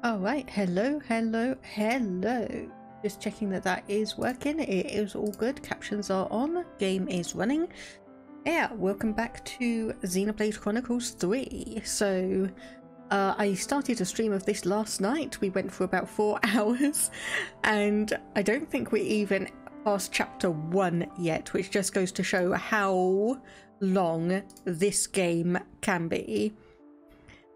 All right, hello. Just checking that that is working. It is all good. Captions are on. Game is running. Yeah, welcome back to Xenoblade Chronicles 3. So, I started a stream of this last night. We went for about 4 hours, and I don't think we're even past chapter 1 yet, which just goes to show how long this game can be.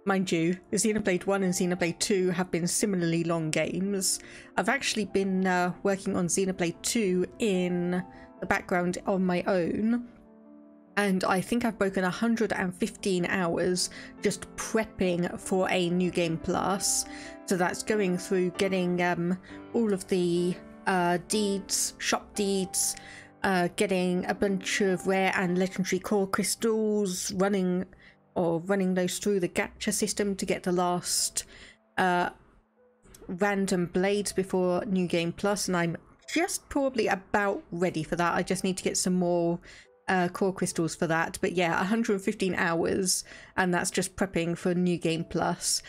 Mind you, Xenoblade 1 and Xenoblade 2 have been similarly long games. I've actually been working on Xenoblade 2 in the background on my own, and I think I've broken 115 hours just prepping for a New Game Plus. So that's going through getting all of the deeds, shop deeds, getting a bunch of rare and legendary core crystals, running those through the gacha system to get the last random blades before New Game Plus, and I'm just probably about ready for that. I just need to get some more core crystals for that. But yeah, 115 hours, and that's just prepping for New Game Plus.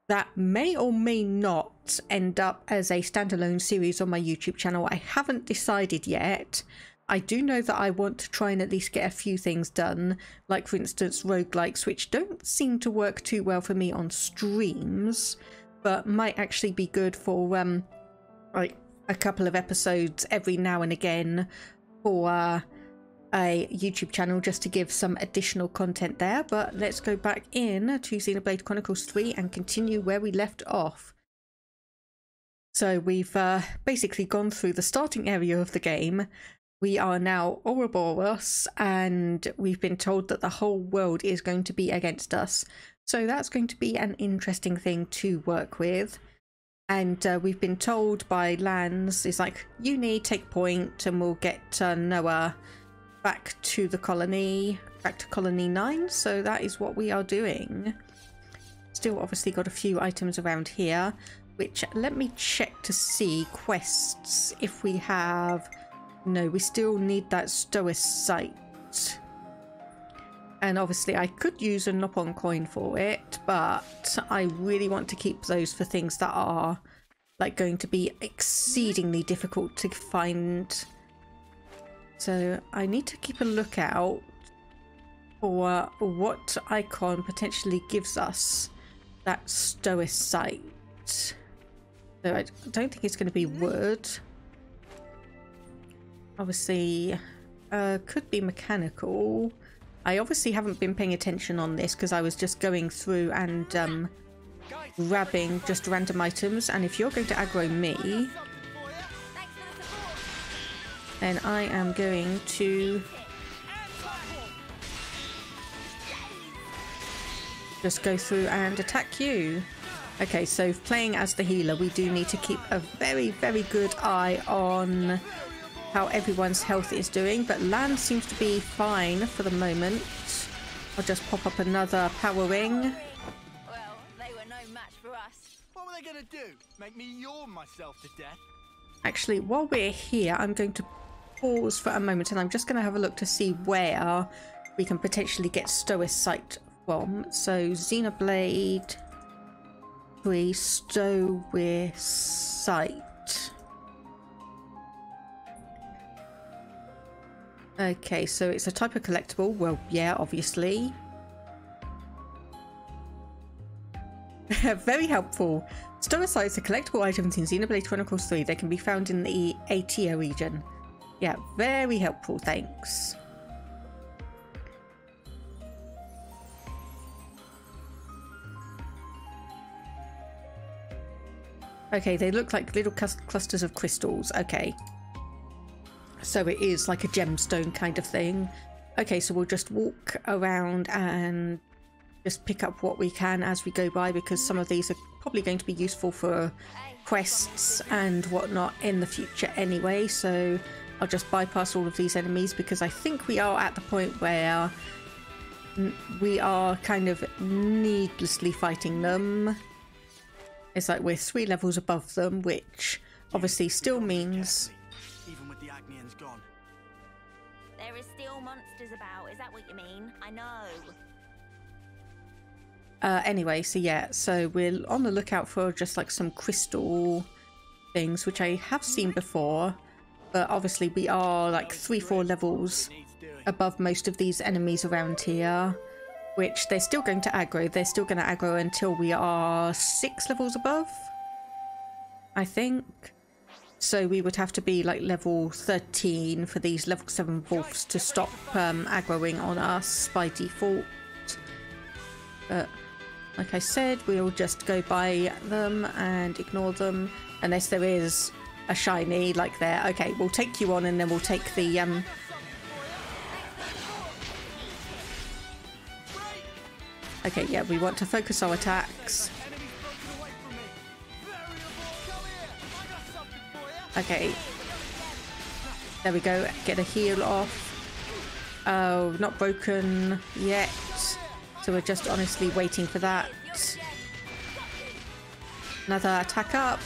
That may or may not end up as a standalone series on my YouTube channel. I haven't decided yet. I do know that I want to try and at least get a few things done, like for instance roguelikes, which don't seem to work too well for me on streams, but might actually be good for like a couple of episodes every now and again for a YouTube channel, just to give some additional content there. But let's go back in to Xenoblade Chronicles 3 and continue where we left off. So we've basically gone through the starting area of the game. We are now Ouroboros, and we've been told that the whole world is going to be against us. So that's going to be an interesting thing to work with. And we've been told by Lanz, it's like, you need take point, and we'll get Noah back to the colony, back to Colony 9. So that is what we are doing. Still obviously got a few items around here, which let me check to see quests if we have. No, we still need that Stoic site. And obviously I could use a Nopon coin for it, but I really want to keep those for things that are like going to be exceedingly difficult to find. So I need to keep a lookout for what icon potentially gives us that Stoic site. So I don't think it's going to be wood. Obviously could be mechanical. I obviously haven't been paying attention on this because I was just going through and grabbing just random items, and if you're going to aggro me, then I am going to just go through and attack you. Okay, so playing as the healer, we do need to keep a very, very good eye on how everyone's health is doing, but Land seems to be fine for the moment. I'll just pop up another power ring. Well, they were no match for us. What were they gonna do? Make me yawn myself to death? Actually, while we're here, I'm going to pause for a moment, and I'm just going to have a look to see where we can potentially get Stoic site from. So Xenoblade 3 Stoic site. Okay, so it's a type of collectible. Well, yeah, obviously. Very helpful. Stoicides are collectible items in Xenoblade Chronicles 3. They can be found in the Atia region. Yeah, very helpful, thanks. Okay, they look like little clusters of crystals. Okay. So it is like a gemstone kind of thing. Okay, so we'll just walk around and just pick up what we can as we go by, because some of these are probably going to be useful for quests and whatnot in the future anyway. So I'll just bypass all of these enemies, because I think we are at the point where we are kind of needlessly fighting them. It's like we're 3 levels above them, which obviously still means... Even with the Agnians gone. There is still monsters about, is that what you mean? I know. Anyway, so yeah, so we're on the lookout for just like some crystal things, which I have seen before, but obviously we are like 3-4 levels above most of these enemies around here, which they're still going to aggro. They're still going to aggro until we are 6 levels above, I think. So we would have to be like level 13 for these level 7 wolves to stop aggroing on us by default. But like I said, we'll just go by them and ignore them unless there is a shiny like there. Okay, we'll take you on and then we'll take the okay, yeah, we want to focus our attacks. Okay, there we go, get a heal off. Oh, not broken yet, so we're just honestly waiting for that. Another attack up.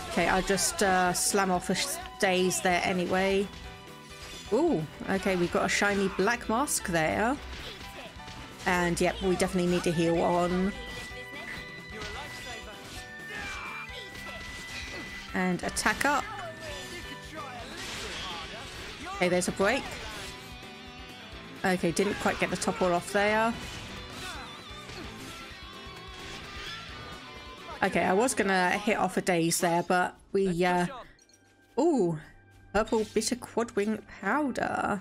Okay, I'll just slam off a stays there anyway. Ooh, okay, we've got a shiny black mask there. And yep, we definitely need to heal on. And attack up. Okay, there's a break. Okay, didn't quite get the top wall off there. Okay, I was gonna hit off a daze there, but we ooh, purple bitter quadwing powder.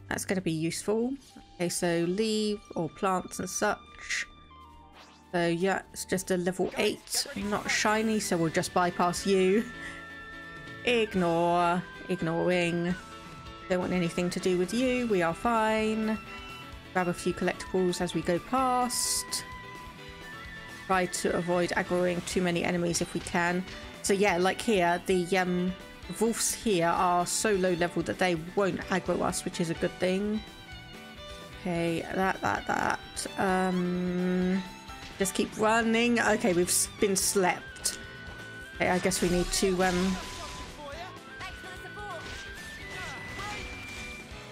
That's gonna be useful. Okay, so leaf or plants and such. So yeah, it's just a level 8, not shiny, so we'll just bypass you. Ignore, ignoring. Don't want anything to do with you, we are fine. Grab a few collectibles as we go past. Try to avoid aggroing too many enemies if we can. So yeah, like here, the wolves here are so low level that they won't aggro us, which is a good thing. Okay, that. Just keep running. Okay, we've been slept. Okay, I guess we need to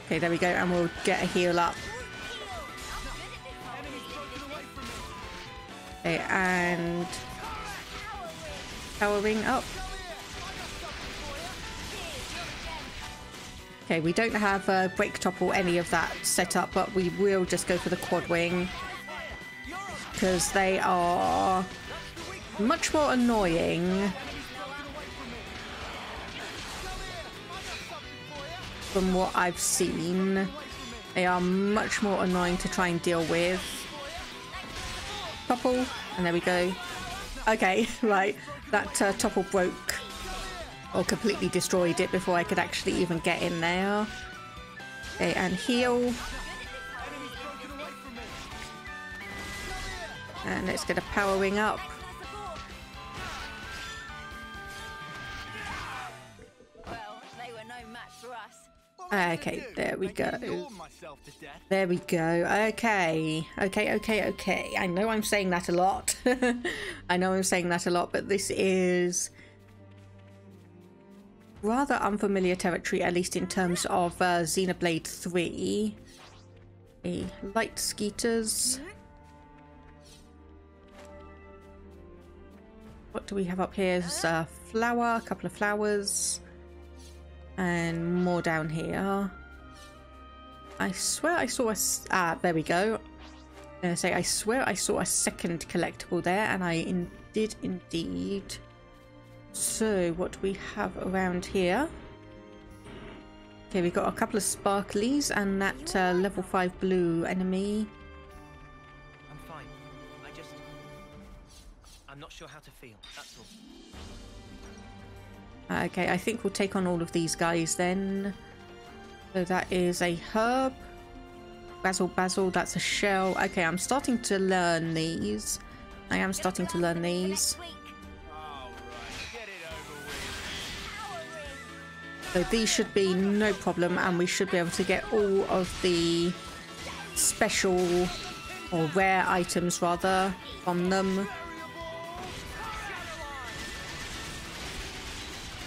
okay, there we go, and we'll get a heal up. Okay, and powering up. Okay, we don't have a break top or any of that set up, but we will just go for the quad wing because they are much more annoying from what I've seen. They are much more annoying to try and deal with. Topple, and there we go. Okay, right, that topple broke or completely destroyed it before I could actually even get in there. Okay, and heal. And let's get a power wing up. Well, they were no match for us. Okay, there we go. There we go. Okay. I know I'm saying that a lot. I know I'm saying that a lot, but this is rather unfamiliar territory, at least in terms of Xenoblade 3. The light skeeters. What do we have up here? There's a flower, a couple of flowers. And more down here. I swear I saw a... there we go. I'm gonna say I swear I saw a second collectible there, and I did indeed. So what do we have around here? Okay, we got a couple of sparklies and that level 5 blue enemy. I'm fine. I'm not sure how to feel, that's all. Okay, I think we'll take on all of these guys then. So that is a herb. Basil, that's a shell. Okay, I'm starting to learn these. I am starting to learn these. So these should be no problem, and we should be able to get all of the special or rare items rather from them.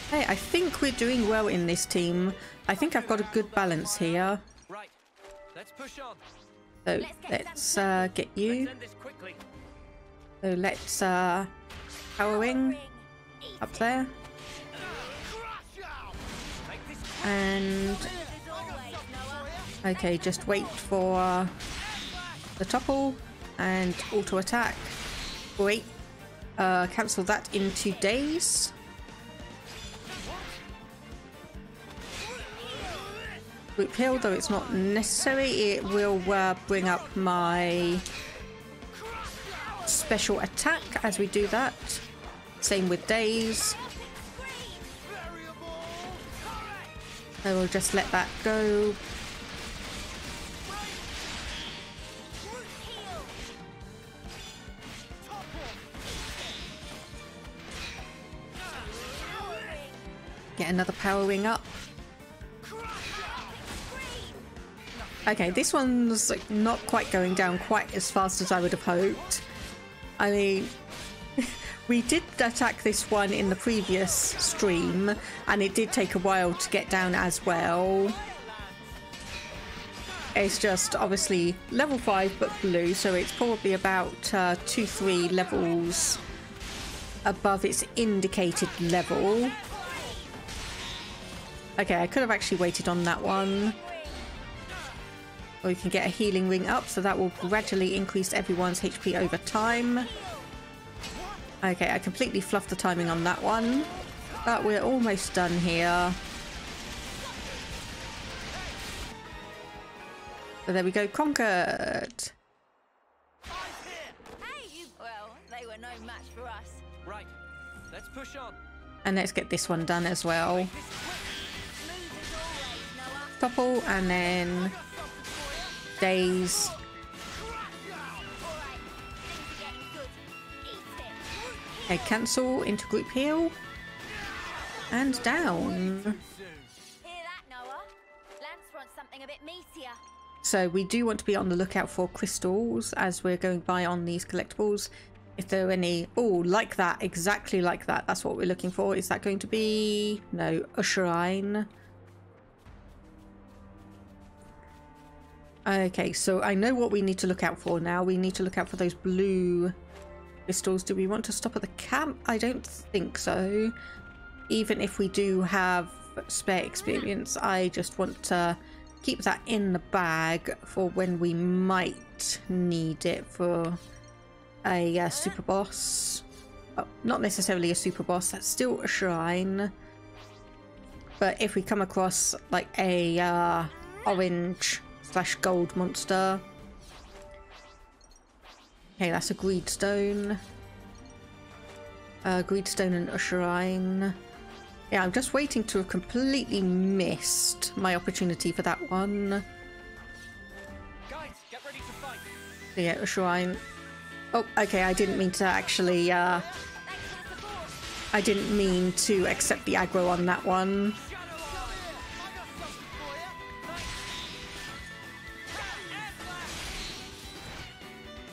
Hey, I think we're doing well in this team. I think I've got a good balance here. Right, let's push on. So let's get you. Let's end this quickly. So let's power wing up there. And okay, just wait for the topple and auto attack. Wait, cancel that into days. Group heal, though it's not necessary, it will bring up my special attack as we do that. Same with days. I will just let that go. Get another power wing up. Okay, this one's not quite going down quite as fast as I would have hoped. I mean, we did attack this one in the previous stream, and it did take a while to get down as well. It's just obviously level 5 but blue, so it's probably about 2-3 levels above its indicated level. Okay, I could have actually waited on that one. Or you can get a healing ring up, so that will gradually increase everyone's HP over time. Okay, I completely fluffed the timing on that one, but we're almost done here. So there we go, conquered. Hey, well, they were no match for us. Right, let's push on. And let's get this one done as well. Topple and then days. Okay, cancel into group heal. And down. Hear that, Noah? Lance wants something a bit meatier. So we do want to be on the lookout for crystals as we're going by on these collectibles. If there are any... Oh, like that. Exactly like that. That's what we're looking for. Is that going to be... No, a shrine. Okay, so I know what we need to look out for now. We need to look out for those blue crystals. Do we want to stop at the camp? I don't think so. Even if we do have spare experience, I just want to keep that in the bag for when we might need it for a super boss. Oh, not necessarily a super boss, that's still a shrine. But if we come across like a orange/gold monster. Okay, that's a greed stone. Greed stone and a shrine. Yeah, I'm just waiting to have completely missed my opportunity for that one. Guys, get ready to fight. Yeah, a shrine. Oh, okay, I didn't mean to actually, I didn't mean to accept the aggro on that one.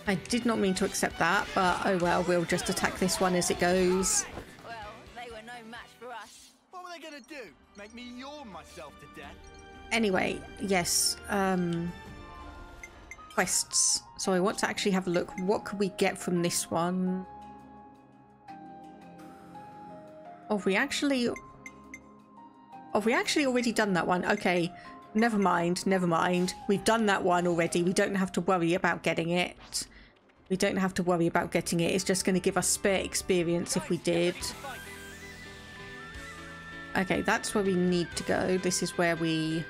I did not mean to accept that, but oh well, we'll just attack this one as it goes. Well, they were no match for us. What were they gonna do? Make me yawn myself to death? Anyway, yes, quests. So I want to actually have a look. What could we get from this one? Have we actually already done that one? Okay, never mind, never mind. We've done that one already. We don't have to worry about getting it. We don't have to worry about getting it. It's just going to give us spare experience if we did. Okay, that's where we need to go. This is where we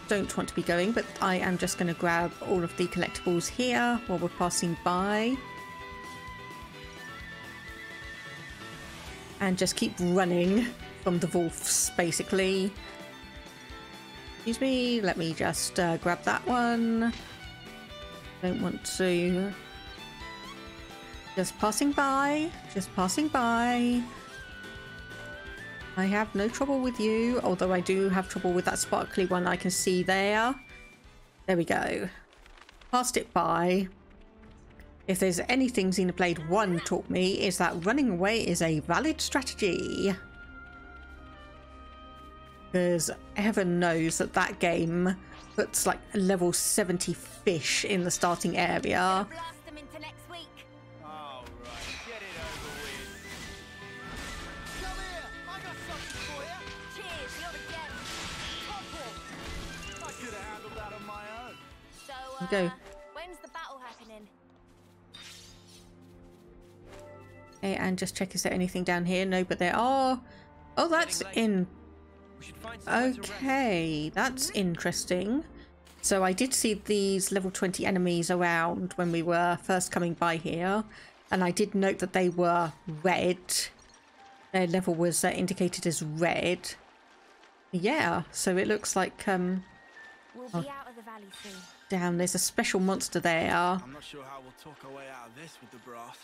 don't want to be going, but I am just going to grab all of the collectibles here while we're passing by. And just keep running from the wolves, basically. Excuse me, let me just grab that one. Don't want to... Just passing by, just passing by. I have no trouble with you, although I do have trouble with that sparkly one I can see there. There we go. Passed it by. If there's anything Xenoblade 1 taught me, is that running away is a valid strategy. Because heaven knows that that game puts like a level 70 fish in the starting area. Blast them into next week. All right, get it over with. Come here, I got something for you. Cheers, you're the gem. Couple. I could have handled that on my own. So, Go. when's the battle happening? Okay, and just check, is there anything down here? No, but there are. Oh, that's in. We should find somewhere to rest. Okay, that's interesting. So I did see these level 20 enemies around when we were first coming by here, and I did note that they were red. Their level was indicated as red. Yeah, so it looks like We'll be out of the valley soon. damn, there's a special monster there. I'm not sure how we'll talk our way out of this with the brass.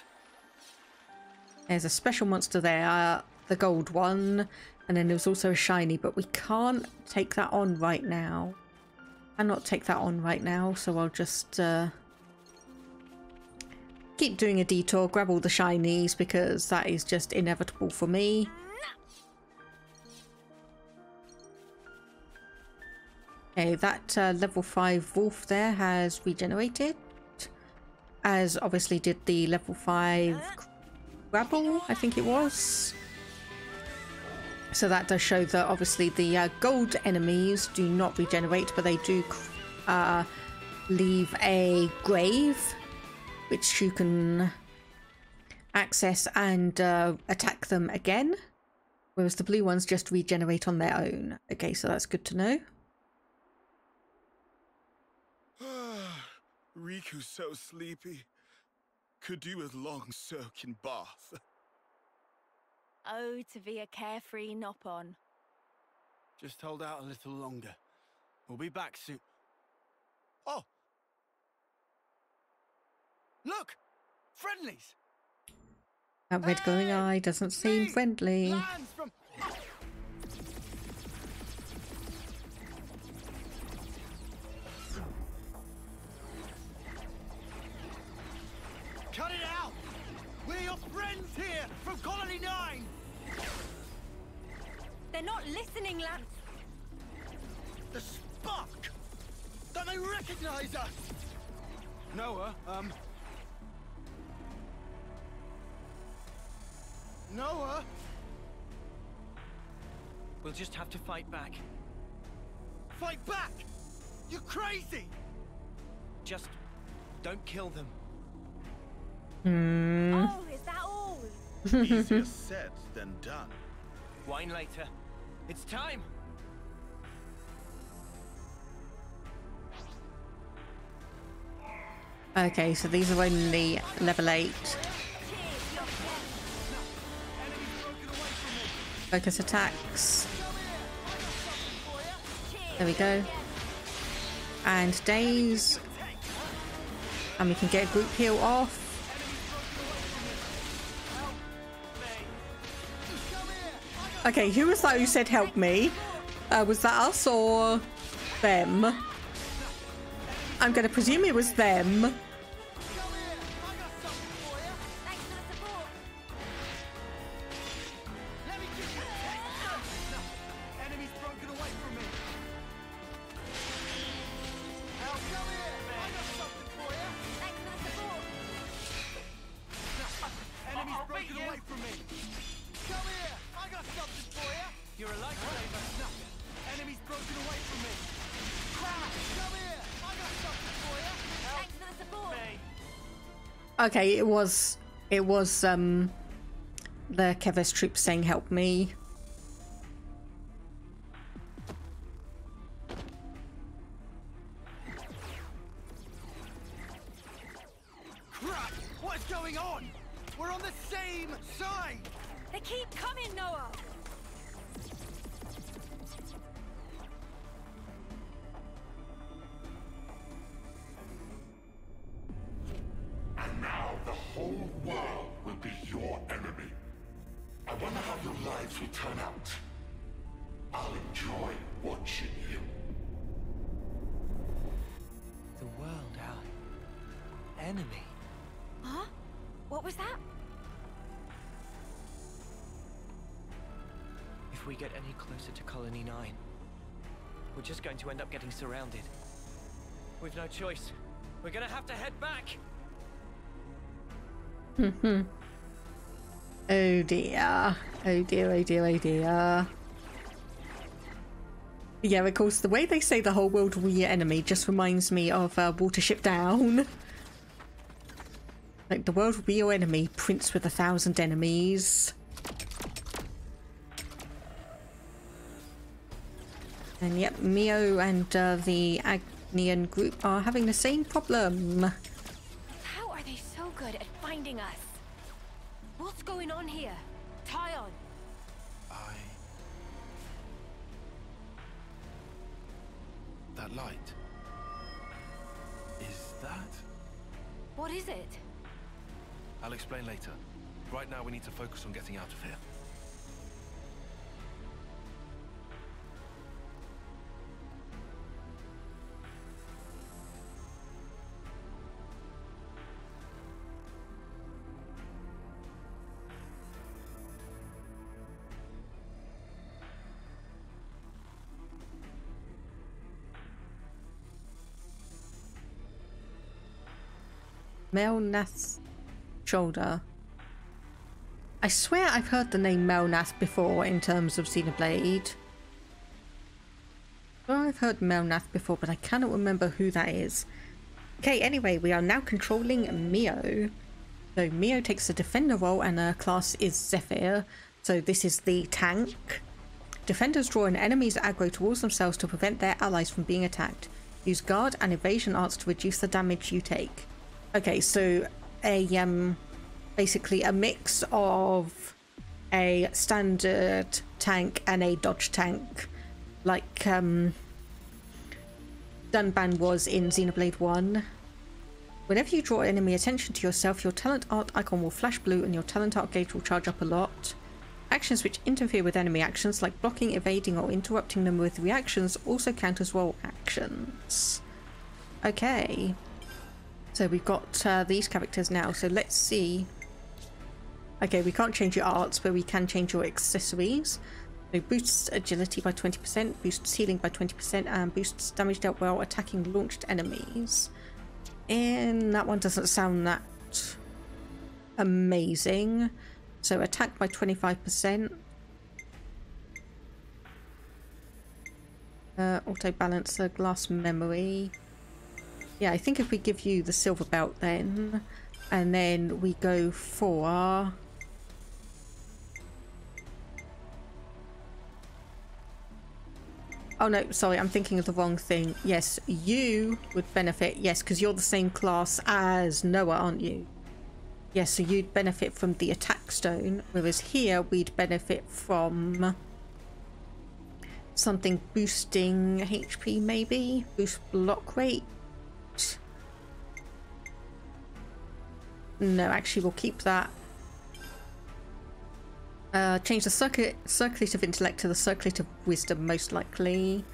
There's a special monster there, the gold one, and then there's also a shiny, but we can't take that on right now. Cannot take that on right now, so I'll just keep doing a detour, grab all the shinies, because that is just inevitable for me. Okay, that level 5 wolf there has regenerated, as obviously did the level 5 Grabble, I think it was. So that does show that obviously the gold enemies do not regenerate, but they do leave a grave, which you can access and attack them again, whereas the blue ones just regenerate on their own. Okay, so that's good to know. Riku's so sleepy. Could do with long soak in bath. Oh, to be a carefree nop-on. Just hold out a little longer. We'll be back soon. Oh! Look! Friendlies! That red glowing eye doesn't seem See? friendly. Lands from... Cut it out! We're your friends here from Colony 9! They're not listening, Lance. The spark! Don't they recognize us? Noah, Noah? We'll just have to fight back. Fight back! You're crazy! Just don't kill them. Oh, is that all? Easier said than done. Wine later. It's time. Okay, so these are only level 8. Cheers, you're the gem. Enemy's broken away from me! Focus attacks. Cheers, There we go. And days. And we can get a group heal off. Okay, who was that who said help me? Was that us or them? I'm going to presume it was them. Thanks for the support. Let me give you a taste. Enemy's broken away from me. Help, come here. I got something for you. Thanks for the support. Enemy's broken away from me. Come here. I got something for you. You're a lifesaver. Enemy's broken away from me. Crash, come here. I got something for you. Thanks for the support. Okay, it was the Keves troops saying help me. Crap! What's going on? We're on the same side. They keep coming, Noah. And now the whole world will be your enemy. I wonder how your lives will turn out. I'll enjoy watching you. The world, our enemy. Huh? What was that? If we get any closer to Colony 9, We're just going to end up getting surrounded. We've no choice. We're gonna have to head back. Oh dear. Oh dear, oh dear, oh dear. Yeah, of course, the way they say the whole world will be your enemy just reminds me of Watership Down. Like, the world will be your enemy, prince with 1,000 enemies. And yep, Mio and the Agnian group are having the same problem. How are they so good at finding us? What's going on here? Tyon! That light. Is that? What is it? I'll explain later. Right now we need to focus on getting out of here. Melnath's shoulder. I swear I've heard the name Melnath before in terms of Xenoblade. Well, I've heard Melnath before, but I cannot remember who that is. Okay, anyway, we are now controlling Mio. So Mio takes the defender role and her class is Zephyr. So this is the tank. Defenders draw an enemy's aggro towards themselves to prevent their allies from being attacked. Use guard and evasion arts to reduce the damage you take. Okay, so a basically a mix of a standard tank and a dodge tank, like Dunban was in Xenoblade 1. Whenever you draw enemy attention to yourself, your talent art icon will flash blue and your talent art gauge will charge up a lot. Actions which interfere with enemy actions, like blocking, evading, or interrupting them with reactions, also count as role actions. Okay. So we've got these characters now, so let's see. Okay, we can't change your arts, but we can change your accessories. So boosts agility by 20%, boosts healing by 20%, and boosts damage dealt while attacking launched enemies. And that one doesn't sound that amazing. So attack by 25%. Auto balancer, glass memory. Yeah, I think if we give you the silver belt then, and then we go for... Oh no, sorry, I'm thinking of the wrong thing. Yes, you would benefit, yes, because you're the same class as Noah, aren't you? Yes, so you'd benefit from the attack stone, whereas here we'd benefit from something boosting HP maybe? Boost block rate? No, actually we'll keep that. Change the circlet of intellect to the circlet of wisdom, most likely.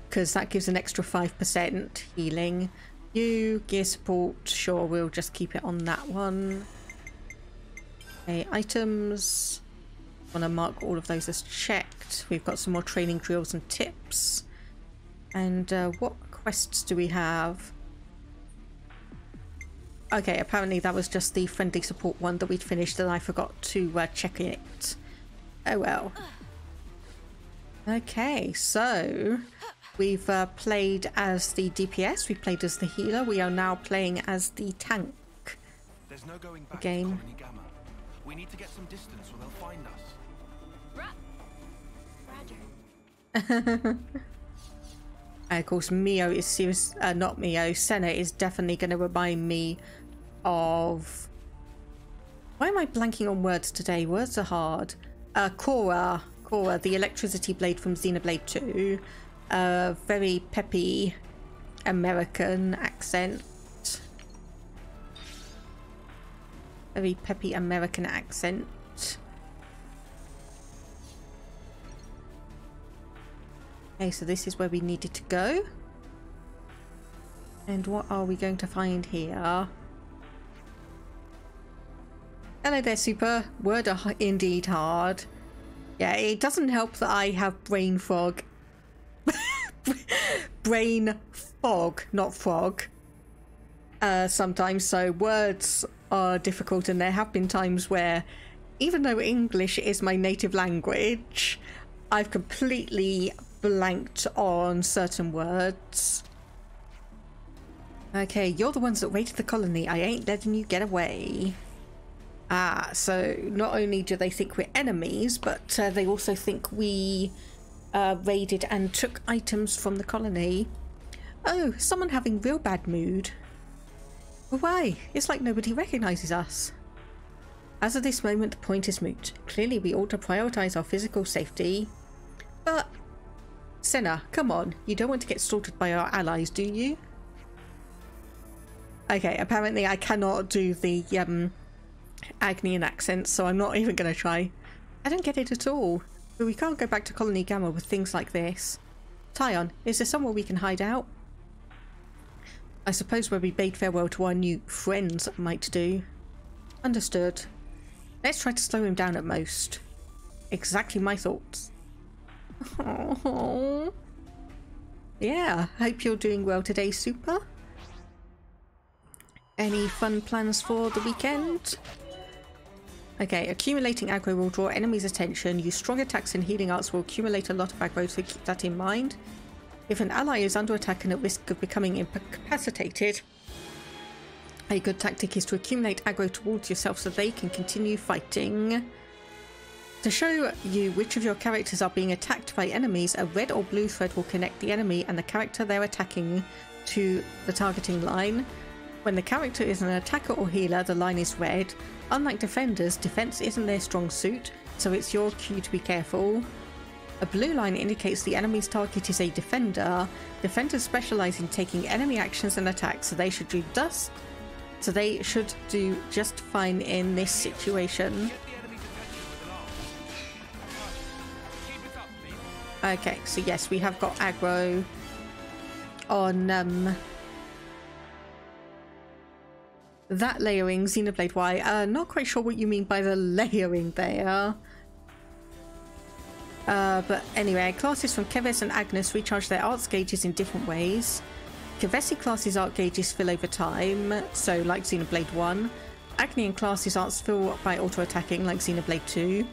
Because that gives an extra 5% healing. You, gear support, sure, we'll just keep it on that one. Okay, items. Want to mark all of those as checked. We've got some more training drills and tips. And what quests do we have? Okay, apparently that was just the friendly support one that we'd finished and I forgot to check it. Oh well. Okay, so we've played as the DPS, we played as the healer, we are now playing as the tank. There's no going back Game. to Colony Gamma. We need to get some distance or they'll find us. Roger. And of course Mio is serious, not Mio, Senna is definitely going to remind me of... Why am I blanking on words today? Words are hard. Cora, the electricity blade from Xenoblade 2. Very peppy American accent. Very peppy American accent. Okay, so this is where we needed to go. And what are we going to find here? Hello there, Super. Word are indeed hard. Yeah, it doesn't help that I have brain fog brain fog, not frog. Sometimes, so words are difficult, and there have been times where, even though English is my native language, I've completely blanked on certain words. Okay, you're the ones that raided the colony. I ain't letting you get away. Ah, so not only do they think we're enemies, but they also think we raided and took items from the colony. Oh, someone having real bad mood. Why? It's like nobody recognises us. As of this moment, the point is moot. Clearly we ought to prioritise our physical safety. But, Senna, come on. You don't want to get slaughtered by our allies, do you? Okay, apparently I cannot do the Agnian accent, so I'm not even going to try. I don't get it at all. But we can't go back to Colony Gamma with things like this. Tyon, is there somewhere we can hide out? I suppose where we bade farewell to our new friends might do. Understood. Let's try to slow him down at most. Exactly my thoughts. Oh. Yeah, hope you're doing well today, Super. Any fun plans for the weekend? Okay, accumulating aggro will draw enemies' attention. Use strong attacks and healing arts will accumulate a lot of aggro, so keep that in mind. If an ally is under attack and at risk of becoming incapacitated, a good tactic is to accumulate aggro towards yourself so they can continue fighting. To show you which of your characters are being attacked by enemies, a red or blue thread will connect the enemy and the character they're attacking to the targeting line. When the character is an attacker or healer, the line is red. Unlike defenders, defense isn't their strong suit, so it's your cue to be careful. A blue line indicates the enemy's target is a defender. Defenders specialize in taking enemy actions and attacks, so they should do just fine in this situation. Okay, so yes, we have got aggro on that layering, Xenoblade Y. Not quite sure what you mean by the layering there. But anyway, classes from Keves and Agnes recharge their arts gauges in different ways. Kevesi classes art gauges fill over time, so like Xenoblade 1. Agnian classes arts fill by auto-attacking, like Xenoblade 2.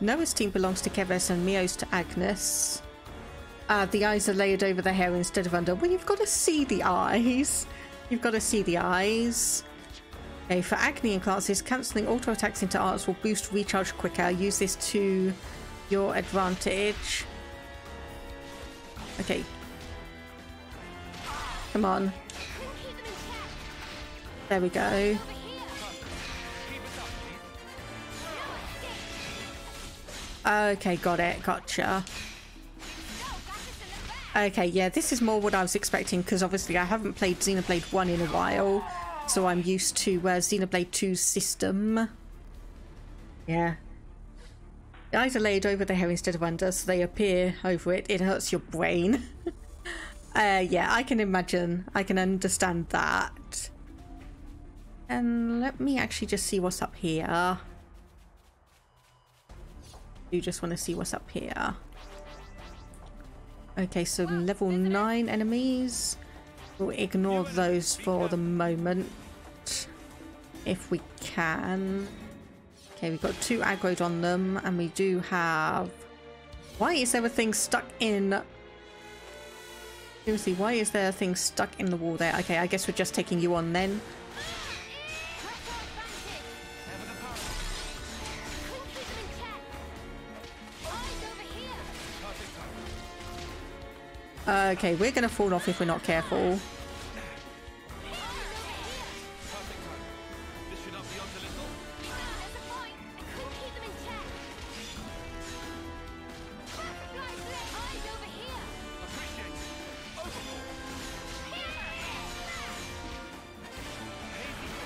Noah's team belongs to Keves and Mio's to Agnes. The eyes are layered over the hair instead of under. Well, you've got to see the eyes. You've got to see the eyes. Okay, for Agnian classes, cancelling auto-attacks into arts will boost recharge quicker. Use this to your advantage. Okay. Come on. There we go. Okay, got it. Gotcha. Okay, yeah, this is more what I was expecting, because obviously I haven't played Xenoblade 1 in a while, so I'm used to Xenoblade 2's system. Yeah. The eyes are laid over the hair instead of under, so they appear over it. It hurts your brain. Yeah, I can imagine. I can understand that. And let me actually just see what's up here. You just want to see what's up here. Okay, so level 9 enemies. We'll ignore those for the moment, if we can. Okay, we've got 2 aggroed on them, and we do have... Why is there a thing stuck in... Seriously, why is there a thing stuck in the wall there? Okay, I guess we're just taking you on then. Okay, we're going to fall off if we're not careful.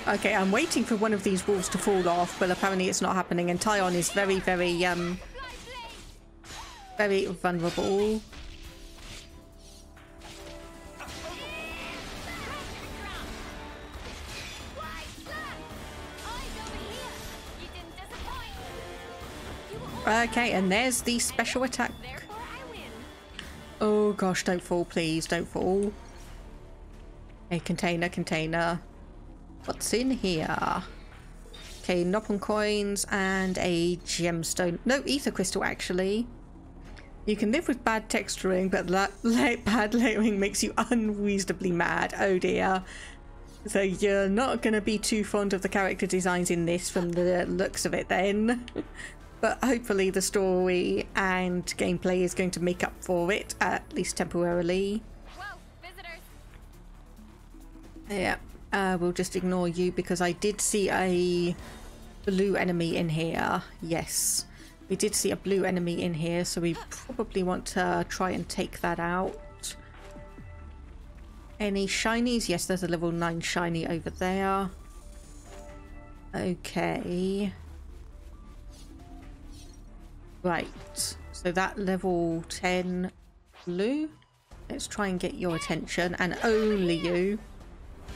Okay, I'm waiting for one of these walls to fall off, but apparently it's not happening, and Tyon is very, very vulnerable. Okay, and there's the special attack. Oh gosh, don't fall, please, don't fall. A container. What's in here? Okay, Nopon coins and a gemstone. No, ether crystal, actually. You can live with bad texturing, but bad layering makes you unreasonably mad. Oh dear. So you're not going to be too fond of the character designs in this from the looks of it then. But hopefully the story and gameplay is going to make up for it, at least temporarily. Whoa, visitors. Yeah, we'll just ignore you because I did see a blue enemy in here. Yes, we did see a blue enemy in here, so we probably want to try and take that out. Any shinies? Yes, there's a level 9 shiny over there. Okay. Right, so that level 10 blue. Let's try and get your attention, and only you.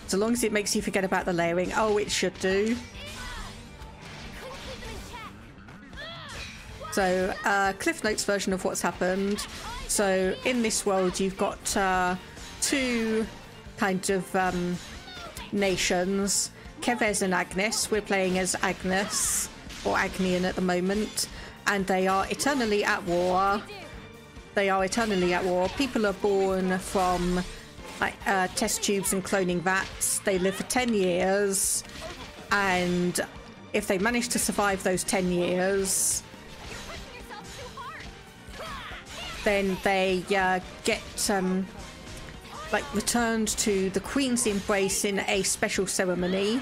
So long as it makes you forget about the layering. Oh, it should do. So, Cliff Notes version of what's happened. So, in this world, you've got two kind of nations. Kevez and Agnes. We're playing as Agnes, or Agnian at the moment. And they are eternally at war. They are eternally at war. People are born from like test tubes and cloning vats. They live for 10 years. And if they manage to survive those 10 years, then they get like returned to the Queen's embrace in a special ceremony.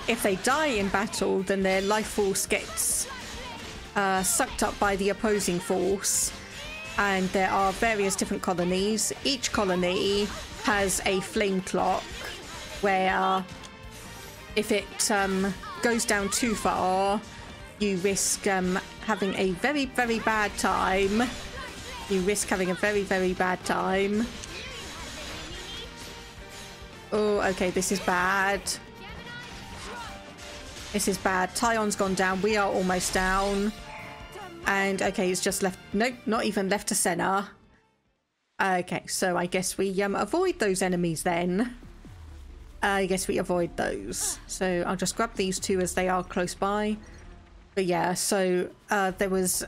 If they die in battle, then their life force gets sucked up by the opposing force, and there are various different colonies. Each colony has a flame clock where if it goes down too far, you risk having a very, very bad time. You risk having a very, very bad time. Oh, okay, this is bad. This is bad. Tyon's gone down. We are almost down. And okay, it's just left. Nope, not even left to center. Okay, so I guess we avoid those enemies then. I guess we avoid those. So I'll just grab these two as they are close by. But yeah, so there was,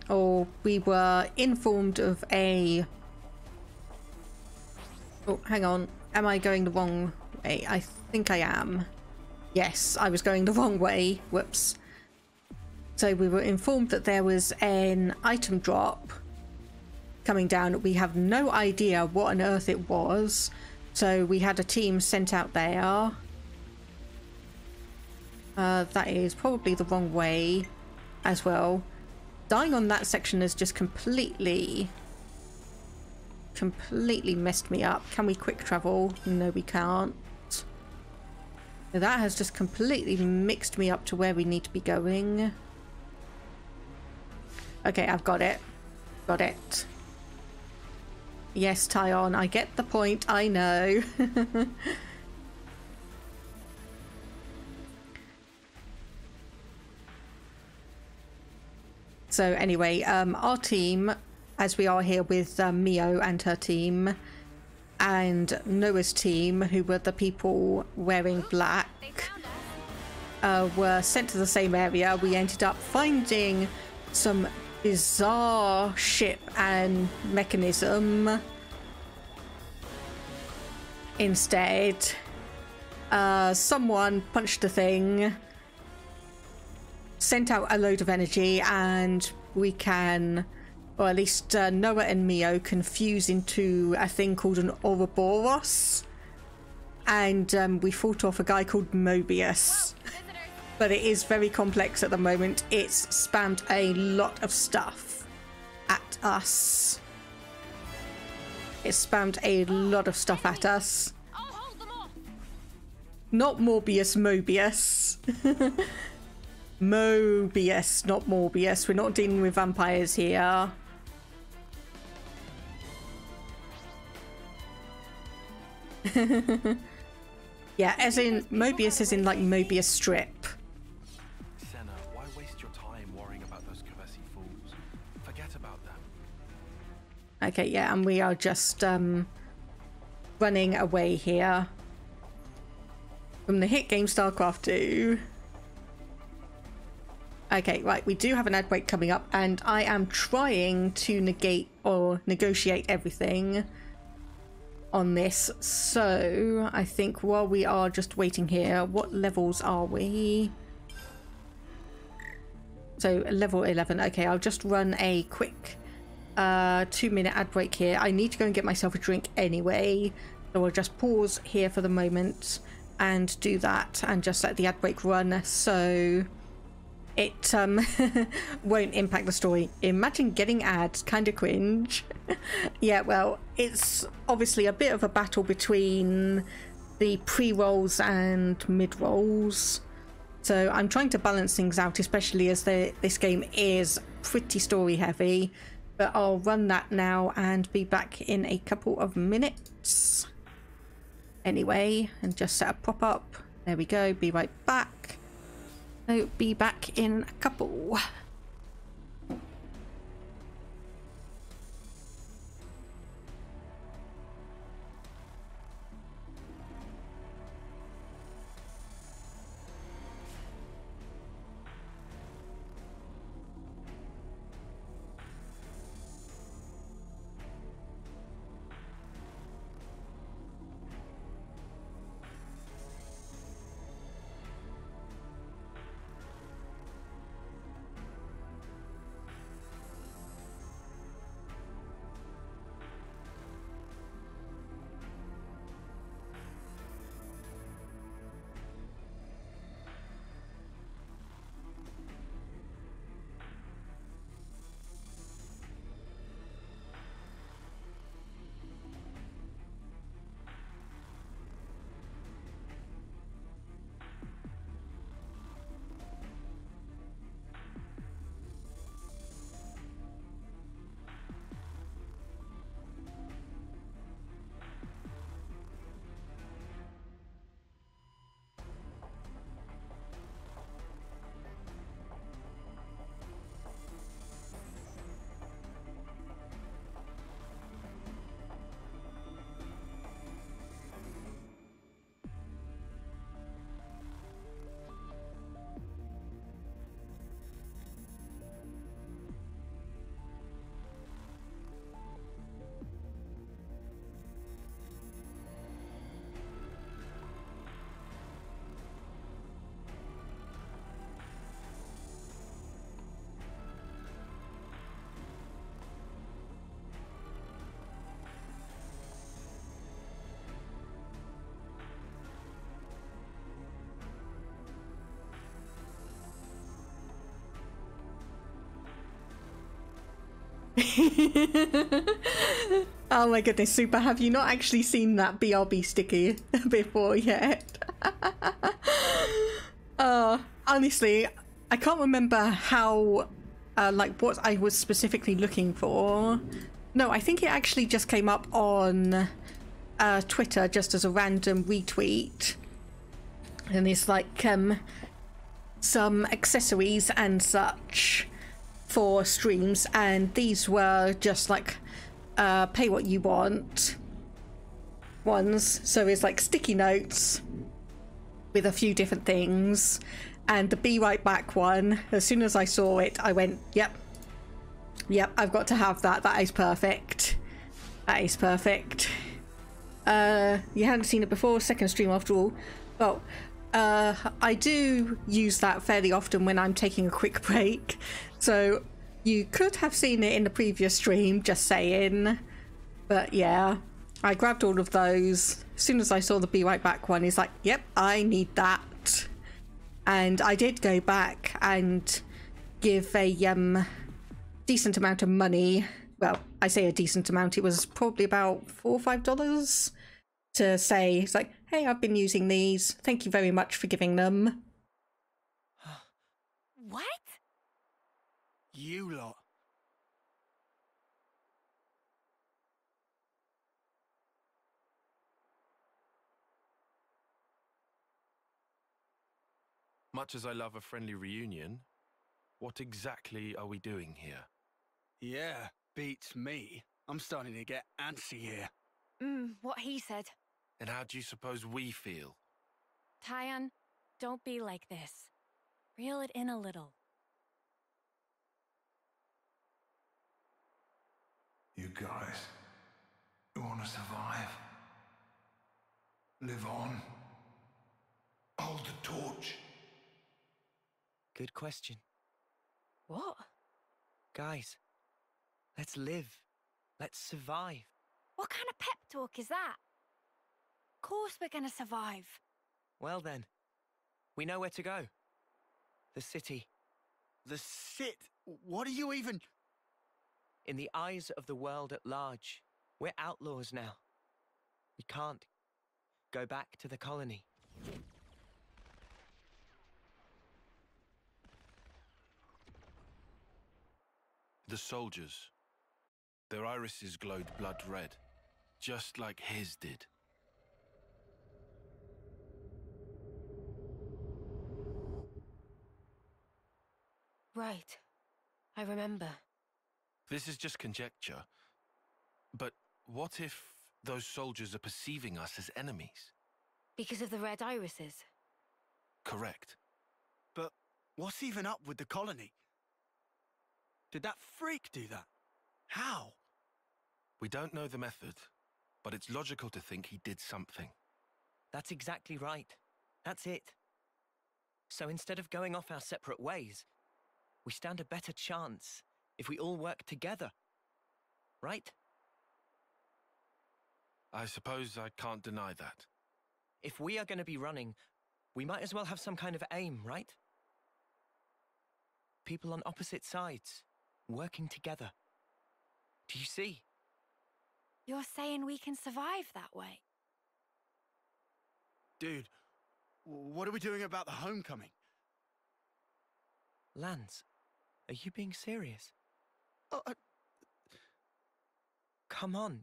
or we were informed of a. Oh, hang on. Am I going the wrong way? I think I am. Yes, I was going the wrong way. Whoops. So we were informed that there was an item drop coming down. We have no idea what on earth it was. So we had a team sent out there. That is probably the wrong way as well. Dying on that section has just completely messed me up. Can we quick travel? No, we can't. So that has just completely mixed me up to where we need to be going. Okay, I've got it. Got it. Yes, Tyon, I get the point, I know. So anyway, our team, as we are here with Mio and her team, and Noah's team, who were the people wearing black, were sent to the same area. We ended up finding some bizarre ship and mechanism instead. Someone punched the thing, sent out a load of energy, and we can, or at least Noah and Mio can fuse into a thing called an Ouroboros, and we fought off a guy called Mobius. But it is very complex at the moment. It's spammed a lot of stuff at us. It's spammed a lot of stuff at us. Not Morbius, Mobius. Mobius, not Morbius. We're not dealing with vampires here. Yeah, as in Mobius, as in like Mobius strip. Senna, why waste your time worrying about those Kevesi fools? Forget about them. Okay, yeah, and we are just running away here from the hit game StarCraft 2. Okay, right, we do have an ad break coming up, and I am trying to negate or negotiate everything on this. So I think while we are just waiting here, what levels are we? So level 11. Okay, I'll just run a quick 2-minute ad break here. I need to go and get myself a drink anyway, so I'll just pause here for the moment and do that and just let the ad break run so it won't impact the story. Imagine getting ads, kind of cringe. Yeah, well, it's obviously a bit of a battle between the pre-rolls and mid-rolls, so I'm trying to balance things out, especially as this game is pretty story heavy. But I'll run that now and be back in a couple of minutes anyway, and just set a pop-up. There we go, be right back. So be back in a couple. Oh my goodness, Super, have you not actually seen that BRB sticky before yet? Honestly, I can't remember how, like what I was specifically looking for. No, I think it actually just came up on Twitter just as a random retweet. And it's like some accessories and such for streams, and these were just like pay what you want ones. So it's like sticky notes with a few different things, and the Be Right Back one, as soon as I saw it I went, yep, I've got to have that. That is perfect. That is perfect. You hadn't seen it before, second stream after all. Well, I do use that fairly often when I'm taking a quick break, so you could have seen it in the previous stream, just saying. But yeah, I grabbed all of those. As soon as I saw the Be Right Back one, it's like, yep, I need that. And I did go back and give a decent amount of money. Well, I say a decent amount, it was probably about $4 or $5 to say, it's like, hey, I've been using these, thank you very much for giving them. What? You lot. Much as I love a friendly reunion, what exactly are we doing here? Yeah, beats me. I'm starting to get antsy here. What he said. And how do you suppose we feel? Tyon, don't be like this. Reel it in a little. You guys, you want to survive? Live on? Hold the torch? Good question. What? Guys, let's live. Let's survive. What kind of pep talk is that? Of course we're gonna survive. Well then, we know where to go. The city. The sit? What are you even... In the eyes of the world at large, we're outlaws now. We can't go back to the colony. The soldiers. Their irises glowed blood red, just like his did. Right. I remember. This is just conjecture. But what if those soldiers are perceiving us as enemies? Because of the red irises. Correct. But what's even up with the colony? Did that freak do that? How? We don't know the method, but it's logical to think he did something. That's exactly right. That's it. So instead of going off our separate ways, we stand a better chance if we all work together. Right? I suppose I can't deny that. If we are going to be running, we might as well have some kind of aim, right? People on opposite sides, working together. Do you see? You're saying we can survive that way? Dude, what are we doing about the homecoming? Lance, are you being serious? Come on,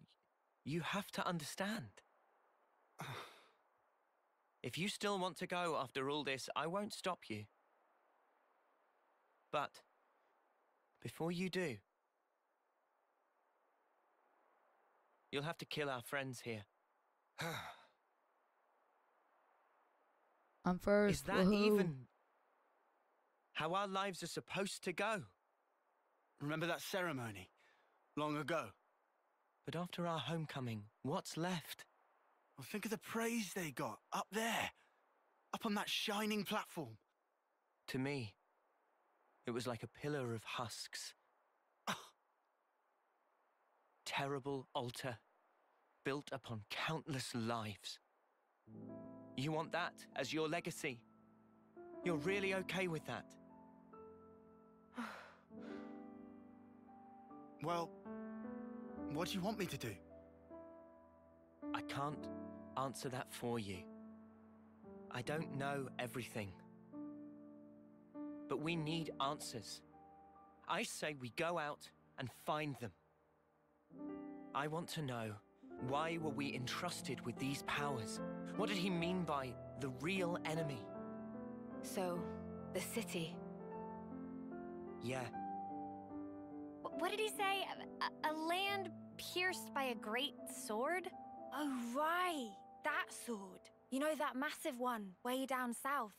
you have to understand. If you still want to go after all this, I won't stop you. But before you do, you'll have to kill our friends here. I'm first. Is that Woohoo. even how our lives are supposed to go? Remember that ceremony? Long ago? But after our homecoming, what's left? Well, think of the praise they got, up there. Up on that shining platform. To me, it was like a pillar of husks. Terrible altar, built upon countless lives. You want that as your legacy? You're really okay with that? Well, what do you want me to do? I can't answer that for you. I don't know everything. But we need answers. I say we go out and find them. I want to know, why were we entrusted with these powers? What did he mean by the real enemy? So, the city. Yeah. What did he say? A land pierced by a great sword? Oh, right. That sword. You know, that massive one, way down south.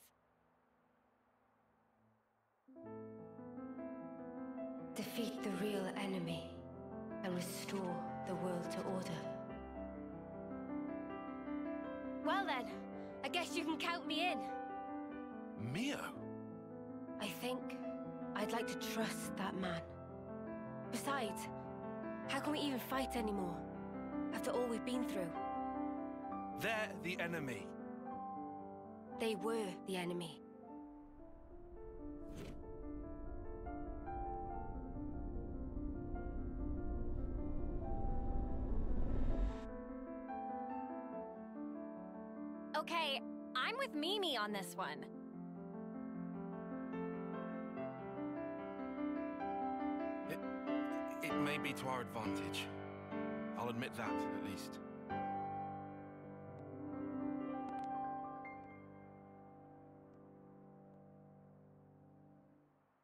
Defeat the real enemy and restore the world to order. Well then, I guess you can count me in. Mio? I think I'd like to trust that man. Besides, how can we even fight anymore? After all we've been through. They're the enemy. They were the enemy. Okay, I'm with Mimi on this one. It may be to our advantage. I'll admit that, at least.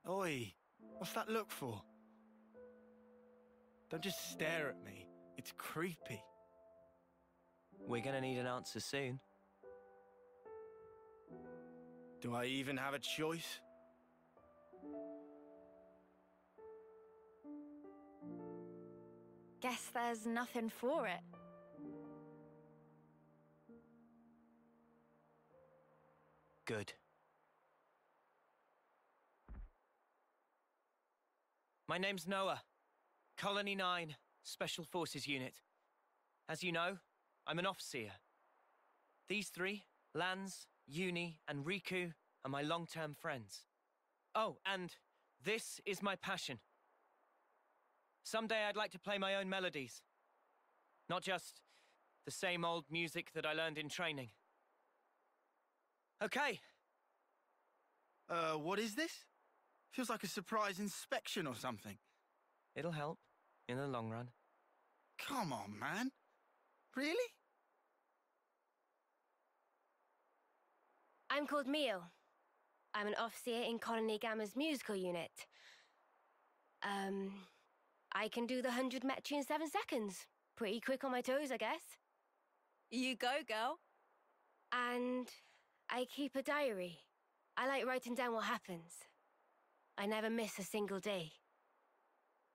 Oi, what's that look for? Don't just stare at me. It's creepy. We're gonna need an answer soon. Do I even have a choice? Guess there's nothing for it. Good. My name's Noah. Colony 9, Special Forces Unit. As you know, I'm an Offseer. These three, Lance, Uni, and Riku, are my long-term friends. Oh, and this is my passion. Someday I'd like to play my own melodies. Not just the same old music that I learned in training. Okay. What is this? Feels like a surprise inspection or something. It'll help in the long run. Come on, man. Really? I'm called Mio. I'm an officer in Colony Gamma's musical unit. I can do the 100 metri in 7 seconds. Pretty quick on my toes, I guess. You go, girl. And I keep a diary. I like writing down what happens. I never miss a single day.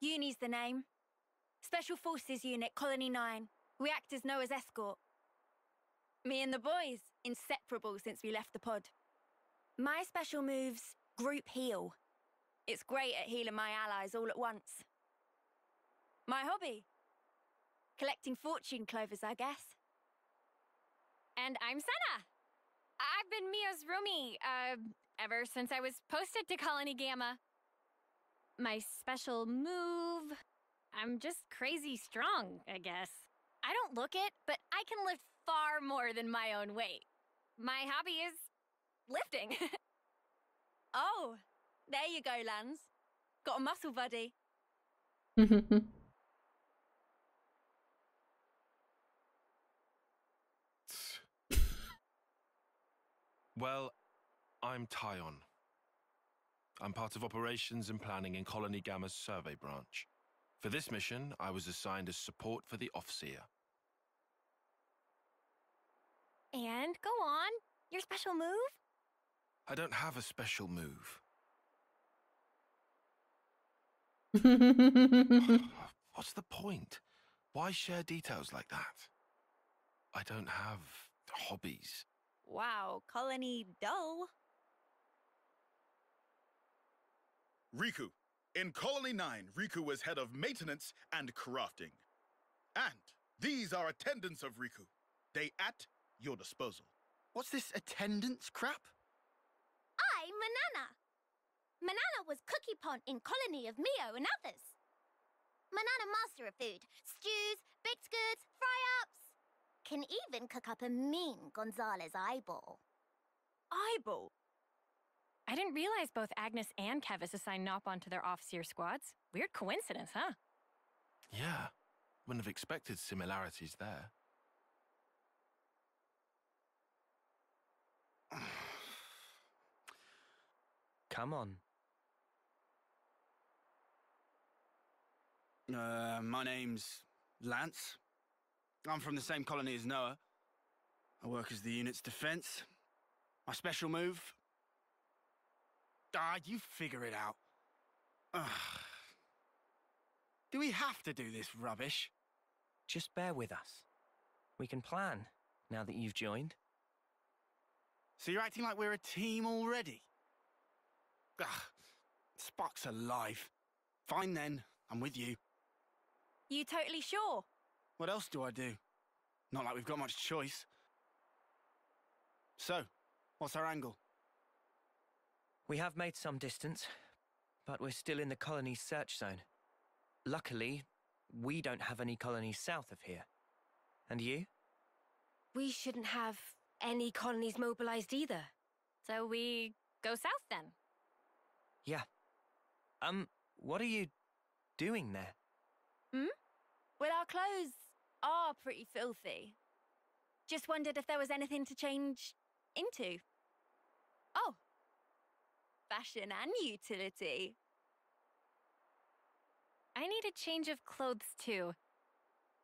Uni's the name. Special Forces Unit, Colony 9. We act as Noah's escort. Me and the boys, inseparable since we left the pod. My special move's Group Heal. It's great at healing my allies all at once. My hobby? Collecting fortune clovers, I guess. And I'm Senna. I've been Mio's roomie, ever since I was posted to Colony Gamma. My special move? I'm just crazy strong, I guess. I don't look it, but I can lift far more than my own weight. My hobby is lifting. Oh, there you go, Lance. Got a muscle buddy. Well, I'm Tyon. I'm part of operations and planning in Colony Gamma's survey branch. For this mission, I was assigned as support for the Offseer. And go on. Your special move? I don't have a special move. What's the point? Why share details like that? I don't have hobbies. Wow, Colony dull. Riku. In Colony 9, Riku was head of maintenance and crafting. And these are attendants of Riku. They at your disposal. What's this attendance crap? I'm Manana. Manana was cookie pond in Colony of Mio and others. Manana master of food. Stews, baked goods, fry-ups. Can even cook up a mean Gonzalez eyeball. Eyeball? I didn't realize both Agnes and Kevis assigned Nop onto their Offseer squads. Weird coincidence, huh? Yeah, wouldn't have expected similarities there. Come on. My name's Lance. I'm from the same colony as Noah. I work as the unit's defense. My special move? You figure it out. Ugh. Do we have to do this rubbish? Just bear with us. We can plan, now that you've joined. So you're acting like we're a team already? Ugh. Spark's alive. Fine then, I'm with you. You totally sure? What else do I do? Not like we've got much choice. So, what's our angle? We have made some distance, but we're still in the colony's search zone. Luckily, we don't have any colonies south of here. And you? We shouldn't have any colonies mobilized either. So we go south then? Yeah. What are you doing there? Well, our clothes are pretty filthy. Just wondered if there was anything to change into. Oh. Fashion and utility. I need a change of clothes too.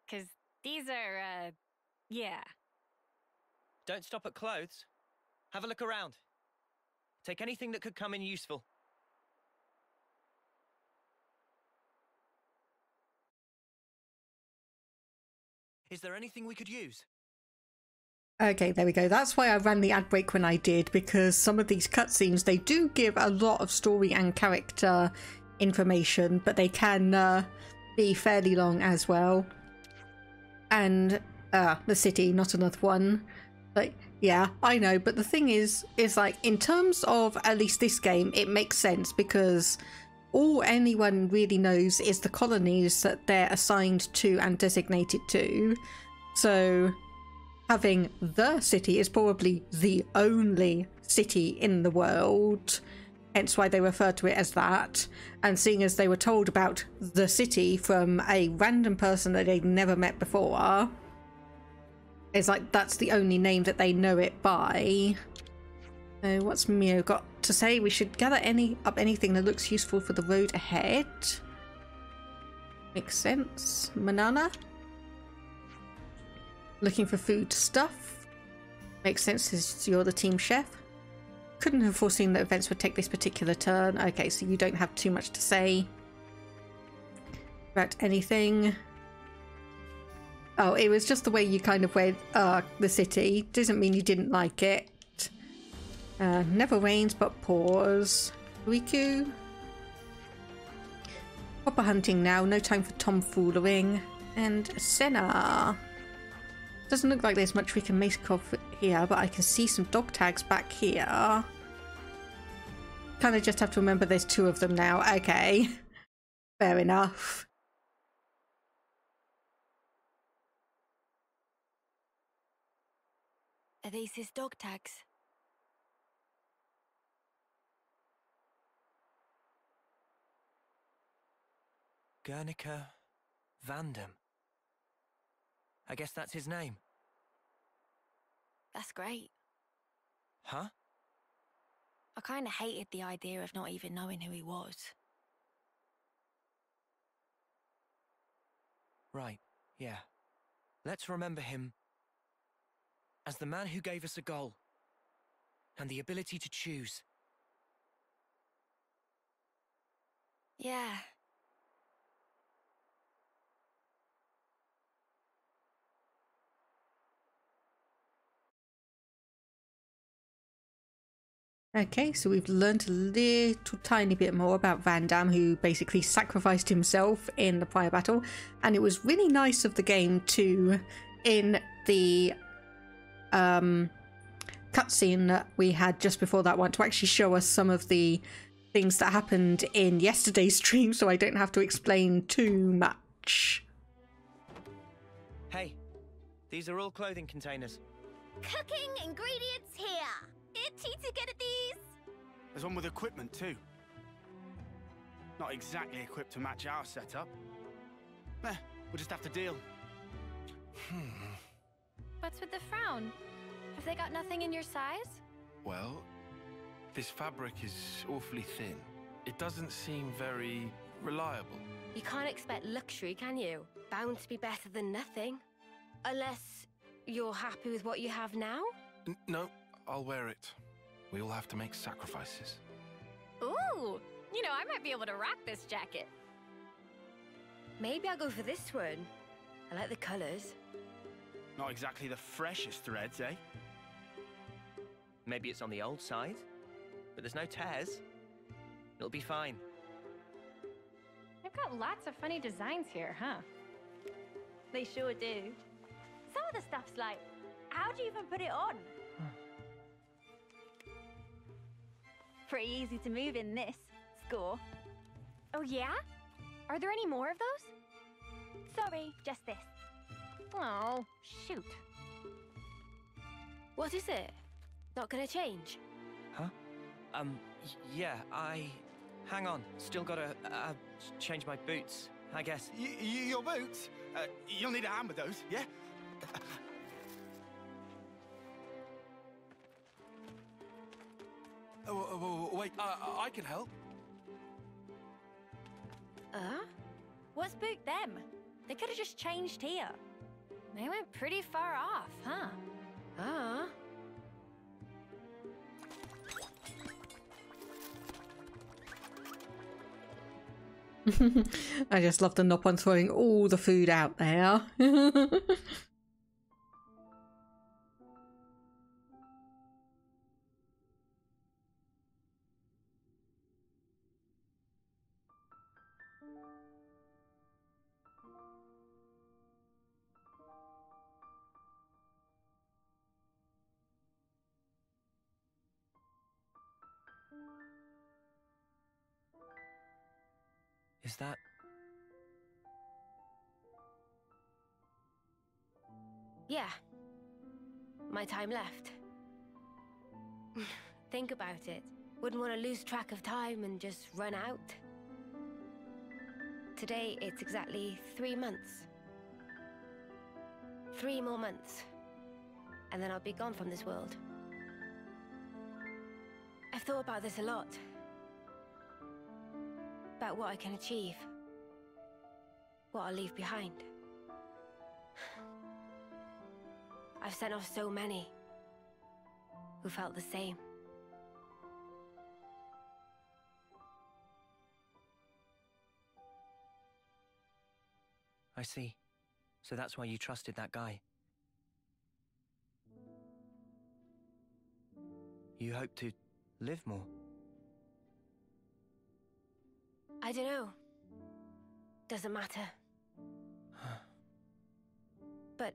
'Cause these are, yeah. Don't stop at clothes. Have a look around. Take anything that could come in useful. Is there anything we could use? Okay, there we go. That's why I ran the ad break when I did, because some of these cutscenes, they do give a lot of story and character information, but they can be fairly long as well. And the city, not another one. Like, yeah, I know, but the thing is like, in terms of at least this game, it makes sense, because all anyone really knows is the colonies that they're assigned to and designated to. So having the city is probably the only city in the world, hence why they refer to it as that. And seeing as they were told about the city from a random person that they'd never met before, it's like that's the only name that they know it by. So what's Mio got to say? We should gather up anything that looks useful for the road ahead. Makes sense. Manana? Looking for food stuff. Makes sense as you're the team chef. Couldn't have foreseen that events would take this particular turn. Okay, so you don't have too much to say about anything. Oh, it was just the way you kind of read the city. Doesn't mean you didn't like it. Never rains but pours. Riku. Proper hunting now. No time for tomfoolering. And Senna. Doesn't look like there's much we can make of here, but I can see some dog tags back here. Kind of just have to remember there's 2 of them now. Okay. Fair enough. Are these his dog tags? Guernica Vandam. I guess that's his name. That's great. Huh? I kind of hated the idea of not even knowing who he was. Right, yeah. Let's remember him as the man who gave us a goal and the ability to choose. Yeah. Okay, so we've learned a little tiny bit more about Vandam, who basically sacrificed himself in the prior battle. And it was really nice of the game to, in the cutscene that we had just before that one, to actually show us some of the things that happened in yesterday's stream, so I don't have to explain too much. Hey, these are all clothing containers. Cooking ingredients here. Itchy to get at these. There's one with equipment too. Not exactly equipped to match our setup. We'll just have to deal. What's with the frown? Have they got nothing in your size? Well, this fabric is awfully thin. It doesn't seem very reliable. You can't expect luxury, can you? Bound to be better than nothing. Unless you're happy with what you have now? No, I'll wear it. We all have to make sacrifices. Ooh! You know, I might be able to rock this jacket. Maybe I'll go for this one. I like the colours. Not exactly the freshest threads, eh? Maybe it's on the old side, but there's no tears. It'll be fine. They've got lots of funny designs here, huh? They sure do. Some of the stuff's like, how do you even put it on? Pretty easy to move in this. Score. Oh yeah? Are there any more of those? Sorry, just this. Oh, shoot. What is it? Not gonna change? Huh? Yeah, hang on. Still gotta, change my boots, I guess. Your boots? You'll need a hand with those, yeah? Wait, I can help. What spooked them? They could have just changed here. They went pretty far off, huh? Ah. I just love the Nop one throwing all the food out there. Is that... Yeah. My time left. Think about it. Wouldn't want to lose track of time and just run out. Today, it's exactly 3 months. 3 more months. And then I'll be gone from this world. I've thought about this a lot. About what I can achieve. What I'll leave behind. I've sent off so many who felt the same. I see. So that's why you trusted that guy. You hope to live more. I don't know. Doesn't matter. But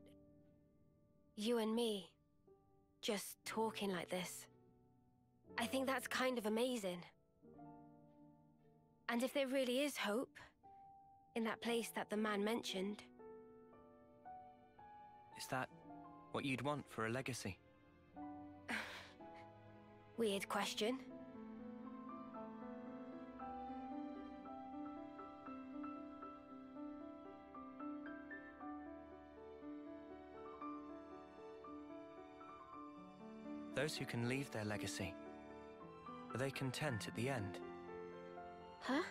you and me, just talking like this, I think that's kind of amazing. And if there really is hope in that place that the man mentioned... Is that what you'd want for a legacy? Weird question. Those who can leave their legacy, are they content at the end? Huh?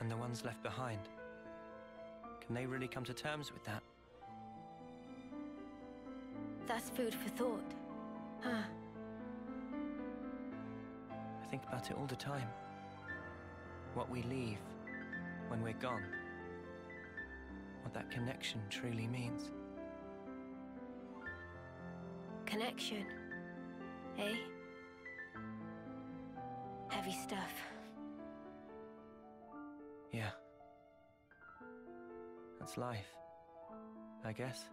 And the ones left behind, can they really come to terms with that? That's food for thought. Huh? I think about it all the time. What we leave when we're gone. What that connection truly means. Connection, eh? Heavy stuff. Yeah. That's life, I guess.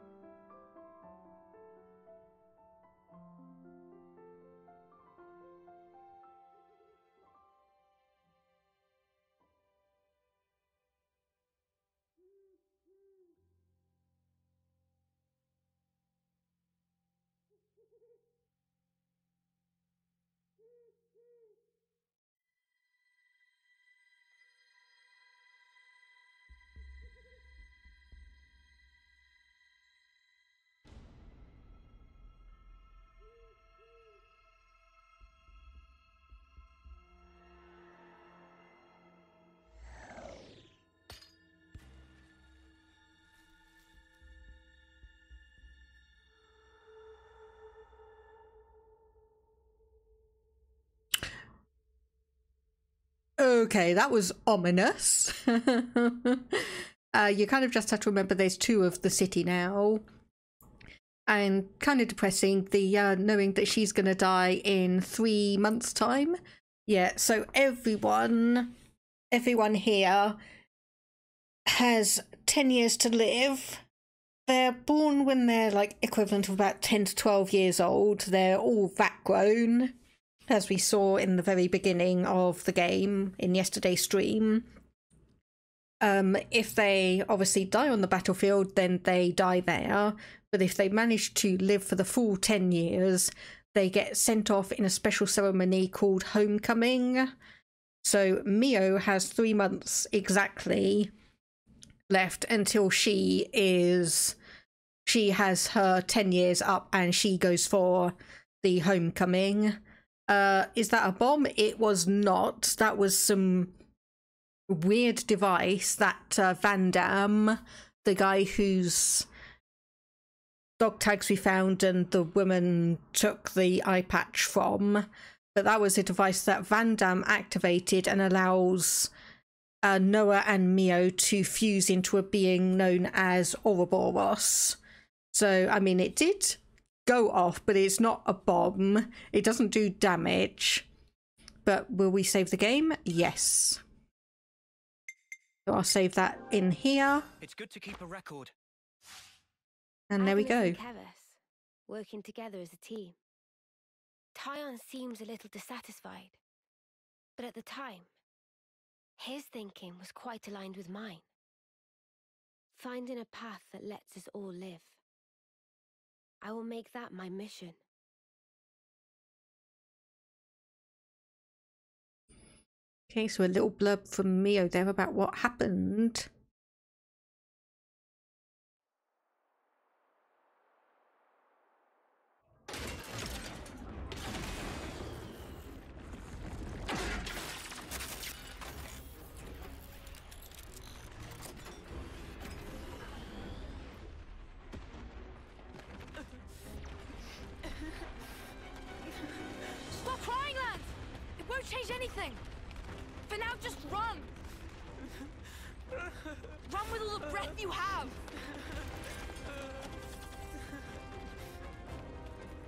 Okay, that was ominous. You kind of just have to remember there's 2 of the city now. And kind of depressing, the knowing that she's going to die in 3 months' time. Yeah, so everyone here has 10 years to live. They're born when they're like equivalent of about 10 to 12 years old. They're all vat grown, as we saw in the very beginning of the game in yesterday's stream. If they obviously die on the battlefield, then they die there. But if they manage to live for the full 10 years, they get sent off in a special ceremony called Homecoming. So Mio has 3 months exactly left until she has her 10 years up and she goes for the Homecoming. Is that a bomb? It was not. That was some weird device that Van Damme, the guy whose dog tags we found and the woman took the eye patch from, but that was a device that Van Damme activated and allows Noah and Mio to fuse into a being known as Ouroboros. So, I mean, it did go off, but it's not a bomb. It doesn't do damage. But will we save the game? Yes. So I'll save that in here. It's good to keep a record. And there we go. Agnes and Keves, working together as a team. Tyon seems a little dissatisfied, but at the time, his thinking was quite aligned with mine. Finding a path that lets us all live. I will make that my mission. Okay, so a little blurb from Mio there about what happened. Stop crying, Lance! It won't change anything! For now, just run! Run with all the breath you have!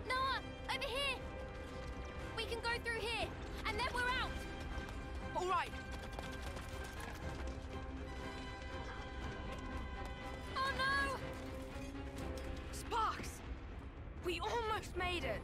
Noah, over here! We can go through here, and then we're out! All right. Oh no! Sparks! We almost made it!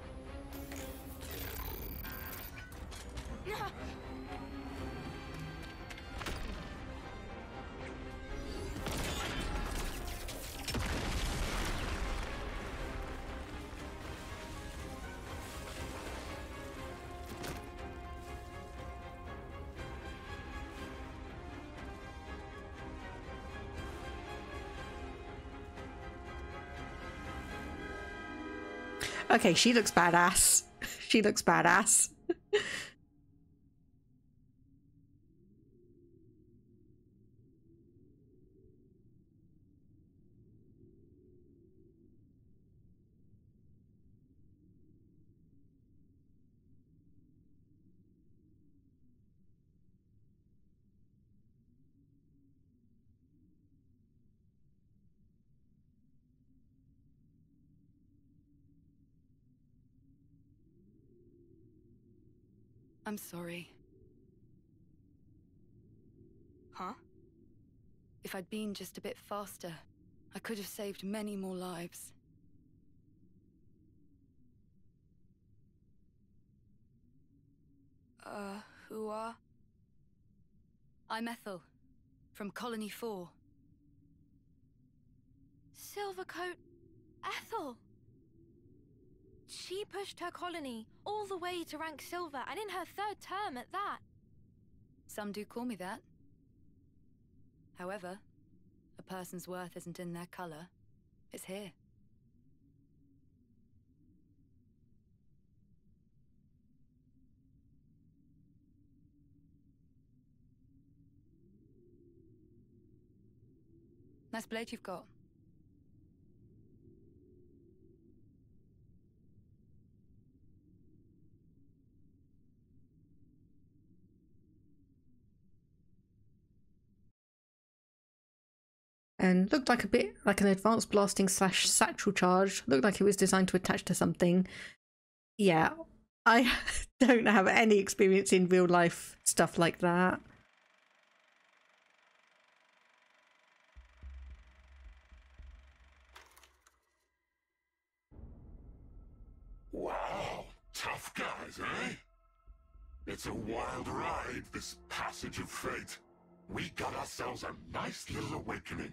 Okay, she looks badass. She looks badass. I'm sorry. Huh? If I'd been just a bit faster, I could have saved many more lives. Who are? I'm Ethel, from Colony 4. Silvercoat Ethel! She pushed her colony all the way to rank silver, and in her 3rd term at that. Some do call me that. However, a person's worth isn't in their color. It's here. Nice blade you've got. And looked like a bit like an advanced blasting / satchel charge. Looked like it was designed to attach to something. Yeah, I don't have any experience in real life stuff like that. Wow, tough guys, eh? It's a wild ride, this passage of fate. We got ourselves a nice little awakening.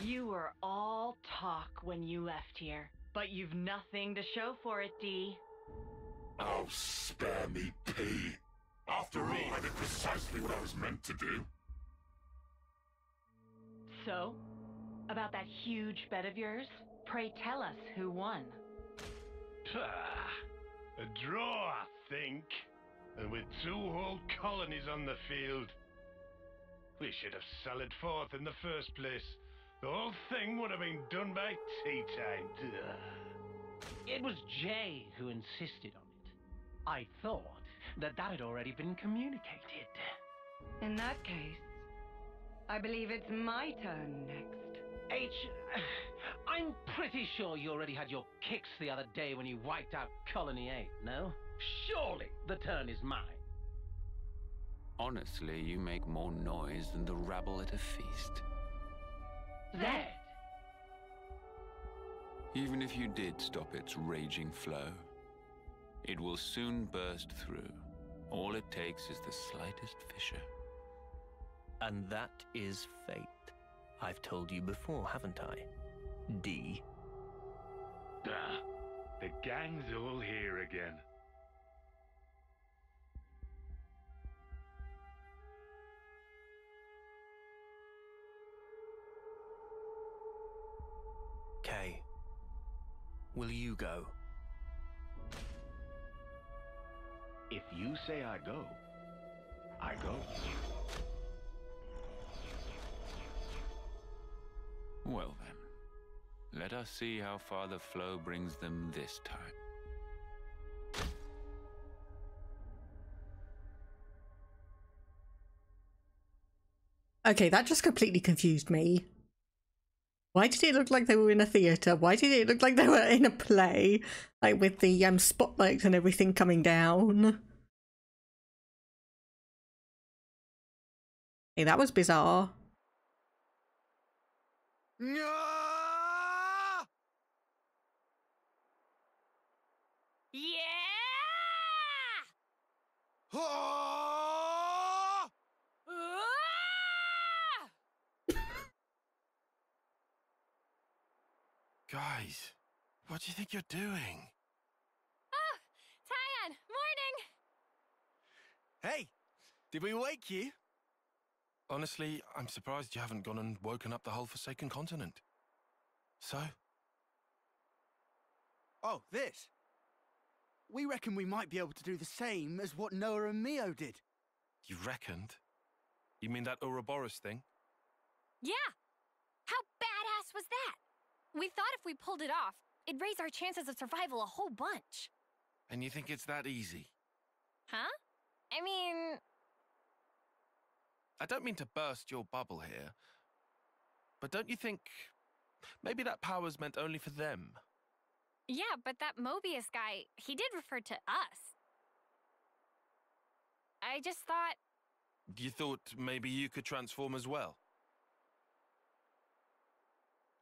You were all talk when you left here, but you've nothing to show for it, Dee. Oh, spare me, P. After all, I did precisely what I was meant to do. So, about that huge bet of yours, pray tell us who won. A draw, I think. And with 2 whole colonies on the field. We should have sallied forth in the first place. The whole thing would have been done by tea time. Duh. It was Jay who insisted on it. I thought that had already been communicated. In that case, I believe it's my turn next. H, I'm pretty sure you already had your kicks the other day when you wiped out Colony 8, no? Surely the turn is mine. Honestly, you make more noise than the rabble at a feast. Zed! Even if you did stop its raging flow, it will soon burst through. All it takes is the slightest fissure. And that is fate. I've told you before, haven't I? D. The gang's all here again. Kay, will you go? If you say I go, I go. Well then, let us see how far the flow brings them this time. Okay, that just completely confused me. Why did it look like they were in a theatre? Why did it look like they were in a play? Like with the spotlights and everything coming down. Hey, that was bizarre. No! Yeah! Oh! Guys, what do you think you're doing? Oh, Tyan, morning! Hey, did we wake you? Honestly, I'm surprised you haven't gone and woken up the whole Forsaken Continent. So? Oh, this. We reckon we might be able to do the same as what Noah and Mio did. You reckoned? You mean that Ouroboros thing? Yeah! How badass was that? We thought if we pulled it off, it'd raise our chances of survival a whole bunch. And you think it's that easy? Huh? I mean... I don't mean to burst your bubble here, but don't you think maybe that power's meant only for them? Yeah, but that Mobius guy, he did refer to us. I just thought... You thought maybe you could transform as well?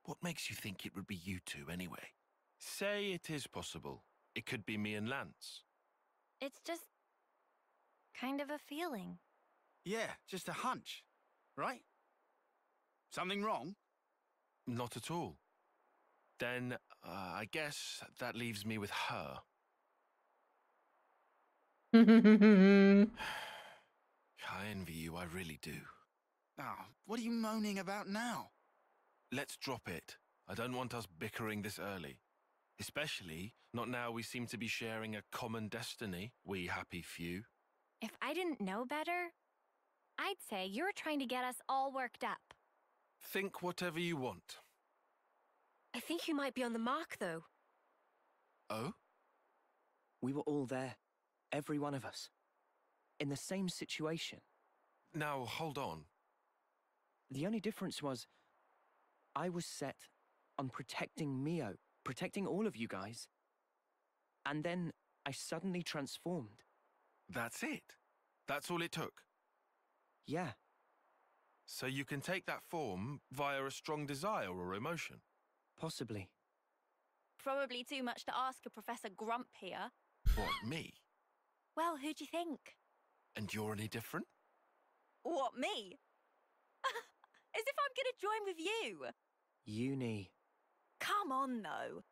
What makes you think it would be you two anyway? Say it is possible. It could be me and Lance. It's just... kind of a feeling. Yeah, just a hunch, right? Something wrong? Not at all. Then, I guess that leaves me with her. I envy you, I really do. Oh, what are you moaning about now? Let's drop it. I don't want us bickering this early. Especially not now we seem to be sharing a common destiny, we happy few. If I didn't know better, I'd say you're trying to get us all worked up. Think whatever you want. I think you might be on the mark, though. Oh? We were all there. Every one of us. In the same situation. Now, hold on. The only difference was... I was set on protecting Mio. Protecting all of you guys. And then I suddenly transformed. That's it? That's all it took? Yeah. So you can take that form via a strong desire or emotion? Possibly. Probably too much to ask a Professor Grump here. What, me? Well, who do you think? And you're any different? What, me? As if I'm gonna join with you. Uni. Come on, though.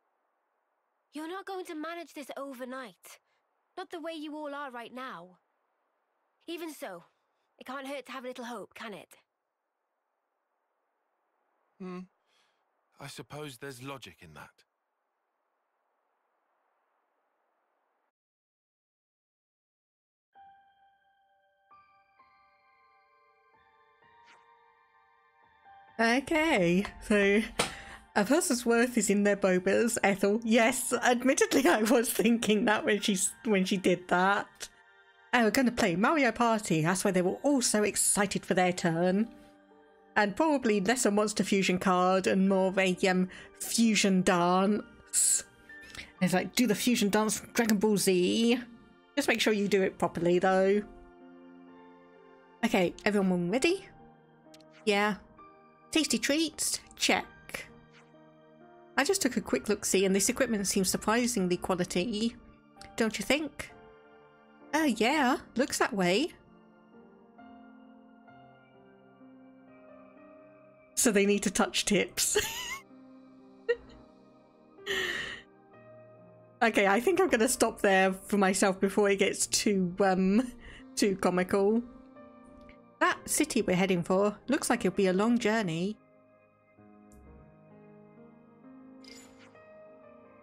You're not going to manage this overnight. Not the way you all are right now. Even so, it can't hurt to have a little hope, can it? I suppose there's logic in that. Okay, so a person's worth is in their bobas, Ethel. Yes, admittedly I was thinking that when she did that. Oh, we're going to play Mario Party. That's why they were all so excited for their turn. And probably less a Monster Fusion card and more of a fusion dance. It's like, do the fusion dance from Dragon Ball Z. Just make sure you do it properly though. Okay, everyone ready? Yeah. Tasty treats? Check. I just took a quick look-see and this equipment seems surprisingly quality. Don't you think? Yeah, looks that way. So they need to touch tips. Okay, I think I'm gonna stop there for myself before it gets too comical. That city we're heading for looks like it'll be a long journey.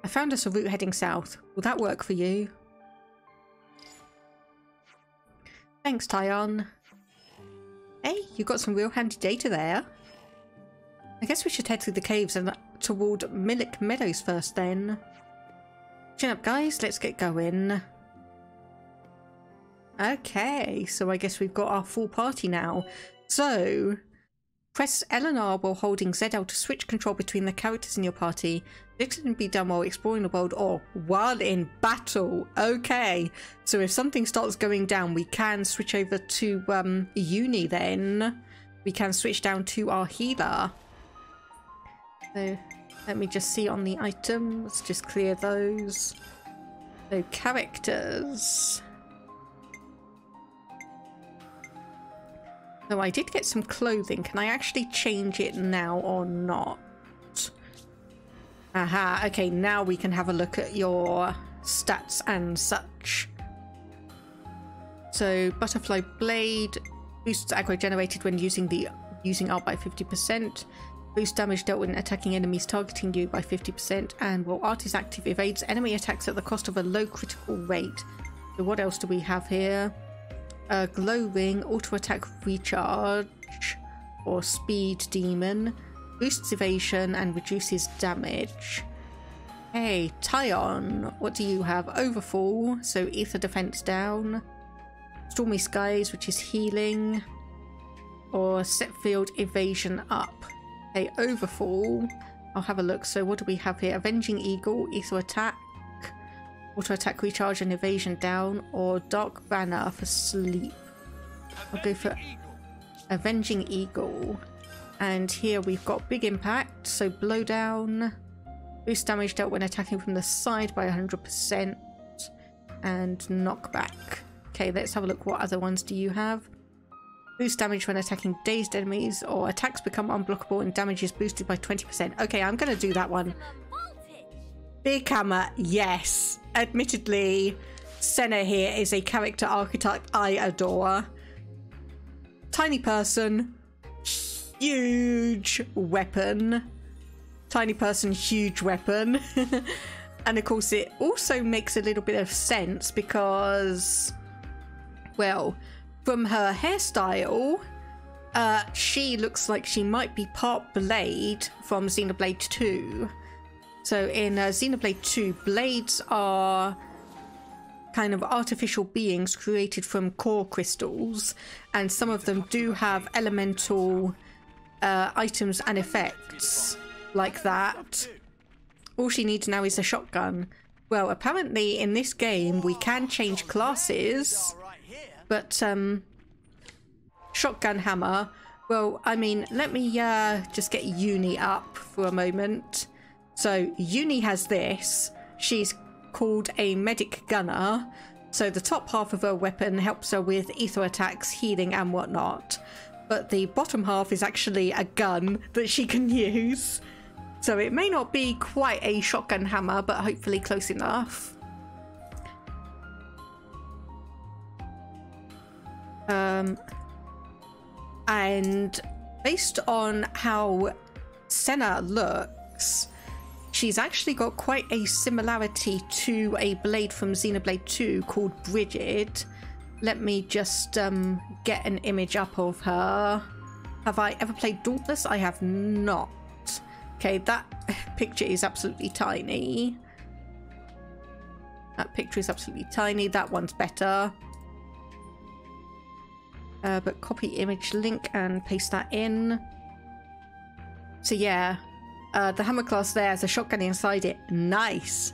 I found us a route heading south. Will that work for you? Thanks, Tyon. Hey, you got some real handy data there. I guess we should head through the caves and toward Milik Meadows first then. Chin up, guys, let's get going. Okay, so I guess we've got our full party now. So, press L and R while holding ZL to switch control between the characters in your party. This can be done while exploring the world or while in battle. Okay, so if something starts going down, we can switch over to Uni then. We can switch down to our healer. So, let me just see on the items, just clear those. So, characters. So I did get some clothing. Can I actually change it now or not? Aha, okay, now we can have a look at your stats and such. So, Butterfly Blade boosts aggro generated when using art by 50%. Boost damage dealt when attacking enemies targeting you by 50%. And while art is active, evades enemy attacks at the cost of a low critical rate. So what else do we have here? Glow Ring, auto attack recharge, or speed demon, boosts evasion and reduces damage. Hey, Tyon, what do you have? Overfall, so ether defense down, stormy skies, which is healing, or set field evasion up. Okay, overfall, I'll have a look. So what do we have here? Avenging Eagle, ether attack, auto attack recharge and evasion down, or dark banner for sleep. I'll go for Avenging Eagle. And here we've got big impact, so blow down, boost damage dealt when attacking from the side by 100%, and knockback. Okay, let's have a look. What other ones do you have? Boost damage when attacking dazed enemies, or attacks become unblockable and damage is boosted by 20%. Okay, I'm gonna do that one. Big hammer, yes. Admittedly, Senna here is a character archetype I adore. Tiny person, huge weapon. Tiny person, huge weapon. And of course it also makes a little bit of sense because, well, from her hairstyle, she looks like she might be part Blade from Xenoblade 2. So in Xenoblade 2, blades are kind of artificial beings created from core crystals, and some of them do have elemental items and effects like that. All she needs now is a shotgun. Well, apparently in this game we can change classes, but shotgun hammer, well, I mean, let me just get Uni up for a moment. So Uni has this. She's called a medic gunner. So the top half of her weapon helps her with ether attacks, healing and whatnot. But the bottom half is actually a gun that she can use. So it may not be quite a shotgun hammer, but hopefully close enough. And based on how Senna looks, she's actually got quite a similarity to a blade from Xenoblade 2 called Brigid. Let me just get an image up of her. Have I ever played Dauntless? I have not. Okay, that picture is absolutely tiny. That picture is absolutely tiny. That one's better. But copy image link and paste that in. So yeah, the Hammer class there has a shotgun inside it. Nice.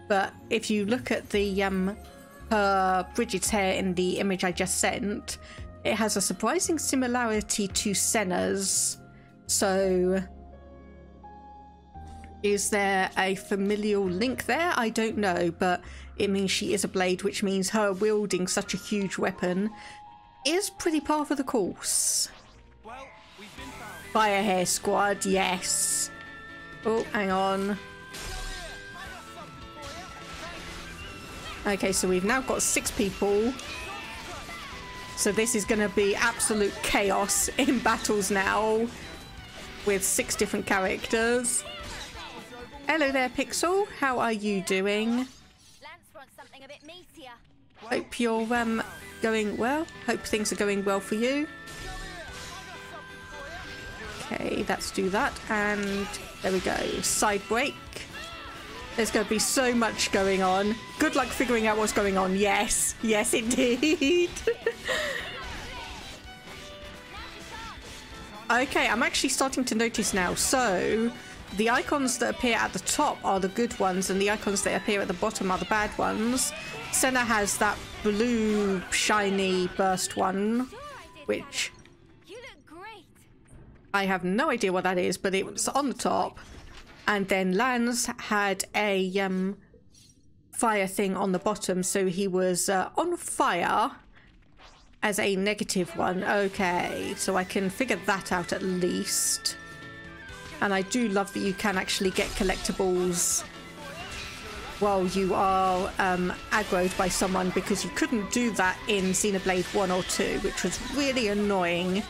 But if you look at the Bridget's hair in the image I just sent, it has a surprising similarity to Senna's. So is there a familial link there? I don't know, but it means she is a blade, which means her wielding such a huge weapon is pretty par for the course. Fire Hair Squad, yes. Oh, hang on. Okay, so we've now got 6 people. So this is going to be absolute chaos in battles now with 6 different characters. Hello there, Pixel. How are you doing? Hope you're going well. Hope things are going well for you. Okay, let's do that. And there we go. Side break. There's going to be so much going on. Good luck figuring out what's going on. Yes. Yes, indeed. Okay, I'm actually starting to notice now. So the icons that appear at the top are the good ones, and the icons that appear at the bottom are the bad ones. Senna has that blue shiny burst one, which I have no idea what that is, but it was on the top. And then Lance had a fire thing on the bottom, so he was on fire as a negative one. Okay, so I can figure that out at least. And I do love that you can actually get collectibles while you are aggroed by someone, because you couldn't do that in Xenoblade 1 or 2, which was really annoying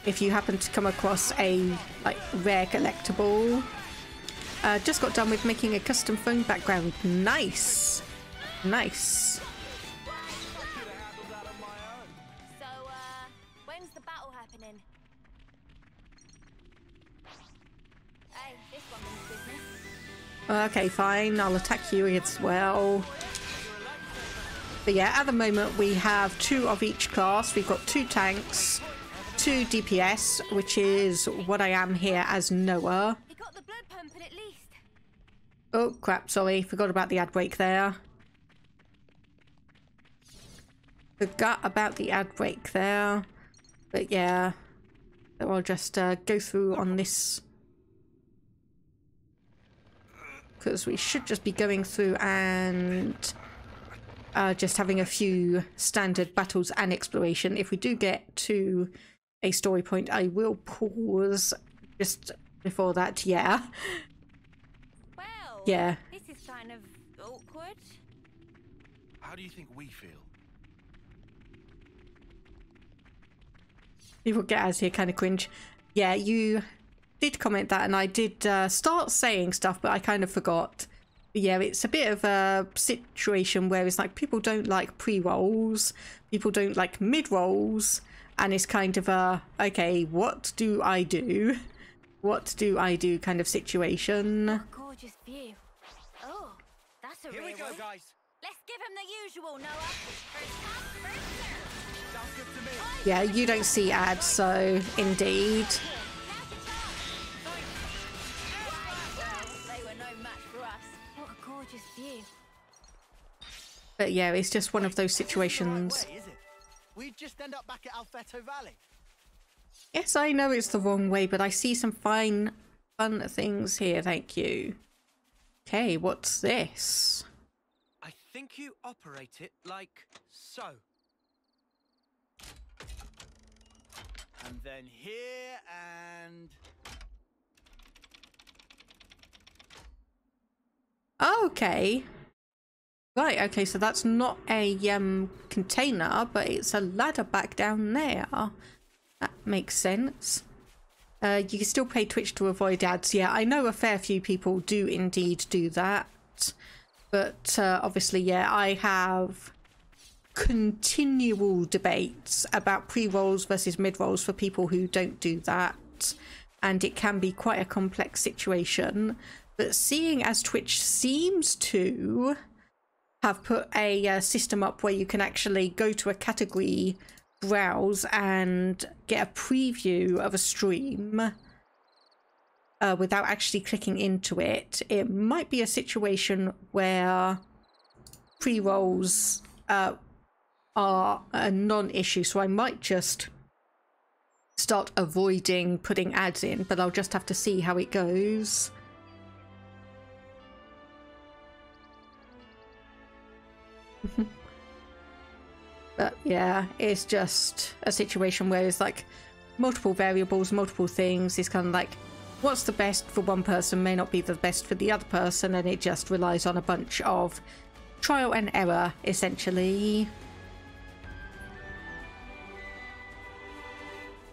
if you happen to come across a rare collectible. Just got done with making a custom phone background. Nice. Nice. So, when's the battle happening? Hey, this one means business. Okay, fine. I'll attack you as well. But yeah, at the moment we have 2 of each class. We've got 2 tanks, 2 DPS, which is what I am here as Noah. Oh crap, sorry, forgot about the ad break there. Forgot about the ad break there. But yeah, so I'll just go through on this, because we should just be going through and just having a few standard battles and exploration. If we do get to a story point, I will pause just before that. Yeah. Yeah. This is kind of awkward. How do you think we feel? People get us here kind of cringe. Yeah, you did comment that, and I did start saying stuff, but I kind of forgot. But yeah, it's a bit of a situation where it's like people don't like pre-rolls, people don't like mid-rolls, and it's kind of a, okay, what do I do? What do I do kind of situation. Gorgeous view. Oh, that's a Here we go, guys. Let's give him the usual, Noah. Sounds good to me. Yeah, you don't see ads, so indeed. They were no match for us. What a gorgeous view. But yeah, it's just one of those situations. Way, is it? We'd just end up back at Alfeto Valley. Yes, I know it's the wrong way, but I see some fun things here, thank you. Okay, what's this? I think you operate it like so. And then here and... Okay. Right, okay, so that's not a container, but it's a ladder back down there. That makes sense. You can still pay Twitch to avoid ads. Yeah, I know a fair few people do indeed do that. But obviously, yeah, I have continual debates about pre-rolls versus mid-rolls for people who don't do that, and it can be quite a complex situation. But seeing as Twitch seems to have put a system up where you can actually go to a category, browse, and get a preview of a stream without actually clicking into it, it might be a situation where pre-rolls are a non-issue. So I might just start avoiding putting ads in, but I'll just have to see how it goes. But yeah, it's just a situation where it's like multiple variables, multiple things. It's kind of like what's the best for one person may not be the best for the other person, and it just relies on a bunch of trial and error, essentially.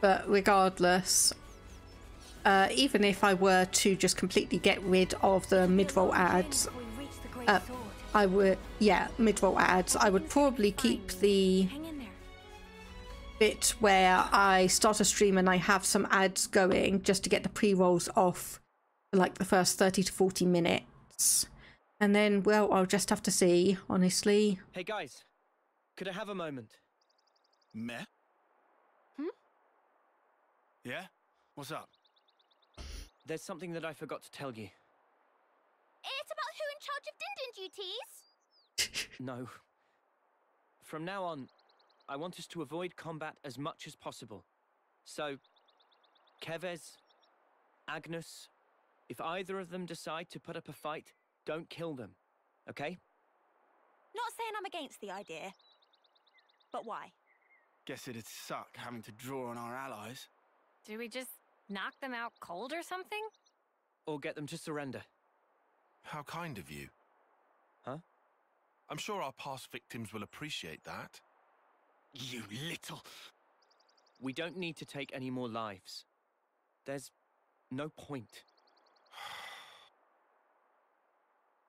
But regardless, even if I were to just completely get rid of the mid-roll ads, I would, yeah, mid-roll ads, I would probably keep the bit where I start a stream and I have some ads going just to get the pre-rolls off for like the first 30 to 40 minutes. And then, well, I'll just have to see, honestly. Hey guys, could I have a moment? Meh? Yeah? What's up? There's something that I forgot to tell you. It's about who in charge of Din Din duties? No. From now on, I want us to avoid combat as much as possible. So, Kevez, Agnes, if either of them decide to put up a fight, don't kill them, okay? Not saying I'm against the idea, but why? Guess it'd suck having to draw on our allies. Do we just knock them out cold or something? Or get them to surrender. How kind of you. Huh? I'm sure our past victims will appreciate that. You little... We don't need to take any more lives. There's no point.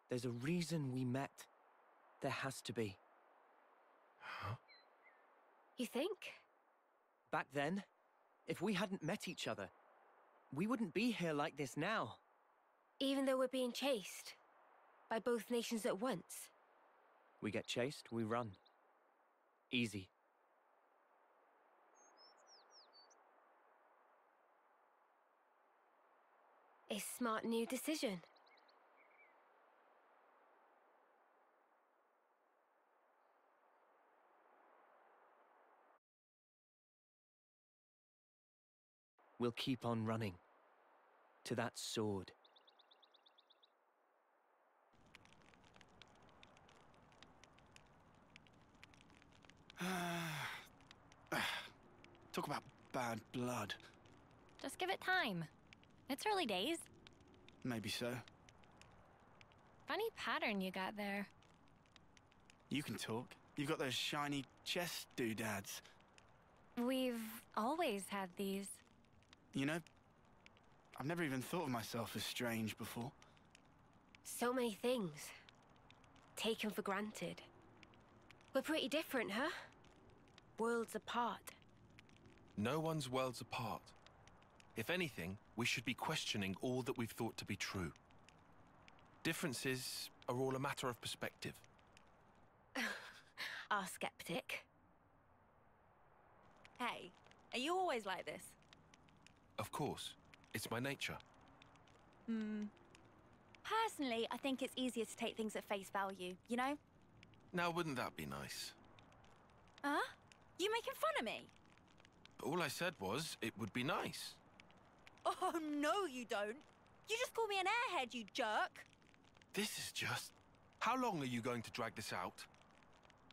There's a reason we met. There has to be. Huh? You think? Back then, if we hadn't met each other, we wouldn't be here like this now. Even though we're being chased by both nations at once? We get chased, we run. Easy. A smart new decision. We'll keep on running. To that sword. Talk about bad blood. Just give it time. It's early days. Maybe so. Funny pattern you got there. You can talk. You've got those shiny chest doodads. We've always had these. You know, I've never even thought of myself as strange before. So many things. Taken for granted. We're pretty different, huh? Worlds apart. No one's worlds apart. If anything, we should be questioning all that we've thought to be true. Differences are all a matter of perspective. Our skeptic. Hey, are you always like this? Of course. It's my nature. Personally, I think it's easier to take things at face value, you know? Now, wouldn't that be nice? Huh? You making fun of me? All I said was, it would be nice. Oh, no you don't. You just call me an airhead, you jerk. This is just... How long are you going to drag this out?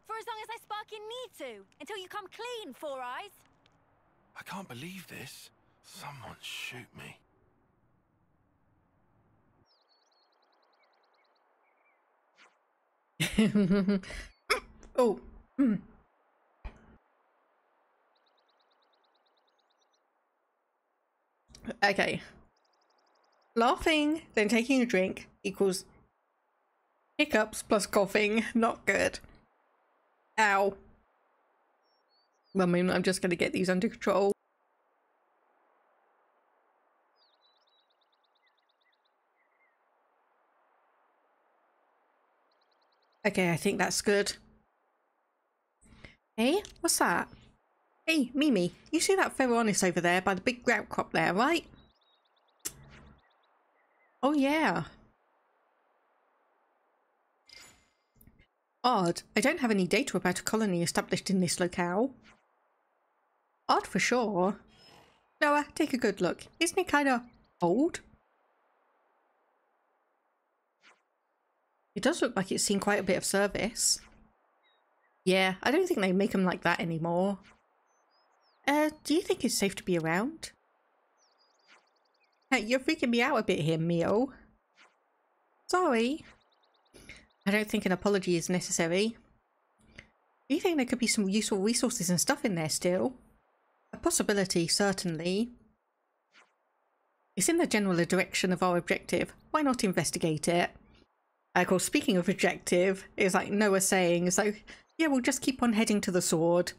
For as long as I sparking need to, until you come clean, Four Eyes. I can't believe this. Someone shoot me. Oh. Okay. Laughing, then taking a drink equals hiccups plus coughing. Not good. Ow. Well, I mean, I'm just going to get these under control. Okay, I think that's good. Hey, what's that? Hey, Mimi, you see that Ferronis over there by the big grout crop there, right? Oh, yeah. Odd. I don't have any data about a colony established in this locale. Odd for sure. Noah, take a good look. Isn't it kind of old? It does look like it's seen quite a bit of service. Yeah, I don't think they make them like that anymore. Do you think it's safe to be around? Hey, you're freaking me out a bit here, Mio. Sorry. I don't think an apology is necessary. Do you think there could be some useful resources and stuff in there still? A possibility, certainly. It's in the general direction of our objective. Why not investigate it? Of course, speaking of objective, it's like Noah saying, so yeah, we'll just keep on heading to the sword.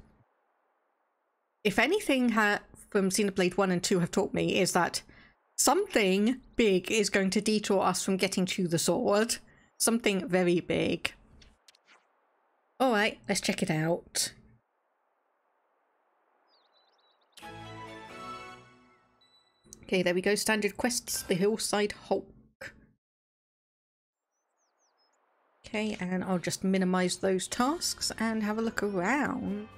If anything from Xenoblade 1 and 2 have taught me is that something big is going to detour us from getting to the sword. Something very big. Alright, let's check it out. Okay, there we go. Standard quests, the Hillside Hulk. Okay, and I'll just minimize those tasks and have a look around.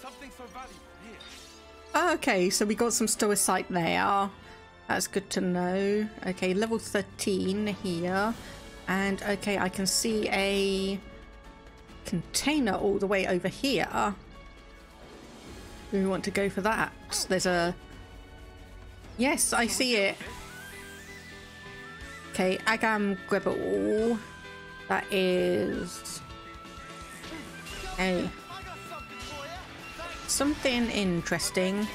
Something so valuable here. Okay, so we got some stoicite there. That's good to know. Okay, level 13 here. And okay, I can see a container all the way over here. Do we want to go for that? There's a... Yes, I see it. Okay, Agam Grebel. That is... Hey. Something interesting.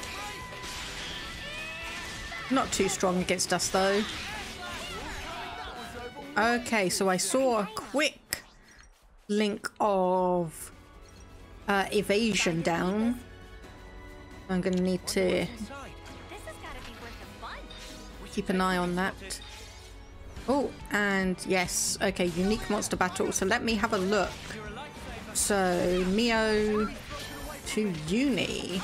Not too strong against us though. Okay, so I saw a quick link of evasion down. I'm gonna need to keep an eye on that. Oh, and yes, okay, unique monster battle. So let me have a look. So Mio to Uni.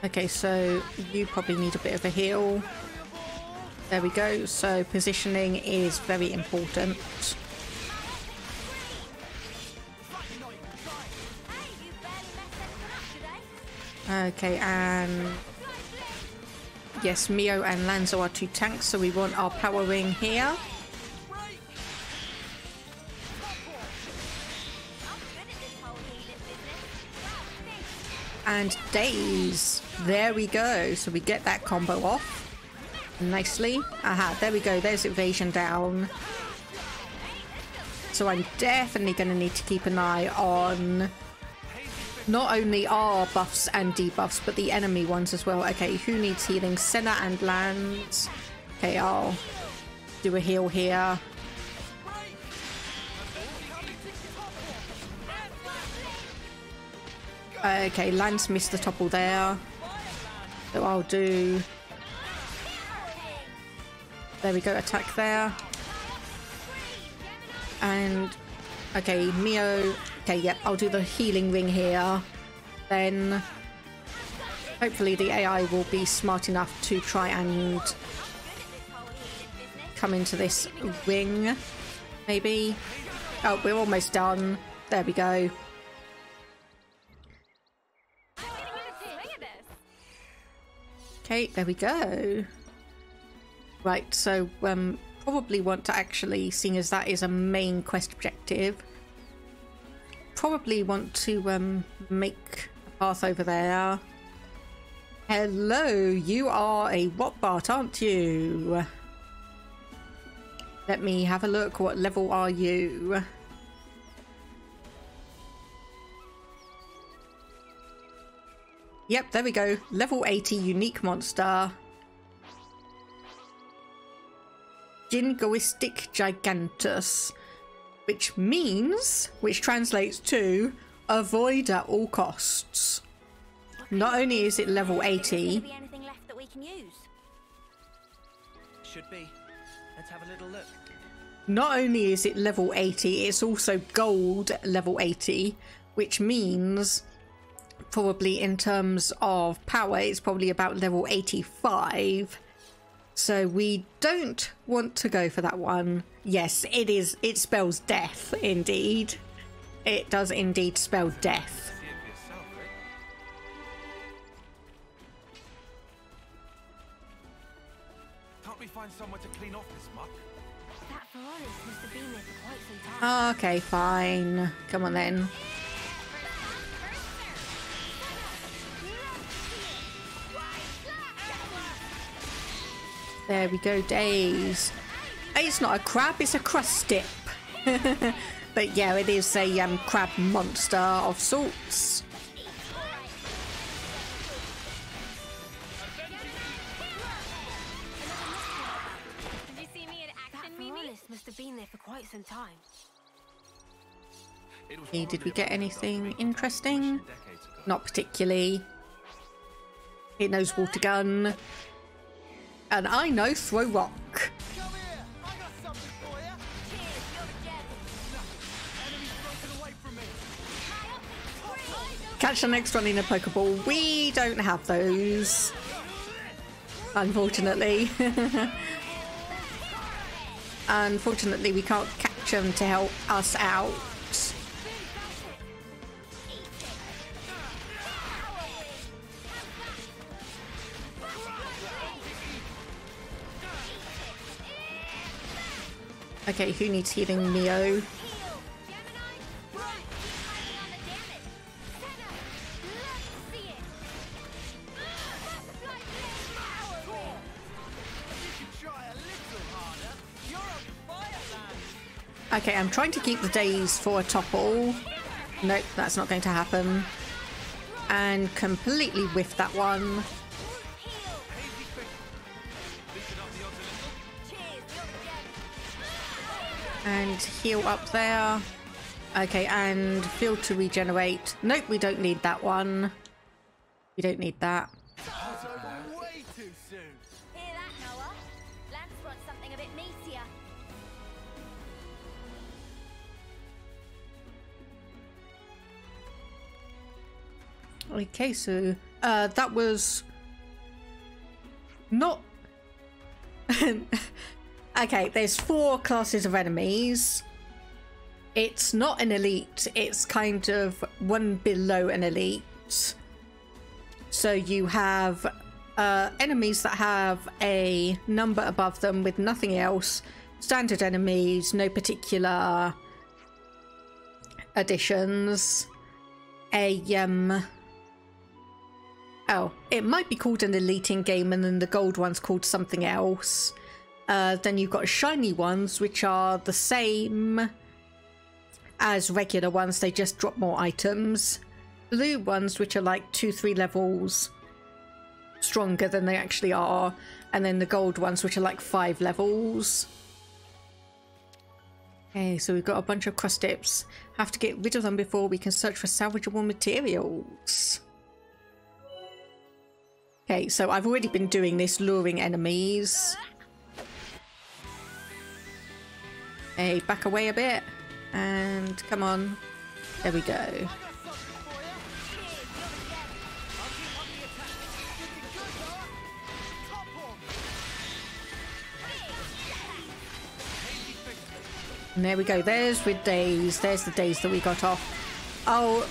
Okay, so you probably need a bit of a heal. There we go. So positioning is very important. Okay, and yes, Mio and Lanzo are two tanks, so we want our power ring here. And Daze. There we go. So we get that combo off nicely. Aha, there we go. There's evasion down. So I'm definitely going to need to keep an eye on not only our buffs and debuffs, but the enemy ones as well. Okay, who needs healing? Senna and Lance. Okay, I'll do a heal here. Okay, Lance missed the topple there. So I'll do... There we go, attack there. And... Okay, Mio... Okay, yep, I'll do the healing ring here. Then... Hopefully the AI will be smart enough to try and... come into this ring. Maybe. Oh, we're almost done. There we go. Okay, there we go. Right, so probably want to actually, seeing as that is a main quest objective, probably want to make a path over there. Hello, you are a Wotbart, aren't you? Let me have a look. What level are you? Yep, there we go. Level 80 unique monster. Jingoistic Gigantus. Which translates to avoid at all costs. Not only is it level 80. Be anything left that we can use? Should be. Let's have a little look. Not only is it level 80, it's also gold level 80, which means probably in terms of power, it's probably about level 85. So we don't want to go for that one. Yes, it is. It spells death, indeed. It does indeed spell death. Can't we find somewhere to clean off this muck? That Ferronis must have been there for quite some time. Okay, fine. Come on then. There we go, Days. It's not a crab, it's a crust dip. But yeah, it is a crab monster of sorts. Did you see me in action, Mimi? Ferronis must have been there for quite some time. Hey, did we get anything interesting? Not particularly. It knows water gun. And I know throw rock. Catch the next one in a Pokeball. We don't have those, unfortunately. Unfortunately, we can't catch them to help us out. Okay, who needs healing? Neo. Okay, I'm trying to keep the days for a topple. Nope, that's not going to happen. And completely whiffed that one. And heal up there. Okay, and field to regenerate. Nope, we don't need that one. We don't need that. Way too soon. Hear that, Noah? Lance brought something a bit meatier. Okay, so that was not... Okay, there's 4 classes of enemies. It's not an elite, it's kind of one below an elite. So you have enemies that have a number above them with nothing else. Standard enemies, no particular additions. Oh, it might be called an elite in game, and then the gold one's called something else. Then you've got shiny ones, which are the same as regular ones, they just drop more items. Blue ones, which are like 2-3 levels stronger than they actually are. And then the gold ones, which are like 5 levels. Okay, so we've got a bunch of crust dips. Have to get rid of them before we can search for salvageable materials. Okay, so I've already been doing this, luring enemies. Okay, back away a bit. And come on. There we go. And there we go. There's with days. There's the days that we got off.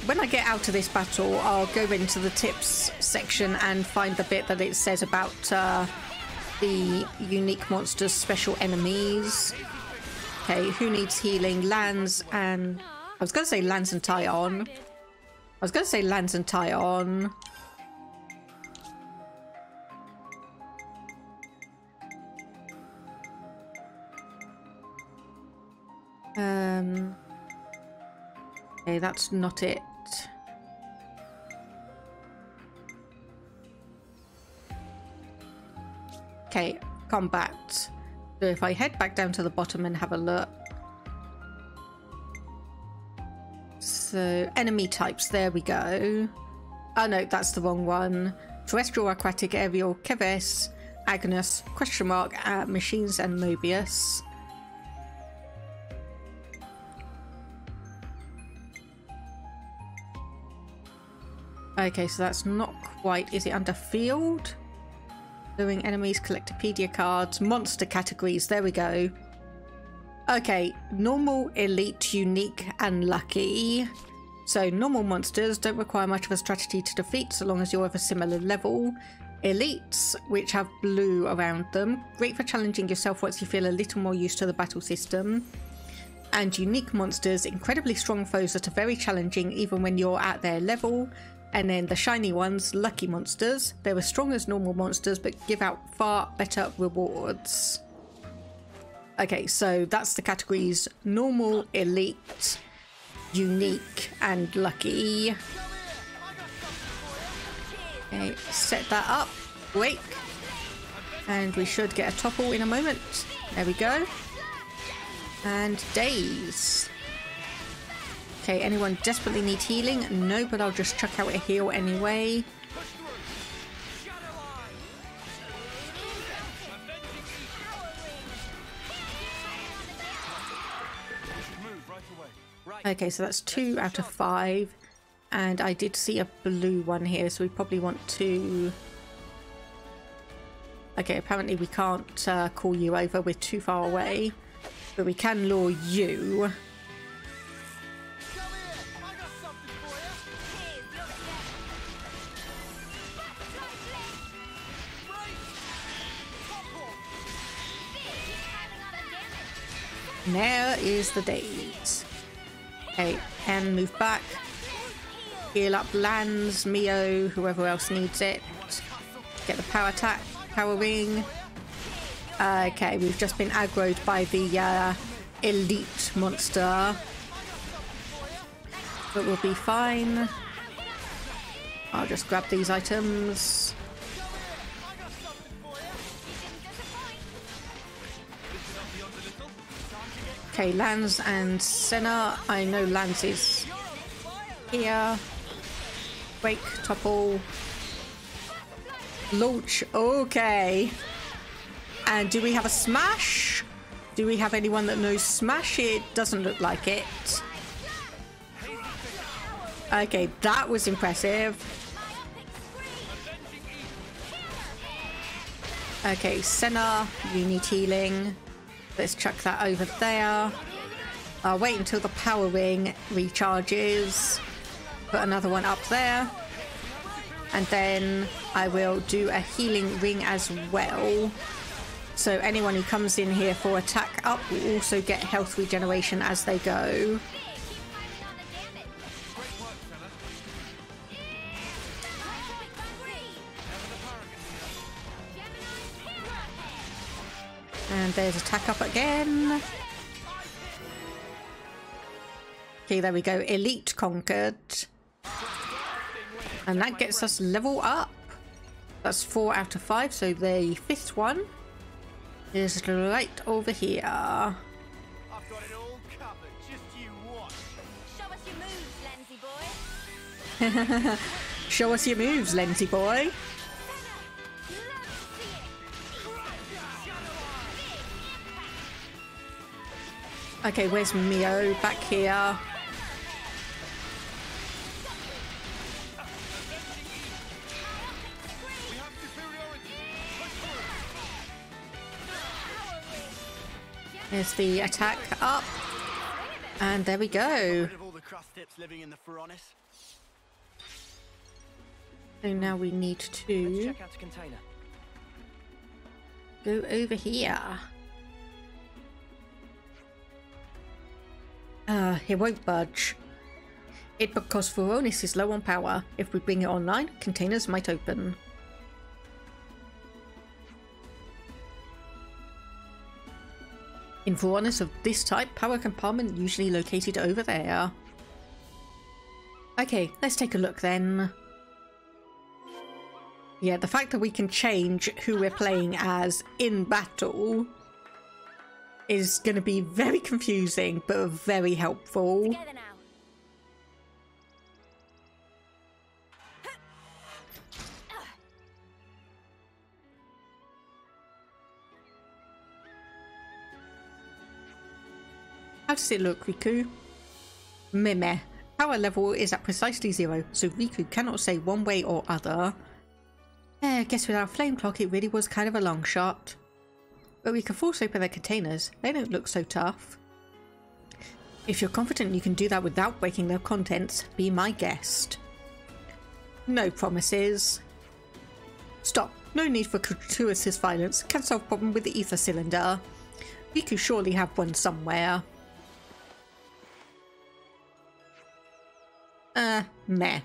When I get out of this battle, I'll go into the tips section and find the bit that it says about the unique monsters, special enemies. Okay, who needs healing? Lance and... I was going to say Lance and Tyon. Okay, that's not it. Okay, combat. So if I head back down to the bottom and have a look. So enemy types, there we go. Oh no, that's the wrong one. Terrestrial, aquatic, aerial, Keves, Agnus, question mark, machines and Mobius. Okay, so that's not quite. Is it under field? Doing enemies, Collectopedia cards, monster categories. There we go. Okay, normal, elite, unique, and lucky. So normal monsters don't require much of a strategy to defeat so long as you're of a similar level. Elites, which have blue around them, great for challenging yourself once you feel a little more used to the battle system. And unique monsters, incredibly strong foes that are very challenging even when you're at their level. And then the shiny ones, lucky monsters. They're as strong as normal monsters but give out far better rewards. Okay, so that's the categories: normal, elite, unique, and lucky. Okay, set that up. Wait. And we should get a topple in a moment. There we go. And daze. Okay, anyone desperately need healing? No, but I'll just chuck out a heal anyway. Okay, so that's 2 out of 5. And I did see a blue one here, so we probably want to... Okay, apparently we can't call you over, we're too far away. But we can lure you. And there is the daze. Okay, and move back. Heal up Lands, Mio, whoever else needs it. Get the power attack, power ring. Okay, we've just been aggroed by the elite monster. But we'll be fine. I'll just grab these items. Okay, Lance and Senna. I know Lance is here. Break, topple. Launch. Okay. And do we have a smash? Do we have anyone that knows smash? It doesn't look like it. Okay, that was impressive. Okay, Senna, you need healing. Let's chuck that over there. I'll wait until the power ring recharges. Put another one up there. And then I will do a healing ring as well. So anyone who comes in here for attack up will also get health regeneration as they go. And there's attack up again. Okay, there we go. Elite conquered. And that gets us level up. That's 4 out of 5. So the 5th one is right over here. I've got it all covered. Just you watch. Show us your moves, Lensy boy. Show us your moves, Lensy boy. Okay, where's Mio? Back here. There's the attack up. And there we go. So now we need to go over here. It won't budge. It because Voronus is low on power. If we bring it online, containers might open. In Voronus of this type, power compartment usually located over there. Okay, let's take a look then. Yeah, the fact that we can change who we're playing as in battle is going to be very confusing, but very helpful. Together now. How does it look, Riku? Meh. Power level is at precisely 0, so Riku cannot say one way or other. Guess without flame clock it really was kind of a long shot. But we can force open their containers. They don't look so tough. If you're confident you can do that without breaking their contents, be my guest. No promises. Stop. No need for gratuitous violence. Can solve problem with the ether cylinder. We could surely have one somewhere. Meh.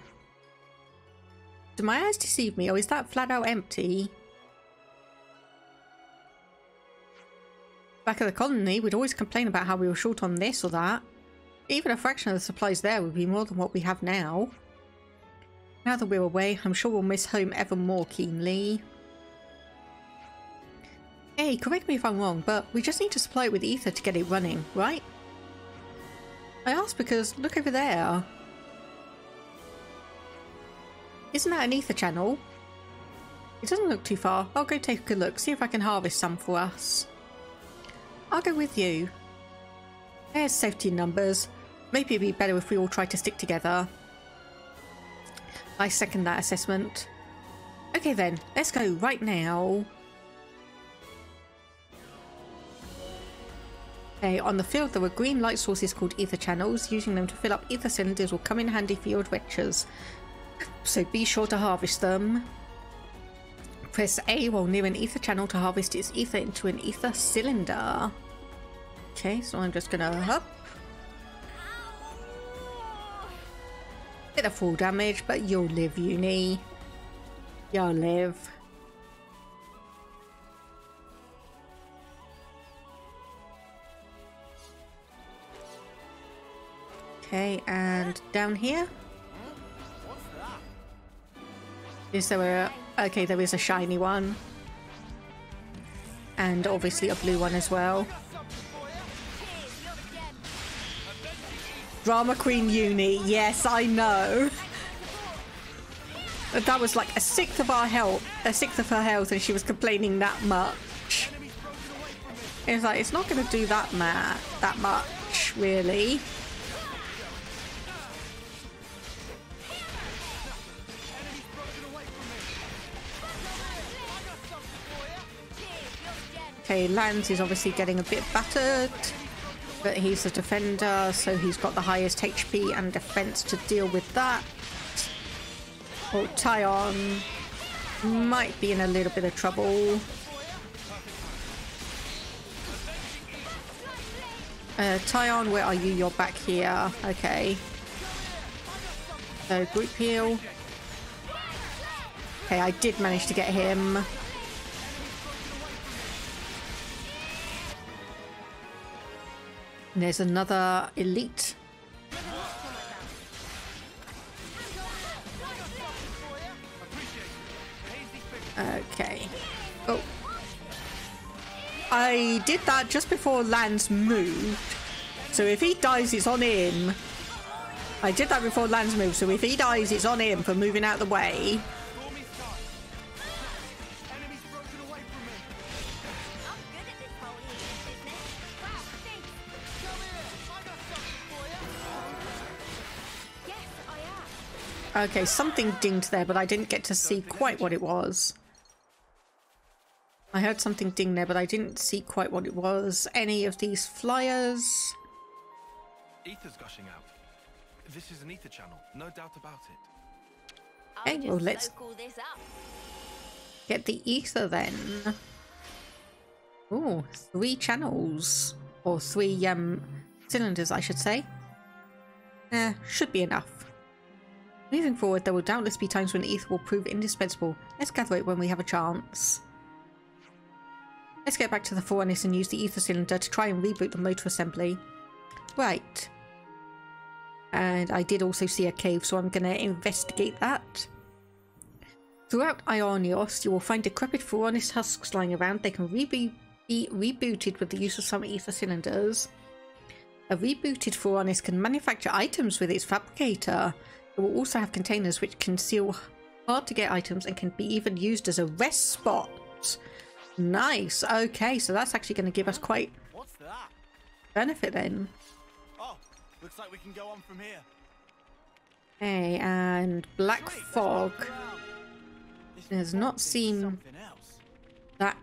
Do my eyes deceive me, or is that flat out empty? Back at the colony, we'd always complain about how we were short on this or that. Even a fraction of the supplies there would be more than what we have now. Now that we're away, I'm sure we'll miss home ever more keenly. Hey, correct me if I'm wrong, but we just need to supply it with ether to get it running, right? I ask because, look over there. Isn't that an ether channel? It doesn't look too far. I'll go take a look, see if I can harvest some for us. I'll go with you. There's safety in numbers. Maybe it'd be better if we all try to stick together. I second that assessment. Okay then, let's go right now. Okay, on the field there were green light sources called ether channels. Using them to fill up ether cylinders will come in handy for your adventures. So be sure to harvest them. Press A while near an ether channel to harvest its ether into an ether cylinder. Okay, so I'm just gonna hop. Bit of fall damage, but you'll live, Uni. You'll live. Okay, and down here? Is there a... okay, there is a shiny one. And obviously a blue one as well. Drama Queen Uni, yes, I know. That was like a sixth of her health, and she was complaining that much. It's like, it's not going to do that much, really. Okay, Lance is obviously getting a bit battered, but he's a defender, so he's got the highest HP and defense to deal with that. Oh, Tyon might be in a little bit of trouble. Tyon, where are you? You're back here. Okay. So, group heal. Okay, I did manage to get him. And there's another elite. Okay. Oh. I did that just before Lance moved. So if he dies, it's on him. I did that before Lance moved, so if he dies, it's on him for moving out of the way. Okay, something dinged there, but I didn't get to see quite what it was. I heard something ding there, but I didn't see quite what it was. Any of these flyers? Ether's gushing out. This is an ether channel, no doubt about it. Okay, well, let's get the ether then. Ooh, 3 channels. Or 3 cylinders, I should say. Should be enough. Moving forward, there will doubtless be times when ether will prove indispensable. Let's gather it when we have a chance. Let's get back to the furnace and use the ether cylinder to try and reboot the motor assembly. Right. And I did also see a cave, so I'm going to investigate that. Throughout Ionios, you will find decrepit Furonis husks lying around. They can be rebooted with the use of some ether cylinders. A rebooted Furonis can manufacture items with its fabricator. It will also have containers which conceal hard-to-get items and can be even used as a rest spot. Nice. Okay, so that's actually going to give us quite benefit then. Oh, looks like we can go on from here. Okay, and Black Fog does not seem that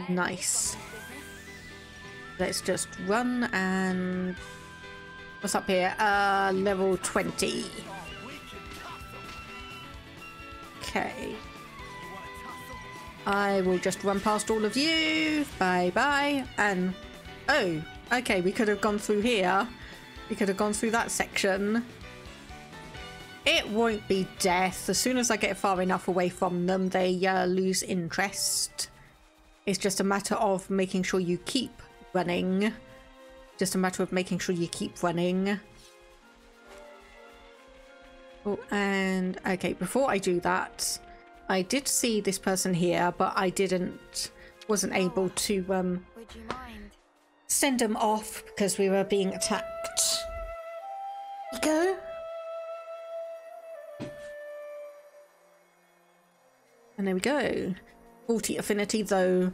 nice. Let's just run and what's up here? Level 20. Okay. I will just run past all of you. Bye bye. And oh, okay, we could have gone through here. We could have gone through that section. It won't be death. As soon as I get far enough away from them, they lose interest. It's just a matter of making sure you keep running. Just a matter of making sure you keep running. Oh, and okay, before I do that, I did see this person here, but I wasn't able to send them off because we were being attacked. Go. And there we go. 40 affinity, though.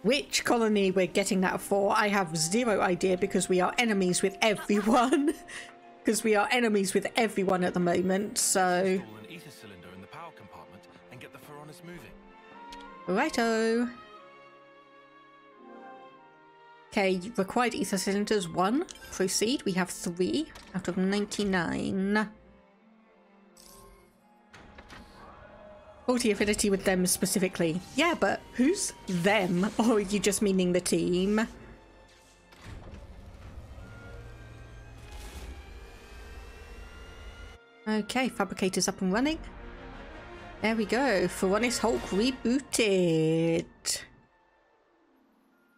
Which colony we're getting that for, I have zero idea because we are enemies with everyone. Because we are enemies with everyone at the moment, so... An ether cylinder in the power compartment and get the Furonis moving. Righto. Okay, required ether cylinders 1. Proceed. We have 3 out of 99. 40 affinity with them specifically. Yeah, but who's them? Or are you just meaning the team? Okay, fabricator's up and running. There we go. Furonis Hulk rebooted.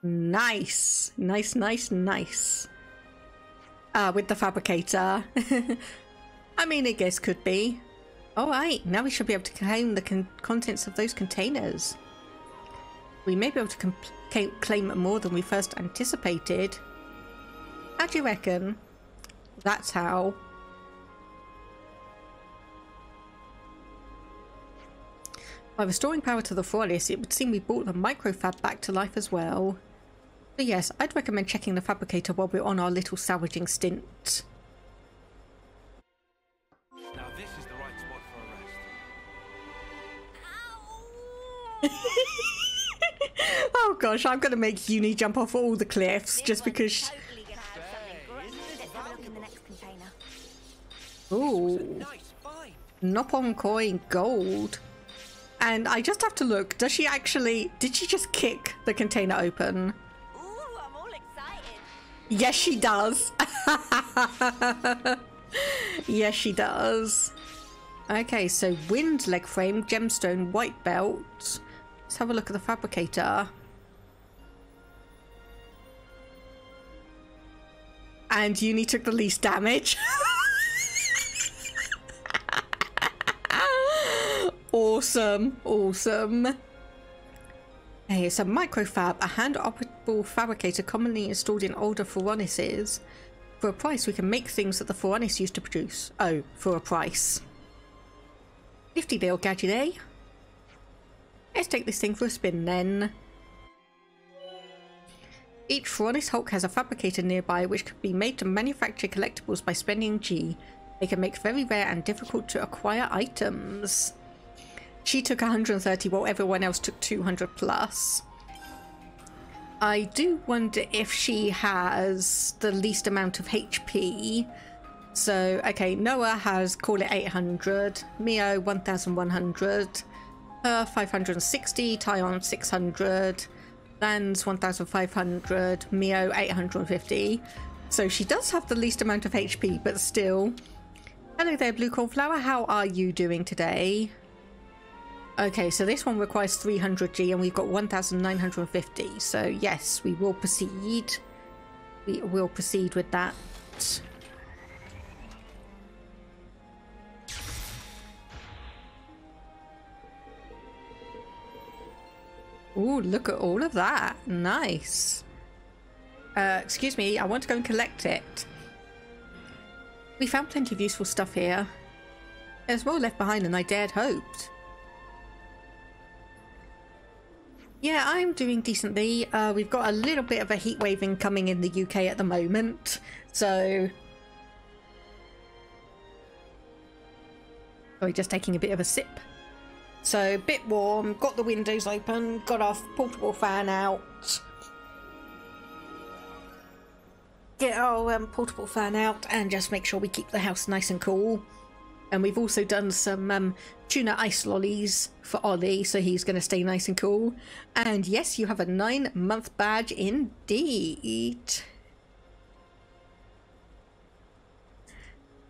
Nice. Nice, nice, nice. With the fabricator. I mean, I guess could be. Alright, now we should be able to claim the contents of those containers. We may be able to claim more than we first anticipated. How do you reckon? That's how. By restoring power to the Furonis, it would seem we brought the microfab back to life as well. So yes, I'd recommend checking the fabricator while we're on our little salvaging stint. Now this is the right spot for a rest. Oh gosh, I'm gonna make Uni jump off all the cliffs just because. Ooh, Nopon coin gold. And I just have to look, did she just kick the container open? Ooh, I'm all excited. Yes, she does. Yes, she does. Okay, so wind leg frame, gemstone, white belt. Let's have a look at the fabricator. And Uni took the least damage. Awesome, awesome. Okay, it's a microfab, a hand-operable fabricator commonly installed in older Furonises. For a price, we can make things that the Furonis used to produce. Oh, for a price. Nifty little gadget, eh? Let's take this thing for a spin then. Each Furonis Hulk has a fabricator nearby which can be made to manufacture collectibles by spending G. They can make very rare and difficult to acquire items. She took 130 while everyone else took 200 plus. I do wonder if she has the least amount of HP. So, okay, Noah has, call it 800, Mio 1100, her 560, Tyon 600, Lance 1500, Mio 850. So she does have the least amount of HP, but still. Hello there, Blue Cornflower, how are you doing today? Okay, so this one requires 300 G and we've got 1950. So yes, we will proceed. We will proceed with that. Ooh, look at all of that. Nice. Excuse me, I want to go and collect it. We found plenty of useful stuff here. There's more left behind than I dared hoped. Yeah, I'm doing decently. We've got a little bit of a heat wave incoming in the UK at the moment, so... Sorry, just taking a bit of a sip. So, bit warm, got the windows open, got our portable fan out. Get our portable fan out and just make sure we keep the house nice and cool. And we've also done some tuna ice lollies for Ollie, so he's going to stay nice and cool. And yes, you have a 9-month badge indeed.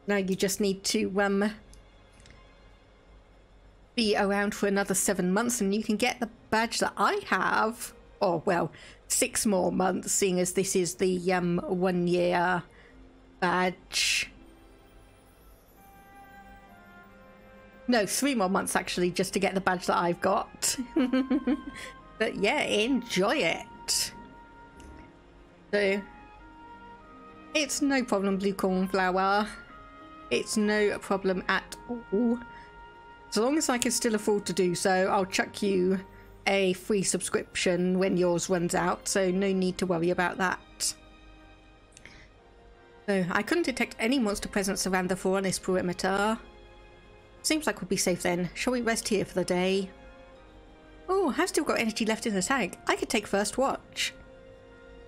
Now you just need to be around for another 7 months and you can get the badge that I have. Or, well, 6 more months, seeing as this is the 1 year badge. No, 3 more months actually, just to get the badge that I've got. But yeah, enjoy it. So, it's no problem, Blue Cornflower. It's no problem at all. As long as I can still afford to do so, I'll chuck you a free subscription when yours runs out, so no need to worry about that. So, I couldn't detect any monster presence around the Foreigner's perimeter. Seems like we'll be safe then. Shall we rest here for the day? Oh, I've still got energy left in the tank. I could take first watch.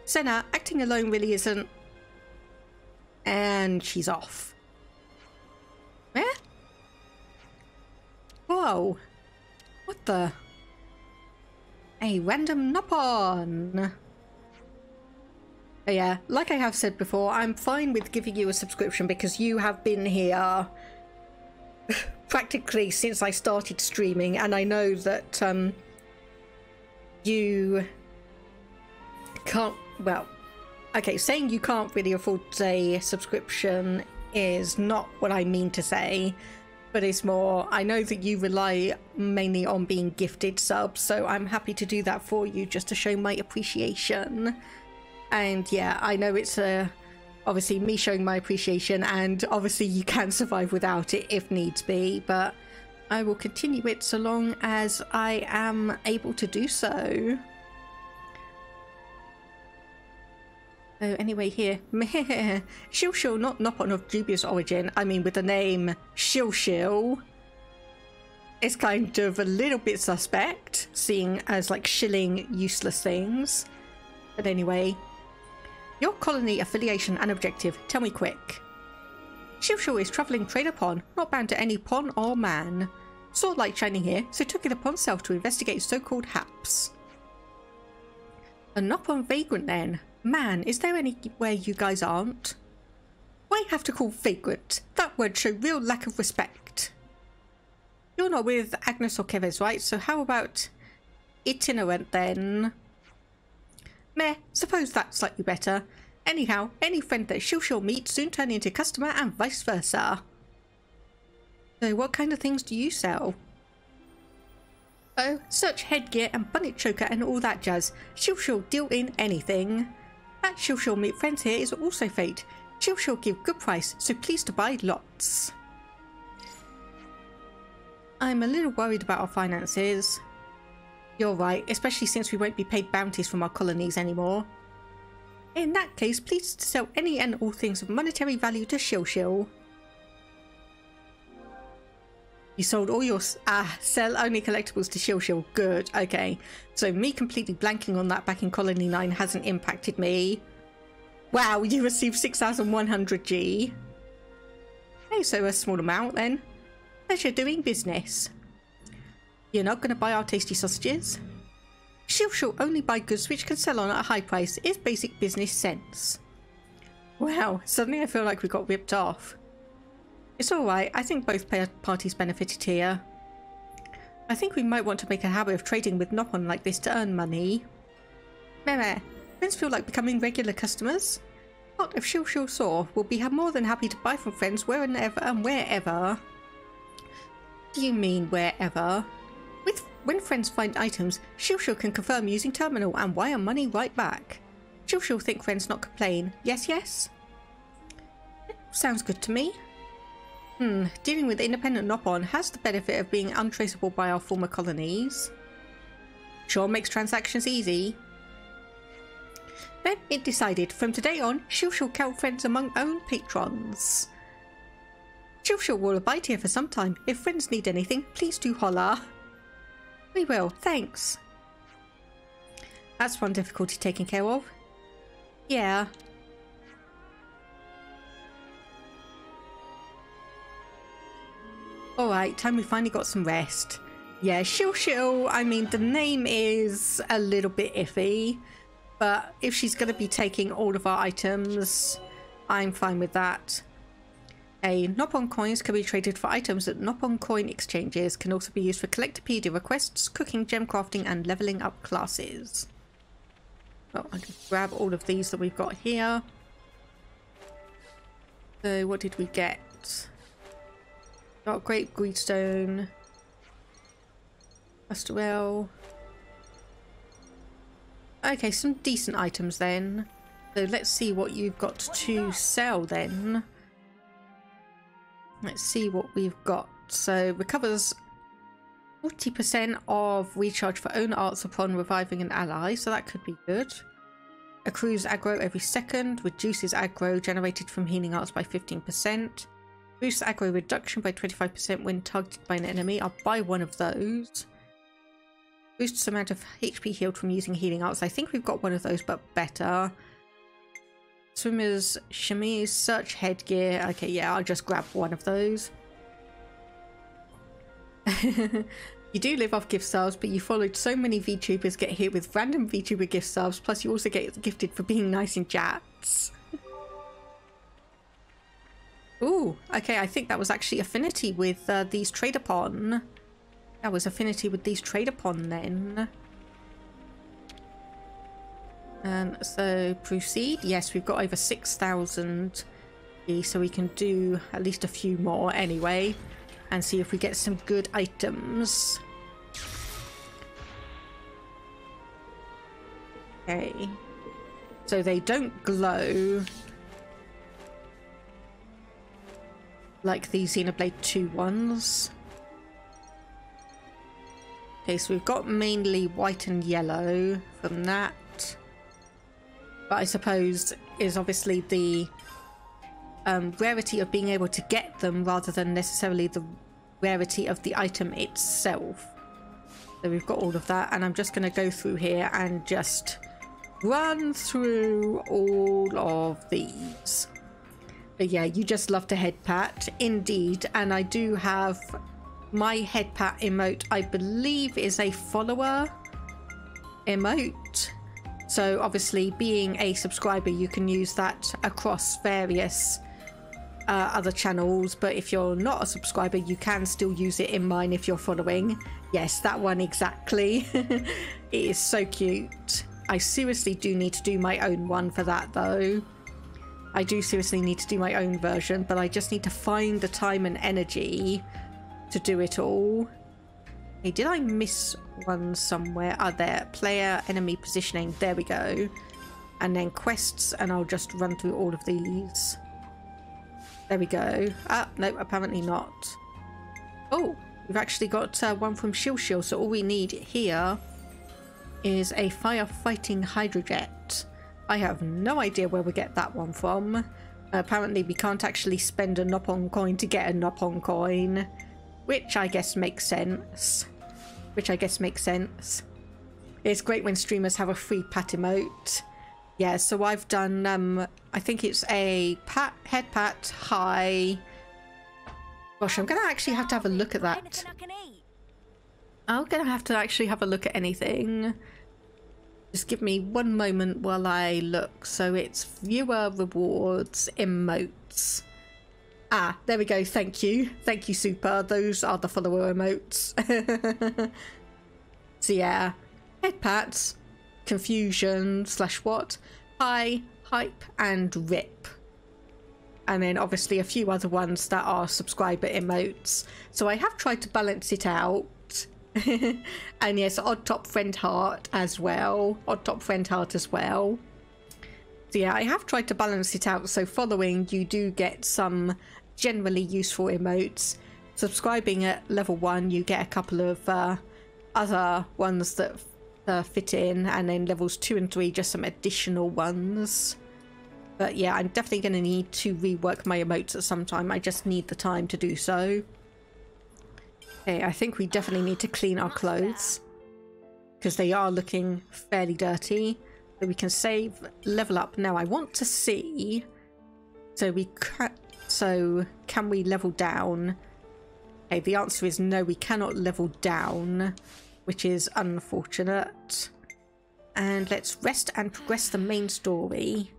Senna, acting alone really isn't... And she's off. Where? Whoa. What the? A random Nopon. But yeah, like I have said before, I'm fine with giving you a subscription because you have been here practically since I started streaming, and I know that you can't, well, okay, saying you can't really afford a subscription is not what I mean to say, but it's more, I know that you rely mainly on being gifted subs, so I'm happy to do that for you just to show my appreciation. And yeah, I know it's obviously me showing my appreciation, and obviously you can survive without it if needs be, but I will continue it so long as I am able to do so. So anyway, here, Shil, not Nopon of dubious origin, I mean with the name Shil, is kind of a little bit suspect, seeing as like shilling useless things. But anyway, your colony affiliation and objective, tell me quick. Shil is travelling trader pawn, not bound to any pawn or man. Saw light shining here, so took it upon self to investigate so-called haps. A Nopon vagrant then. Man, is there anywhere you guys aren't? Why have to call vagrant? That word show real lack of respect. You're not with Agnes or Keves, right? So how about itinerant then? Meh, suppose that's slightly better. Anyhow, any friend that Shil meets soon turn into customer and vice versa. So what kind of things do you sell? Oh, search headgear and bunnet choker and all that jazz. Shil deal in anything. At Shil meet friends here is also fate. Shil give good price, so please to buy lots. I'm a little worried about our finances. You're right, especially since we won't be paid bounties from our colonies anymore. In that case, please sell any and all things of monetary value to Shil. You sold all your... sell only collectibles to Shil. Good, okay. So me completely blanking on that back in Colony 9 hasn't impacted me. Wow, you received 6,100 G. Hey, so a small amount then. Pleasure doing business. You're not going to buy our tasty sausages? Shil only buy goods which can sell on at a high price. Is basic business sense. Wow, suddenly I feel like we got ripped off. It's alright, I think both parties benefited here. I think we might want to make a habit of trading with Nopon like this to earn money. Meh, friends feel like becoming regular customers? What if Shil saw? We'll be more than happy to buy from friends wherever and wherever. Do you mean wherever? When friends find items, Shilshil can confirm using terminal and wire money right back. Shilshil think friends not complain. Yes, yes? Sounds good to me. Dealing with independent Nopon has the benefit of being untraceable by our former colonies. Sure makes transactions easy. Then it decided, from today on, Shilshil count friends among own patrons. Shilshil will abide here for some time. If friends need anything, please do holler. We will, thanks. That's one difficulty taken care of. Yeah. Alright, time we finally got some rest. Yeah, Shilshil, I mean, the name is a little bit iffy, but if she's going to be taking all of our items, I'm fine with that. Nopon coins can be traded for items at Nopon coin exchanges, can also be used for Collectopedia requests, cooking, gem crafting, and leveling up classes. Well, I can grab all of these that we've got here. So, what did we get? Got Great Greedstone. Pastorel. Okay, some decent items then. So let's see what you've got to sell then. Let's see what we've got. So recovers 40% of recharge for own arts upon reviving an ally, so that could be good. Accrues aggro every second, reduces aggro generated from healing arts by 15%. Boosts aggro reduction by 25% when targeted by an enemy. I'll buy one of those. Boosts amount of HP healed from using healing arts. I think we've got one of those, but better. Swimmer's chemise, search headgear. Okay, yeah, I'll just grab one of those. You do live off gift subs, but you followed so many VTubers get hit with random VTuber gift subs, plus you also get gifted for being nice in chats. Ooh, okay, I think that was actually affinity with these Traderpon. That was affinity with these Traderpon then. So proceed. Yes, we've got over 6,000, so we can do at least a few more anyway, and see if we get some good items. Okay, so they don't glow like the Xenoblade 2 ones. Okay, so we've got mainly white and yellow from that. But I suppose is obviously the rarity of being able to get them rather than necessarily the rarity of the item itself. So we've got all of that, and I'm just going to go through here and just run through all of these. But yeah, you just love to head pat, indeed. And I do have my head pat emote, I believe is a follower emote. So obviously being a subscriber, you can use that across various other channels. But if you're not a subscriber, you can still use it in mine if you're following. Yes, that one exactly. It is so cute. I seriously do need to do my own one for that though. I do seriously need to do my own version, but I just need to find the time and energy to do it all. Hey, did I miss one somewhere? Ah, there. Player, enemy positioning. There we go. And then quests, and I'll just run through all of these. There we go. Ah, no, apparently not. Oh, we've actually got one from Shilshil, so all we need here is a firefighting hydrojet. I have no idea where we get that one from. Apparently we can't actually spend a Nopon coin to get a Nopon coin, which I guess makes sense. It's great when streamers have a free pat emote. Yeah, so I've done, I think it's a head pat, hi. Gosh, I'm going to actually have to have a look at that. I'm going to have to actually have a look at anything. Just give me one moment while I look. So it's viewer rewards emotes. Ah, there we go. Thank you. Thank you, Super. Those are the follower emotes. So yeah, head pats, confusion / what, hi, hype, and rip. And then obviously a few other ones that are subscriber emotes. So I have tried to balance it out. And yes, Odd Top Friend Heart as well. Odd Top Friend Heart as well. So yeah, I have tried to balance it out. So following, you do get some generally useful emotes. Subscribing at level 1, you get a couple of other ones that fit in, and then levels 2 and 3 just some additional ones. But yeah, I'm definitely going to need to rework my emotes at some time. I just need the time to do so. Okay, I think we definitely need to clean our clothes because they are looking fairly dirty. So we can save, level up. Now I want to see, so can we level down? Okay, the answer is no, we cannot level down, which is unfortunate. And let's rest and progress the main story.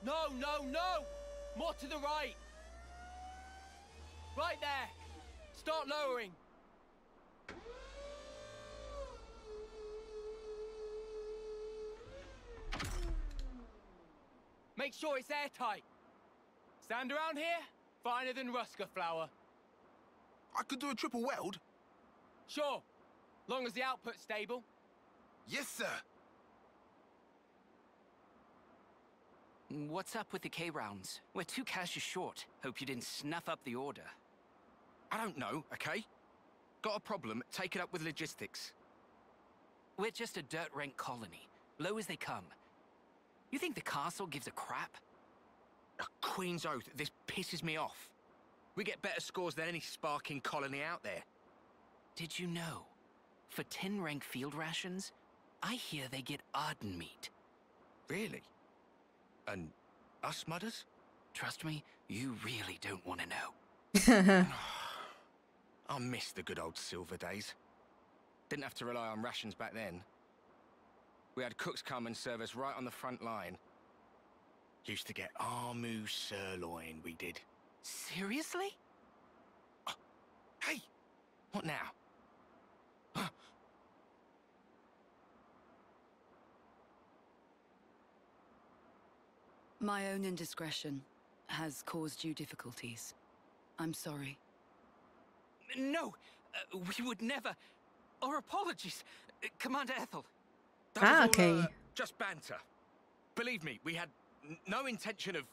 No, no, no! More to the right! Right there! Start lowering! Make sure it's airtight. Stand around here? Finer than Rusker flour. I could do a triple weld. Sure. Long as the output's stable. Yes, sir. What's up with the K-rounds? We're 2 caches short. Hope you didn't snuff up the order. I don't know, okay? Got a problem, take it up with logistics. We're just a dirt rank colony. Low as they come. You think the castle gives a crap? A Queen's oath, this pisses me off. We get better scores than any sparking colony out there. Did you know? For 10 rank field rations, I hear they get Arden meat. Really? And us mudders? Trust me, you really don't want to know. I miss the good old silver days. Didn't have to rely on rations back then. We had cooks come and serve us right on the front line. Used to get Armu sirloin, we did. Seriously? Hey! What now? My own indiscretion has caused you difficulties. I'm sorry. No! We would never... Our apologies, Commander Ethel. That was okay. all, just banter. Believe me, we had no intention of...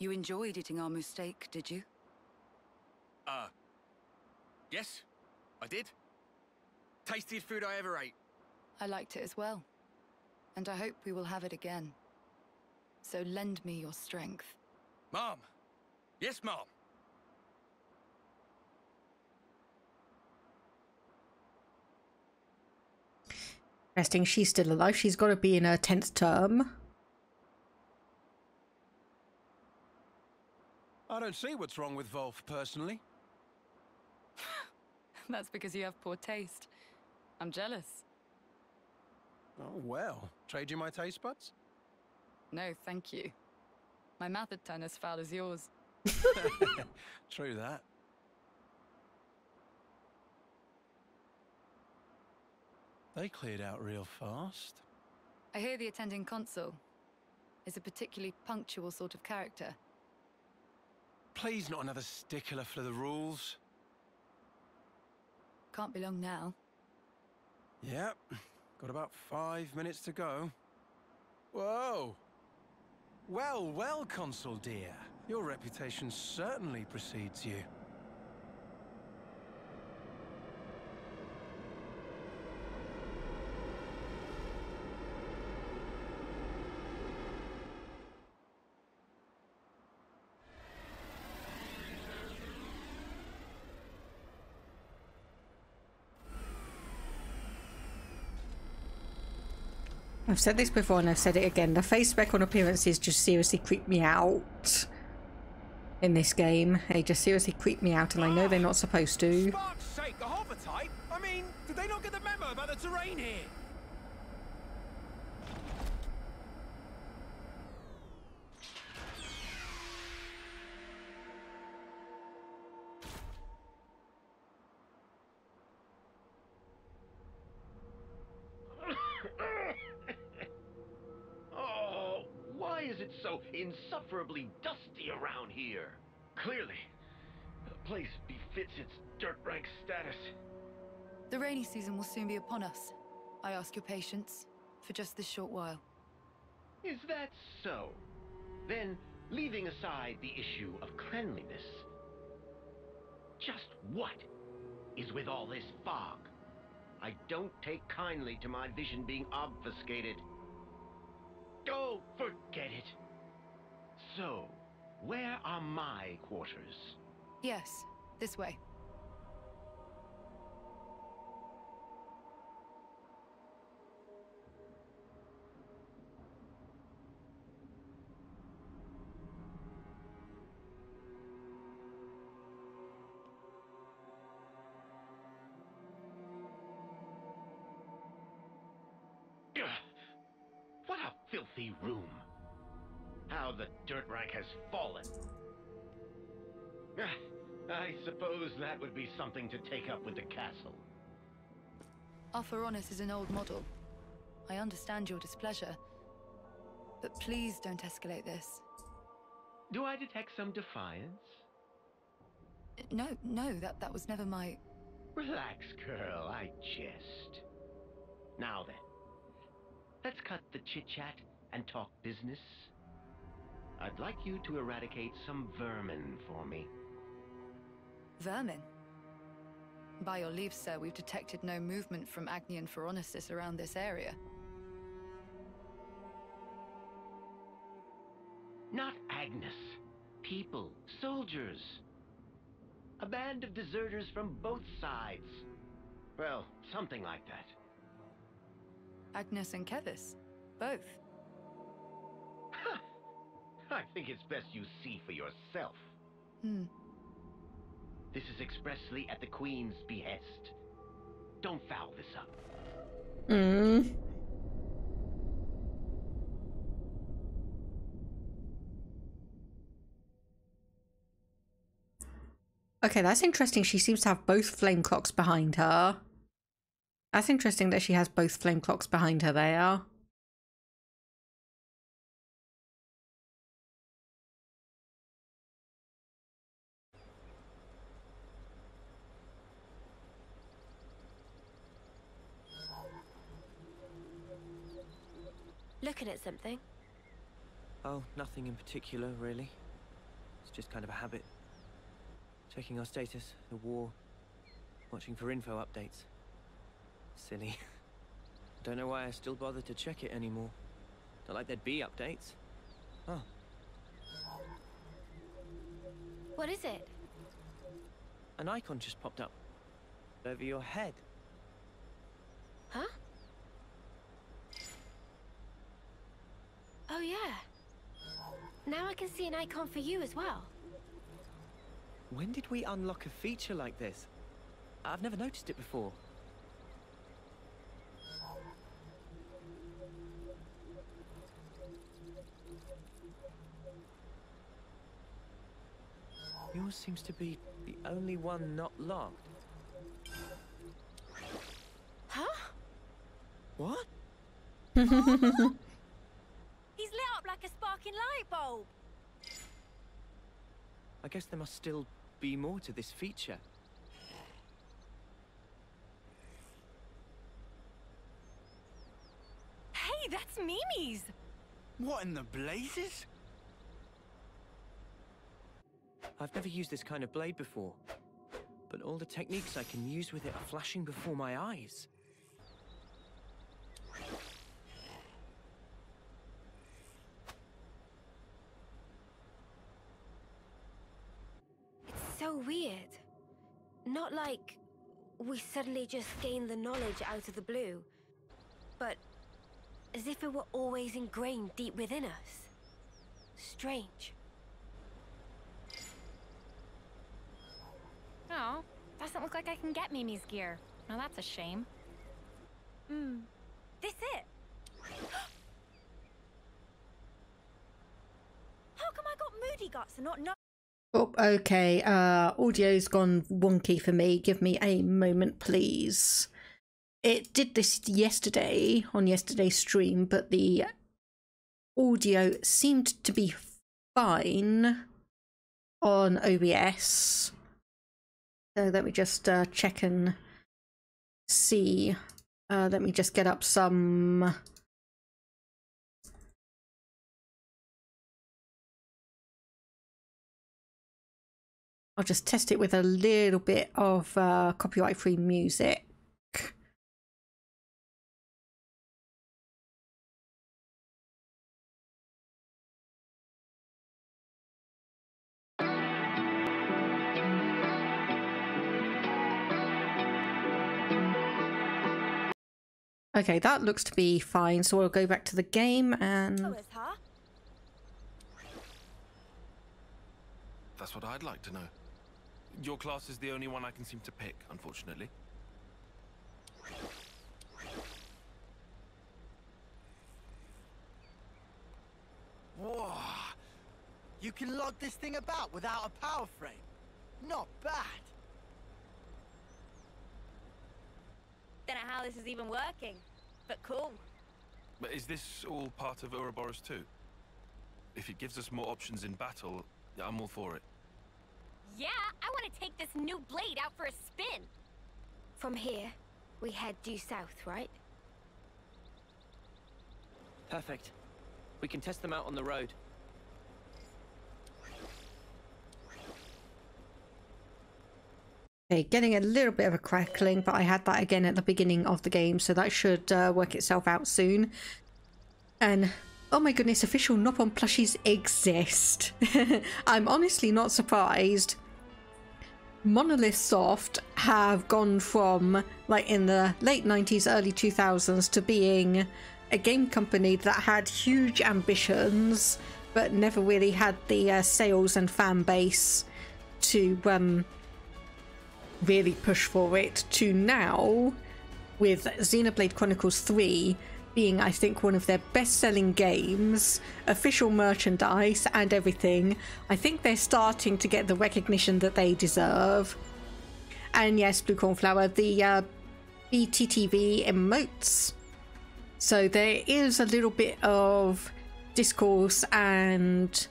You enjoyed eating Armu steak, did you? Yes, I did. Tastiest food I ever ate. I liked it as well. And I hope we will have it again. So lend me your strength. Mom! Yes, Mom! Interesting, she's still alive. She's got to be in her 10th term. I don't see what's wrong with Wolf, personally. That's because you have poor taste. I'm jealous. Oh, well. Trade you my taste buds? No, thank you. My mouth would turn as foul as yours. True that. They cleared out real fast. I hear the attending consul is a particularly punctual sort of character. Please, not another stickler for the rules. Can't be long now. Yep. Got about 5 minutes to go. Whoa! Well, well, Consul dear. Your reputation certainly precedes you. I've said this before and I've said it again. The face spec on appearances just seriously creep me out in this game. They just seriously creep me out and I know they're not supposed to. Fuck's sake, a hover type? I mean, did they not get the memo about the terrain here? is it so insufferably dusty around here? Clearly, the place befits its dirt rank status. The rainy season will soon be upon us. I ask your patience for just this short while. Is that so? Then, leaving aside the issue of cleanliness, just what is with all this fog? I don't take kindly to my vision being obfuscated. Oh, forget it. So, where are my quarters? Yes, this way. What a filthy room. How the dirt rank has fallen. I suppose that would be something to take up with the castle. Our Feronis is an old model. I understand your displeasure, but please don't escalate this. Do I detect some defiance? No, that was never my... Relax, girl, I jest. Now then, let's cut the chit-chat and talk business. I'd like you to eradicate some vermin for me. Vermin? By your leave, sir, we've detected no movement from Agnian Feronicis around this area. Not Agnes. People, soldiers. A band of deserters from both sides. Well, something like that. Agnes and Kevis? Both? I think it's best you see for yourself. This is expressly at the Queen's behest. Don't foul this up. Okay, that's interesting. She seems to have both flame clocks behind her. That's interesting that she has both flame clocks behind her there. Looking at something? Oh, nothing in particular, really. It's just kind of a habit. Checking our status, the war, watching for info updates. Silly. Don't know why I still bother to check it anymore. Not like there'd be updates. Oh. What is it? An icon just popped up. Over your head. Huh? Oh yeah. Now I can see an icon for you as well. When did we unlock a feature like this? I've never noticed it before. Yours seems to be the only one not locked. Huh? What? He's lit up like a sparking light bulb. I guess there must still be more to this feature. Hey, that's Mimi's! What in the blazes? I've never used this kind of blade before, but all the techniques I can use with it are flashing before my eyes. It's so weird. Not like we suddenly just gained the knowledge out of the blue, but as if it were always ingrained deep within us. Strange. Oh, doesn't look like I can get Mimi's gear. Now that's a shame. This it? How come I got moody guts and not Oh, okay. Audio's gone wonky for me. Give me a moment, please. It did this yesterday on yesterday's stream, but the audio seemed to be fine on OBS. So let me just check and see. Let me just get up some... I'll just test it with a little bit of copyright-free music. Okay, that looks to be fine, so we'll go back to the game and... That's what I'd like to know. Your class is the only one I can seem to pick, unfortunately. Whoa! You can lug this thing about without a power frame. Not bad. Don't know how this is even working, but cool. But is this all part of Ouroboros too? If it gives us more options in battle, I'm all for it. Yeah, I want to take this new blade out for a spin. From here, we head due south, right? Perfect. We can test them out on the road. Okay, getting a little bit of a crackling, but I had that again at the beginning of the game, so that should work itself out soon. And oh my goodness, official Nopon plushies exist. I'm honestly not surprised. Monolith Soft have gone from, like, in the late 90s, early 2000s to being a game company that had huge ambitions, but never really had the sales and fan base to really push for it, to now, with Xenoblade Chronicles 3 being, I think, one of their best-selling games, official merchandise and everything. I think they're starting to get the recognition that they deserve. And yes, Blue Cornflower, the BTTV emotes. So there is a little bit of discourse and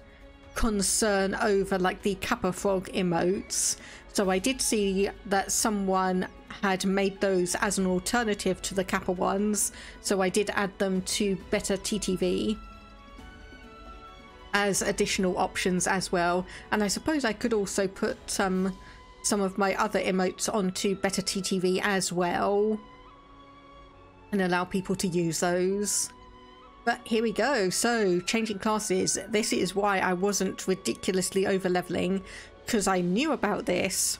concern over, like, the Kappa Frog emotes. So I did see that someone had made those as an alternative to the Kappa ones, so I did add them to Better TTV as additional options as well. And I suppose I could also put some of my other emotes onto Better TTV as well and allow people to use those. But here we go. So changing classes. This is why I wasn't ridiculously over leveling, because I knew about this.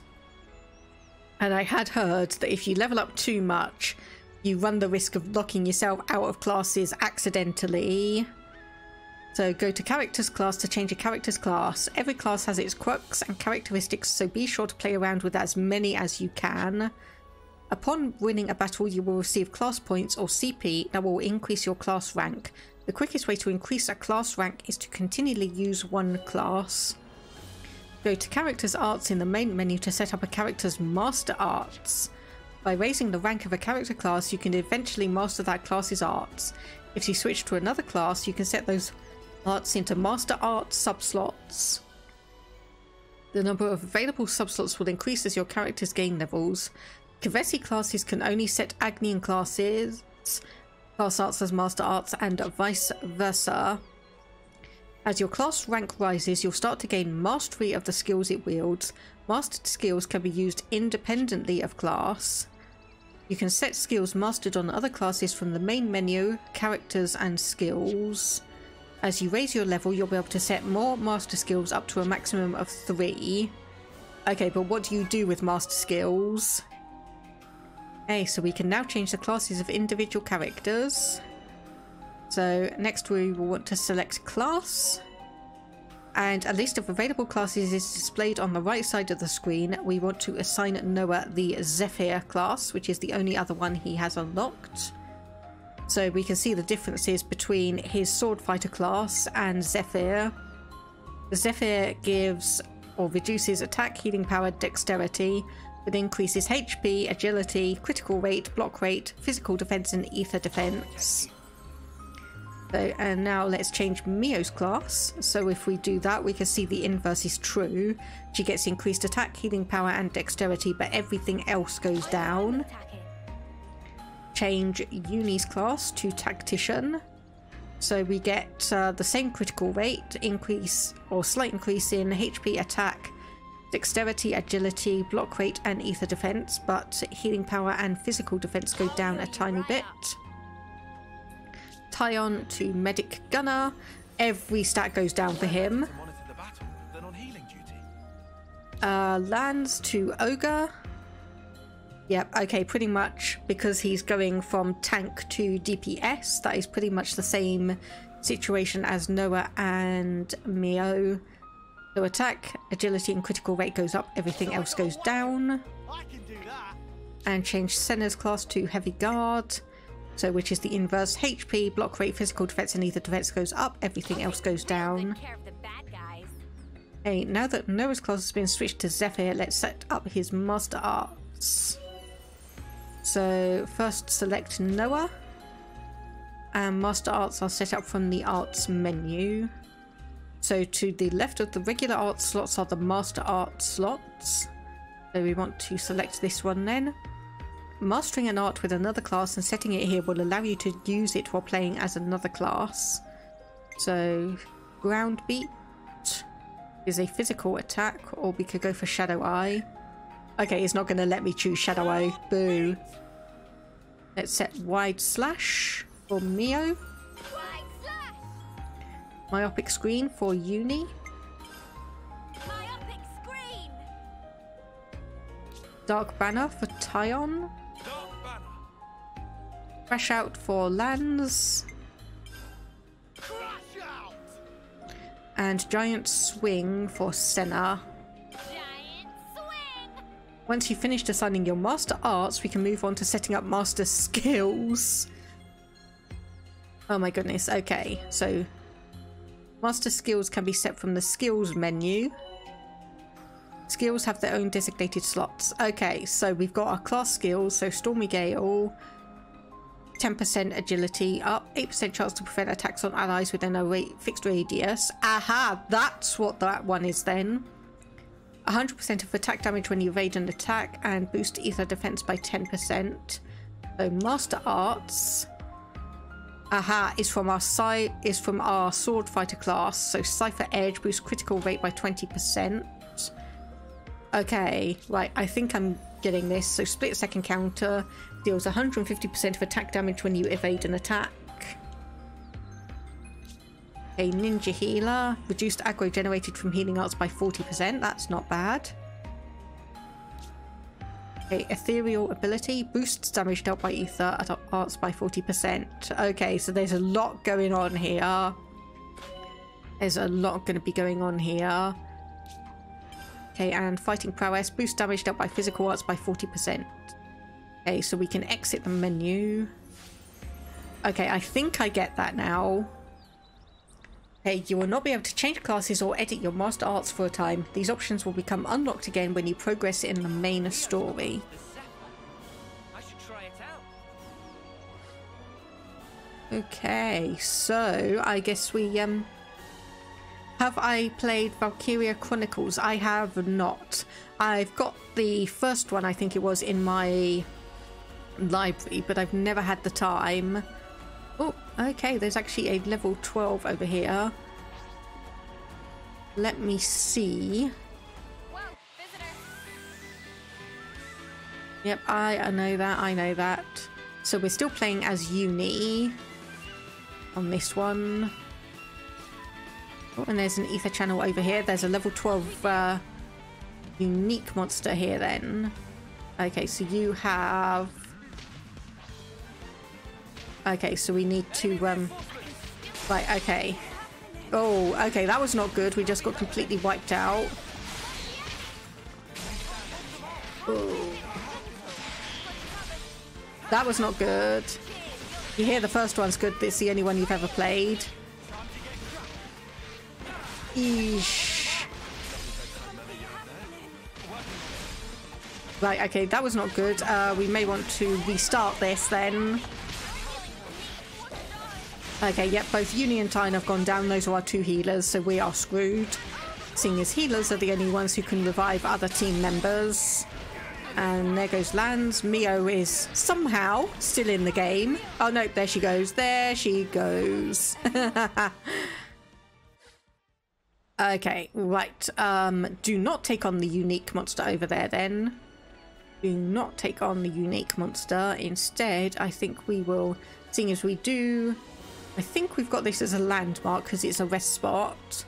And I had heard that if you level up too much, you run the risk of locking yourself out of classes accidentally. So go to characters class to change a character's class. Every class has its quirks and characteristics, so be sure to play around with as many as you can. Upon winning a battle, you will receive class points or CP that will increase your class rank. The quickest way to increase a class rank is to continually use one class. Go to Characters Arts in the main menu to set up a character's Master Arts. By raising the rank of a character class, you can eventually master that class's arts. If you switch to another class, you can set those arts into Master Arts subslots. The number of available subslots will increase as your characters gain levels. Kevesi classes can only set Agnian classes, class arts as Master Arts, and vice versa. As your class rank rises, you'll start to gain mastery of the skills it wields. Mastered skills can be used independently of class. You can set skills mastered on other classes from the main menu, characters and skills. As you raise your level, you'll be able to set more master skills up to a maximum of 3. Okay, but what do you do with master skills? Okay, so we can now change the classes of individual characters. So next we will want to select class, and a list of available classes is displayed on the right side of the screen. We want to assign Noah the Zephyr class, which is the only other one he has unlocked. So we can see the differences between his sword fighter class and Zephyr. The Zephyr gives or reduces attack, healing power, dexterity, but increases HP, agility, critical rate, block rate, physical defense and ether defense. So, and now let's change Mio's class. So if we do that, we can see the inverse is true. She gets increased attack, healing power, and dexterity, but everything else goes down. Change Uni's class to Tactician. So we get the same critical rate, increase or slight increase in HP, attack, dexterity, agility, block rate, and ether defense, but healing power and physical defense go down a tiny bit. Tyon to Medic Gunner. Every stat goes down for him. Lands to Ogre. Yep, okay, pretty much, because he's going from tank to DPS, that is pretty much the same situation as Noah and Mio. So attack, agility, and critical rate goes up, everything else goes down. And change Senna's class to Heavy Guard, so which is the inverse. HP, block rate, physical defense, and ether defense goes up, everything else goes down. Okay, now that Noah's class has been switched to Zephyr, let's set up his Master Arts. So first select Noah, and Master Arts are set up from the Arts menu. So to the left of the regular art slots are the Master Art slots. So we want to select this one then. Mastering an art with another class and setting it here will allow you to use it while playing as another class. So Ground Beat is a physical attack, or we could go for Shadow Eye. Okay, it's not going to let me choose Shadow Eye. Boo. Let's set Wide Slash for Mio. Myopic Screen for Uni. Dark Banner for Tyon. Crash Out for Lands. And Giant Swing for Senna. Once you've finished assigning your Master Arts, we can move on to setting up Master Skills. Oh my goodness, okay. So, Master Skills can be set from the Skills menu. Skills have their own designated slots. Okay, so we've got our class skills. So, Stormy Gale, 10% agility up, 8% chance to prevent attacks on allies within a fixed radius. Aha, that's what that one is then. 100% of attack damage when you evade an attack, and boost ether defense by 10%. So Master Arts, aha, is from our sword fighter class. So Cypher Edge boosts critical rate by 20%. Okay, right, I think I'm getting this. So split second counter deals 150% of attack damage when you evade an attack. A Ninja Healer, reduced aggro generated from healing arts by 40%, that's not bad. A Ethereal ability, boosts damage dealt by ether arts by 40%. Okay, so there's a lot going on here. There's a lot going to be going on here. Okay, and Fighting Prowess, boost damage dealt by physical arts by 40%. Okay, so we can exit the menu. Okay, I think I get that now. Okay, you will not be able to change classes or edit your Master Arts for a time. These options will become unlocked again when you progress in the main story. Okay, so I guess we have I played Valkyria Chronicles? I have not. I've got the first one, I think it was, in my library, but I've never had the time. Oh, okay, there's actually a level 12 over here. Let me see. Yep, I know that. So we're still playing as Uni on this one. Oh, and there's an ether channel over here. There's a level 12 unique monster here then. Okay, so you have... Okay, so we need to, right, okay. Oh, okay, that was not good. We just got completely wiped out. Oh. That was not good. You hear the first one's good, but it's the only one you've ever played. Eesh. Right, okay, that was not good. We may want to restart this then. Okay, yep, both Uni and Tyne have gone down. Those are our two healers, so we are screwed. Seeing as healers are the only ones who can revive other team members. And there goes Lands. Mio is somehow still in the game. Oh no, there she goes. There she goes. Okay, right. Do not take on the unique monster over there then. Do not take on the unique monster. Instead, I think we will, seeing as we do, I think we've got this as a landmark because it's a rest spot.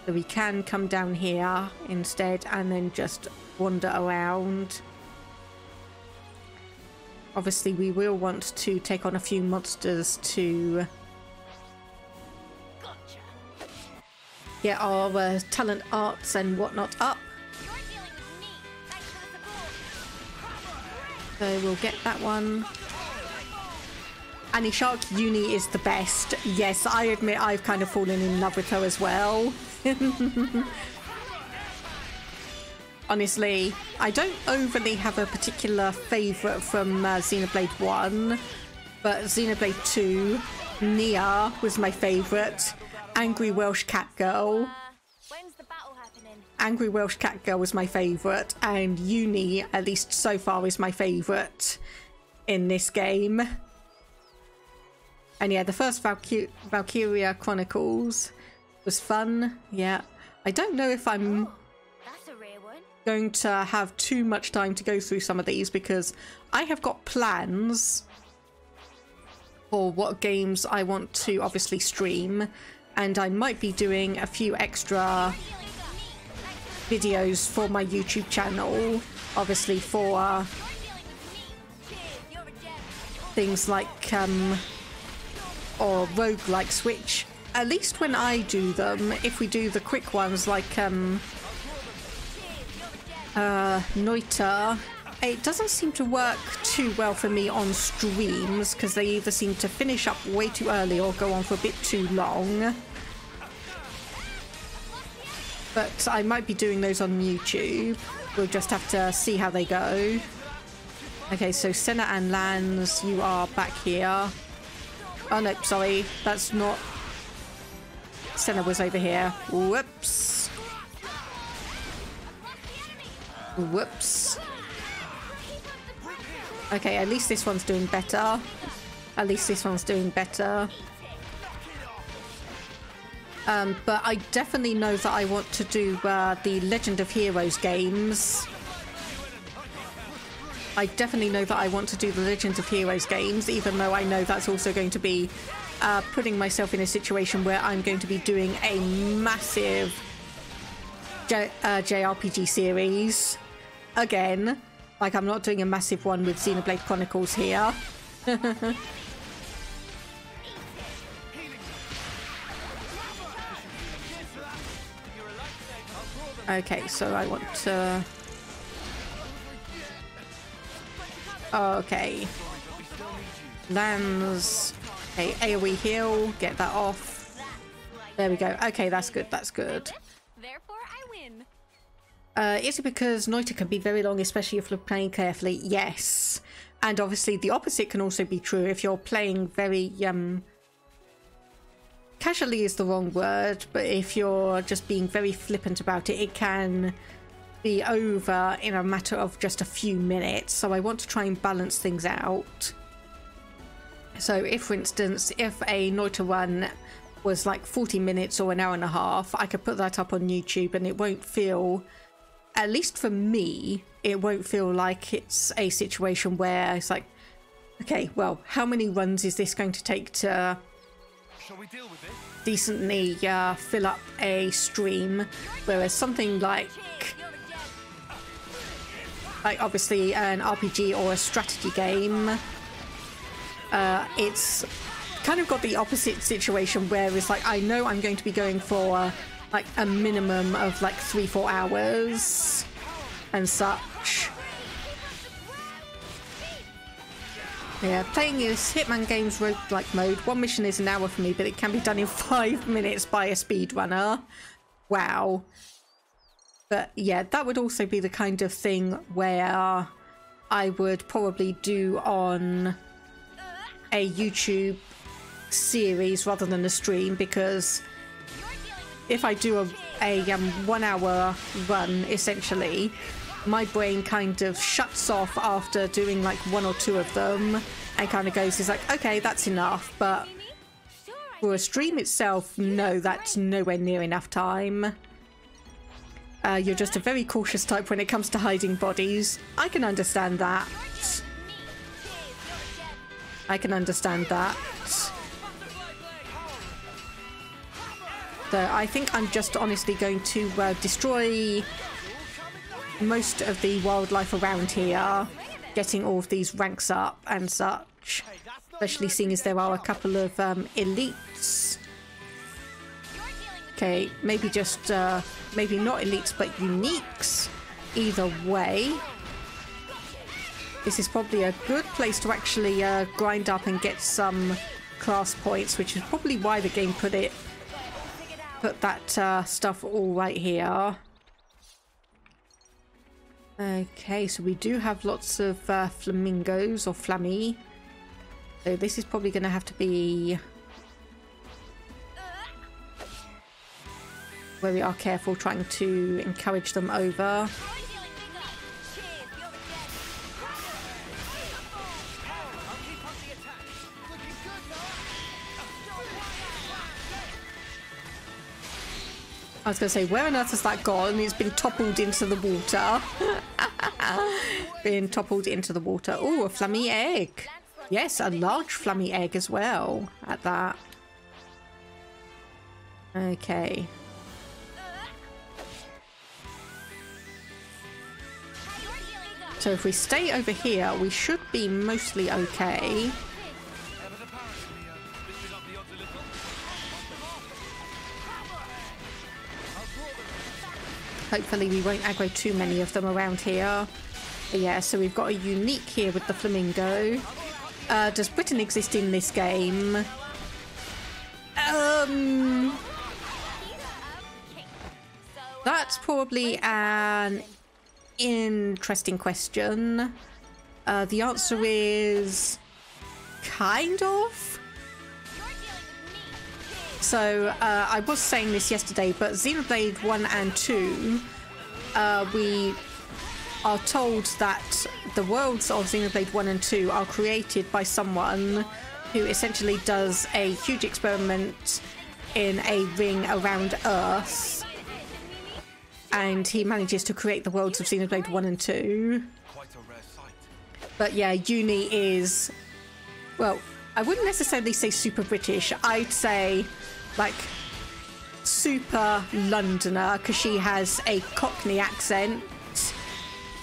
So we can come down here instead and then just wander around. Obviously, we will want to take on a few monsters to get our talent arts and whatnot up. So we'll get that one. Annie Shark Uni is the best. Yes, I admit I've kind of fallen in love with her as well. Honestly, I don't overly have a particular favourite from Xenoblade 1, but Xenoblade 2, Nia was my favourite. Angry Welsh Cat Girl. When's the battle happening? Angry Welsh Cat Girl was my favourite, and Uni, at least so far, is my favourite in this game. And yeah, the first Valkyria Chronicles was fun. Yeah, I don't know if I'm going to have too much time to go through some of these because I have got plans for what games I want to obviously stream, and I might be doing a few extra videos for my YouTube channel, obviously for things like or roguelikes, which at least when I do them, if we do the quick ones like Noita, it doesn't seem to work too well for me on streams because they either seem to finish up way too early or go on for a bit too long. But I might be doing those on YouTube. We'll just have to see how they go. Okay, so Senna and Lands, you are back here. Oh no, sorry, that's not... Senna was over here. Whoops. Whoops. Okay, at least this one's doing better. At least this one's doing better. But I definitely know that I want to do the Legend of Heroes games. I definitely know that I want to do the Legend of Heroes games, even though I know that's also going to be putting myself in a situation where I'm going to be doing a massive JRPG series. Again, like I'm not doing a massive one with Xenoblade Chronicles here. Okay, so I want to... Okay. Lands. Okay, AoE heal. Get that off. There we go. Okay, that's good. That's good. Therefore, I win. Is it because Noita can be very long, especially if you're playing carefully? Yes. And obviously the opposite can also be true if you're playing very... Casually is the wrong word, but if you're just being very flippant about it, it can be over in a matter of just a few minutes. So I want to try and balance things out. So if, for instance, if a Noita run was like 40 minutes or an hour and a half, I could put that up on YouTube and it won't feel, at least for me, it won't feel like it's a situation where it's like, okay, well, how many runs is this going to take to decently fill up a stream? Whereas something like obviously an RPG or a strategy game, it's kind of got the opposite situation where it's like I know I'm going to be going for like a minimum of like 3-4 hours and such. Yeah, playing this Hitman Games roguelike mode, one mission is an hour for me, but it can be done in 5 minutes by a speedrunner. Wow. But yeah, that would also be the kind of thing where I would probably do on a YouTube series rather than a stream, because if I do a 1 hour run, essentially, my brain kind of shuts off after doing like 1 or 2 of them and kind of goes, it's like, okay, that's enough. But for a stream itself, no, that's nowhere near enough time. You're just a very cautious type when it comes to hiding bodies. I can understand that. I can understand that. So I think I'm just honestly going to destroy most of the wildlife around here, getting all of these ranks up and such, especially seeing as there are a couple of elites. Okay, maybe just maybe not elites but uniques. Either way, this is probably a good place to actually grind up and get some class points, which is probably why the game put that stuff all right here. Okay, so we do have lots of flamingos or flammy. So this is probably going to have to be where we are careful, trying to encourage them over. I was going to say, where on earth has that gone? It's been toppled into the water. Been toppled into the water. Oh, a flammy egg. Yes, a large flammy egg as well at that. Okay. So if we stay over here, we should be mostly okay. Hopefully we won't aggro too many of them around here. But yeah, so we've got a unique here with the flamingo. Does Britain exist in this game? That's probably an interesting question. The answer is kind of. So I was saying this yesterday, but Xenoblade 1 and 2, we are told that the worlds of Xenoblade 1 and 2 are created by someone who essentially does a huge experiment in a ring around Earth, and he manages to create the worlds of Xenoblade 1 and 2. But yeah, Uni is, well, I wouldn't necessarily say super British. I'd say like super Londoner, because she has a Cockney accent.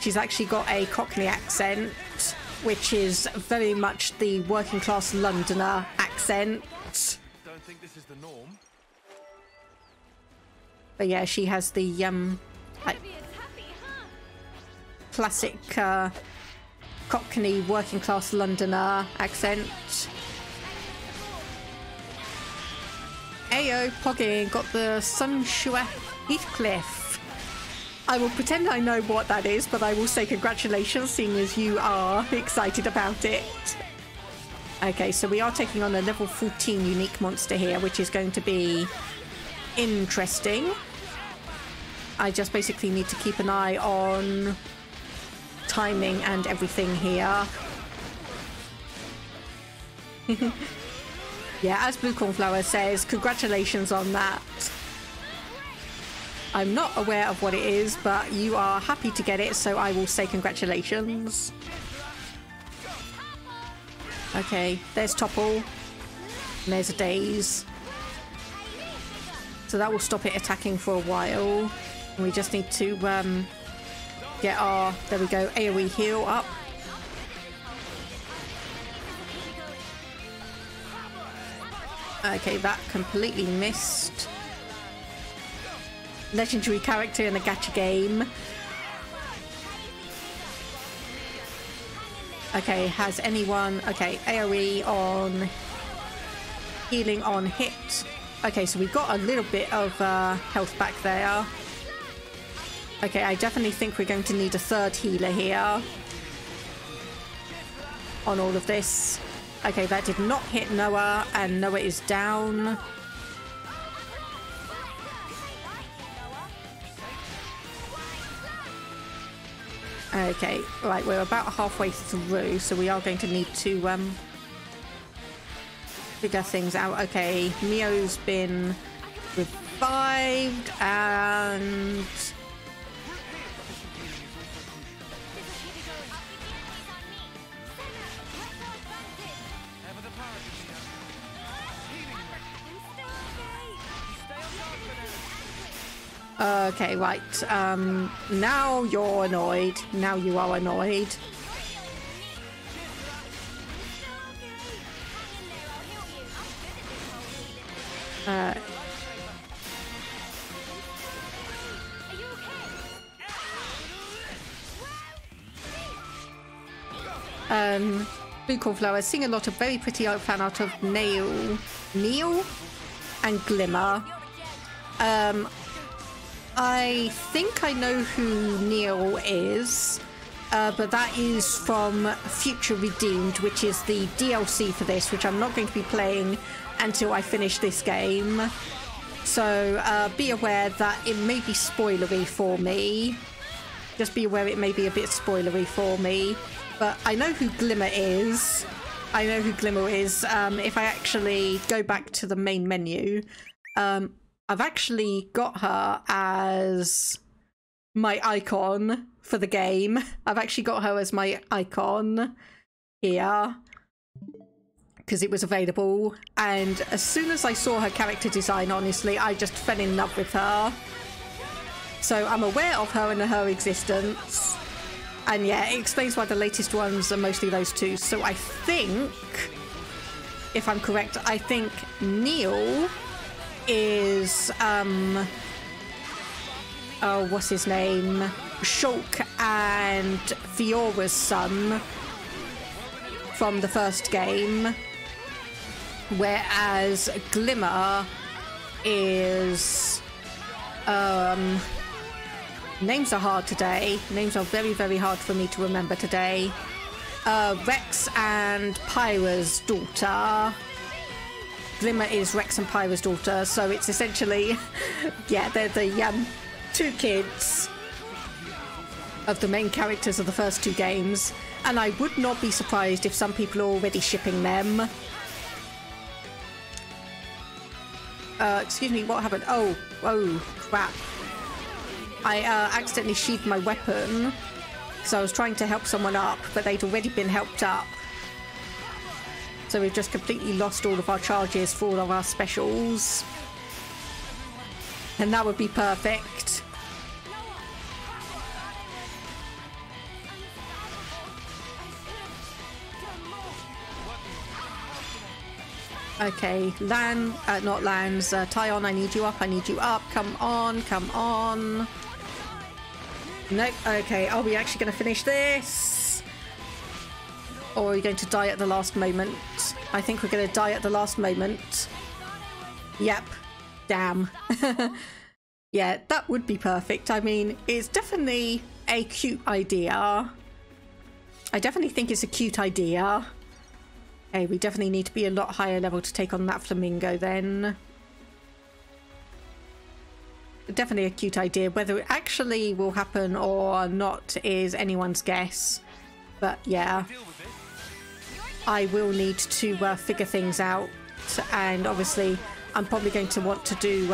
She's actually got a Cockney accent, which is very much the working class Londoner accent. Don't think this is the norm. But yeah, she has the like classic Cockney working class Londoner accent. Ayo, Pogging got the Sunshua Heathcliff. I will pretend I know what that is, but I will say congratulations, seeing as you are excited about it. Okay, so we are taking on a level 14 unique monster here, which is going to be interesting. I just basically need to keep an eye on timing and everything here. Yeah, as Blue Cornflower says, congratulations on that. I'm not aware of what it is, but you are happy to get it, so I will say congratulations. Okay, there's Topple. And there's a Daze. So that will stop it attacking for a while. And we just need to get our, there we go, AoE heal up. Okay, that completely missed. Legendary character in a gacha game. Okay, has anyone... Okay, AoE on... Healing on hit. Okay, so we got a little bit of health back there. Okay, I definitely think we're going to need a third healer here. On all of this. Okay, that did not hit Noah, and Noah is down. Okay, right, we're about halfway through, so we are going to need to figure things out. Okay, Mio's been revived, and okay, right. Now you're annoyed. Now you are annoyed. Blue Cornflower, seeing a lot of very pretty fan art of Neil and Glimmer. I think I know who Neil is, but that is from Future Redeemed, which is the DLC for this, which I'm not going to be playing until I finish this game. So be aware that it may be spoilery for me. Just be aware it may be a bit spoilery for me. But I know who Glimmer is. I know who Glimmer is. If I actually go back to the main menu, I've actually got her as my icon for the game. I've actually got her as my icon here because it was available. And as soon as I saw her character design, honestly, I just fell in love with her. So I'm aware of her and her existence. And yeah, it explains why the latest ones are mostly those two. So I think, if I'm correct, I think Neil is oh, what's his name, Shulk and Fiora's son from the first game, whereas Glimmer is names are hard today. Names are very, very hard for me to remember today. Rex and Pyra's daughter. Glimmer is Rex and Pyra's daughter, so it's essentially, yeah, they're the two kids of the main characters of the first two games, and I would not be surprised if some people are already shipping them. Excuse me, what happened? Oh, crap. I accidentally sheathed my weapon, so I was trying to help someone up, but they'd already been helped up. So we've just completely lost all of our charges for all of our specials. And that would be perfect. Okay, not Lance, Tyon, I need you up, come on. Nope, okay, are we actually going to finish this? Or are we going to die at the last moment? I think we're going to die at the last moment. Yep, damn. Yeah, that would be perfect. I mean, it's definitely a cute idea. I definitely think it's a cute idea. Okay, we definitely need to be a lot higher level to take on that flamingo then. Definitely a cute idea. Whether it actually will happen or not is anyone's guess. But yeah, I will need to figure things out. And obviously, I'm probably going to want to do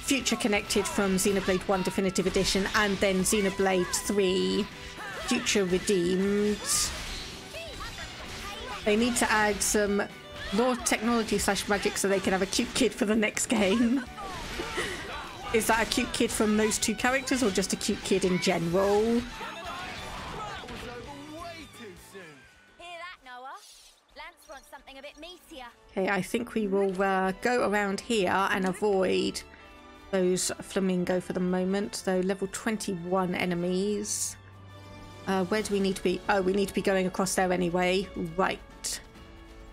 Future Connected from Xenoblade 1 Definitive Edition and then Xenoblade 3 Future Redeemed. They need to add some more technology / magic so they can have a cute kid for the next game. Is that a cute kid from those two characters or just a cute kid in general? Hear that, Noah? Lance wants something a bit meatier. Okay, I think we will go around here and avoid those flamingo for the moment. Though level 21 enemies. Where do we need to be? Oh, we need to be going across there anyway. Right.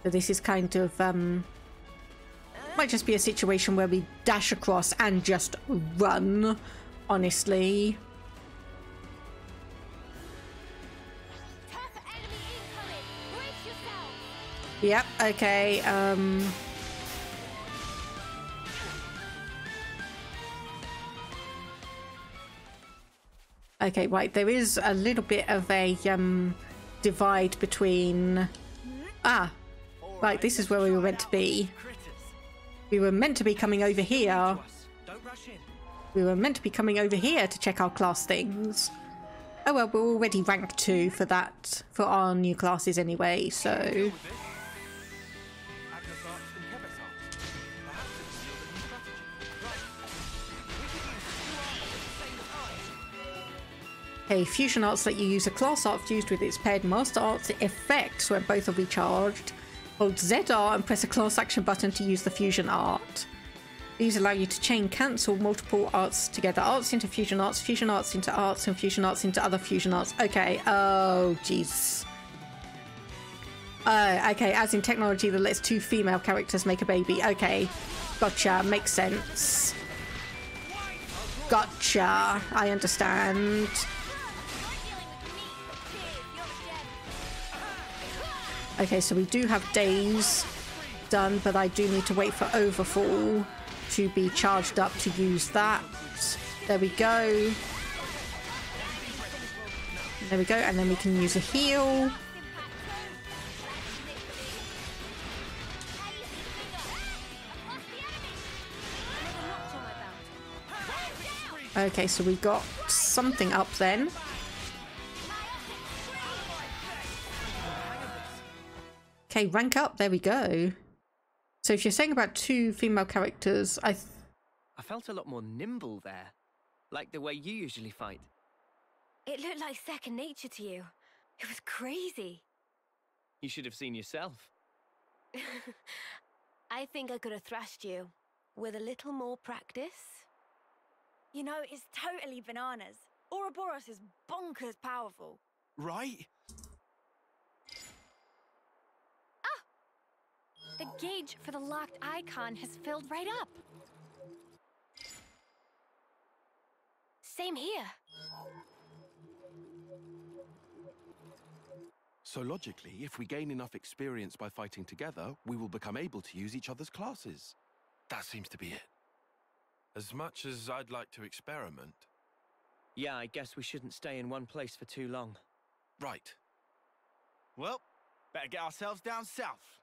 So this is kind of might just be a situation where we dash across and just run, honestly. Yep, okay, okay, right, there is a little bit of a, divide between... Ah, right, this is where we were meant to be. We were meant to be coming over here. We were meant to be coming over here to check our class things. Oh well, we're already rank 2 for that, for our new classes anyway, so... Okay, fusion arts let you use a class art fused with its paired master arts effects when both are recharged. Hold ZR and press a class action button to use the fusion art. These allow you to chain cancel multiple arts together. Arts into fusion arts into arts, and fusion arts into other fusion arts. Okay, oh jeez. Okay, as in technology that lets 2 female characters make a baby. Okay, gotcha, makes sense. Gotcha, I understand. Okay, so we do have days done, but I do need to wait for Overfall to be charged up to use that. There we go. There we go, and then we can use a heal. Okay, so we got something up then. Okay, rank up, there we go. So if you're saying about 2 female characters, I felt a lot more nimble there. Like the way you usually fight. It looked like second nature to you. It was crazy. You should have seen yourself. I think I could have thrashed you with a little more practice. You know, it's totally bananas. Ouroboros is bonkers powerful. Right? The gauge for the locked icon has filled right up. Same here. So logically, if we gain enough experience by fighting together, we will become able to use each other's classes. That seems to be it. As much as I'd like to experiment. Yeah, I guess we shouldn't stay in one place for too long. Right. Well, better get ourselves down south.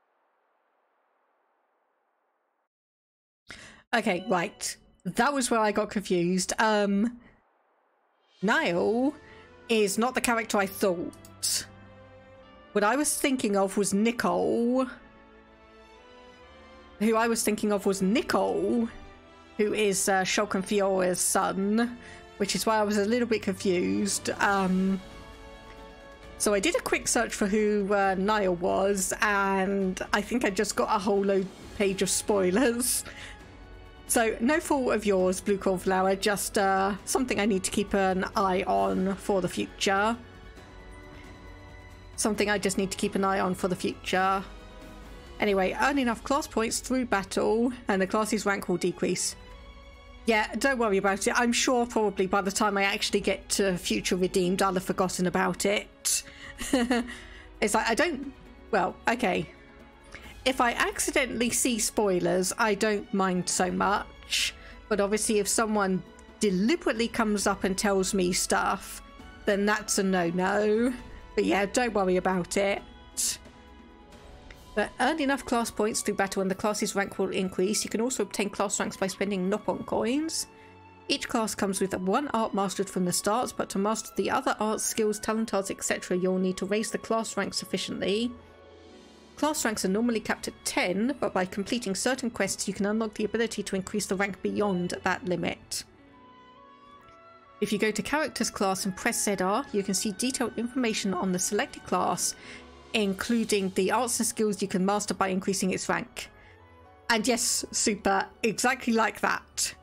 Okay, right. That was where I got confused. Niall is not the character I thought. What I was thinking of was Nicole. Who I was thinking of was Nicole, who is Shulk and Fiora's son, which is why I was a little bit confused. So I did a quick search for who Niall was, and I think I just got a whole load page of spoilers. So, no fault of yours, Blue Cornflower, just something I need to keep an eye on for the future. Something I just need to keep an eye on for the future. Anyway, earn enough class points through battle, and the class's rank will decrease. Yeah, don't worry about it. I'm sure probably by the time I actually get to Future Redeemed, I'll have forgotten about it. It's like, I don't... Well, okay. If I accidentally see spoilers, I don't mind so much. But obviously if someone deliberately comes up and tells me stuff, then that's a no-no. But yeah, don't worry about it. But earn enough class points through battle and the class's rank will increase. You can also obtain class ranks by spending Nopon coins. Each class comes with 1 art mastered from the start, but to master the other arts, skills, talent arts, etc., you'll need to raise the class rank sufficiently. Class ranks are normally capped at 10, but by completing certain quests you can unlock the ability to increase the rank beyond that limit. If you go to Characters class and press ZR, you can see detailed information on the selected class, including the arts and skills you can master by increasing its rank. And yes, super, exactly like that.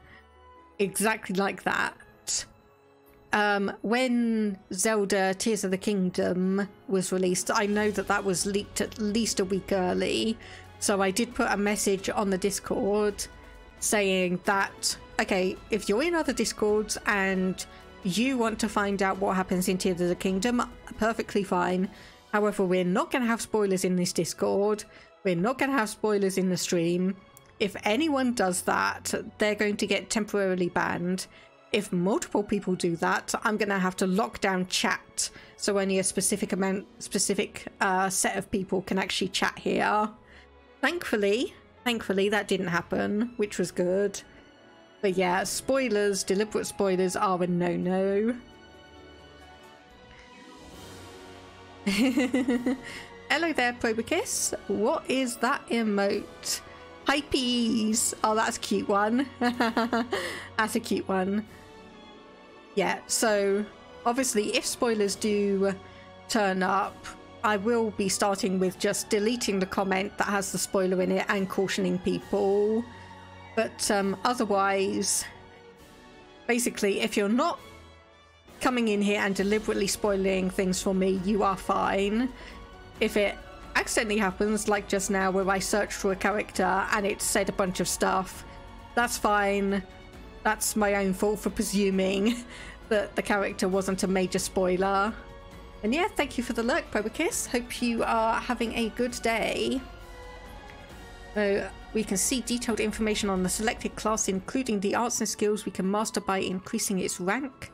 Exactly like that. When Zelda Tears of the Kingdom was released, I know that that was leaked at least a week early, so I did put a message on the Discord saying that, okay, if you're in other Discords and you want to find out what happens in Tears of the Kingdom, perfectly fine. However, we're not going to have spoilers in this Discord. We're not going to have spoilers in the stream. If anyone does that, they're going to get temporarily banned. If multiple people do that, I'm going to have to lock down chat, so only a specific set of people can actually chat here. Thankfully that didn't happen, which was good. But yeah, spoilers, deliberate spoilers are a no-no. Hello there, Probicus. What is that emote? Hypees! Oh, that's a cute one. That's a cute one. Yeah, so obviously if spoilers do turn up, I will be starting with just deleting the comment that has the spoiler in it and cautioning people. But otherwise, basically, if you're not coming in here and deliberately spoiling things for me, you are fine. If it accidentally happens, like just now where I searched for a character and it said a bunch of stuff, that's fine. That's my own fault for presuming that the character wasn't a major spoiler. And yeah, thank you for the lurk, Probicus. Hope you are having a good day. So we can see detailed information on the selected class, including the arts and skills we can master by increasing its rank.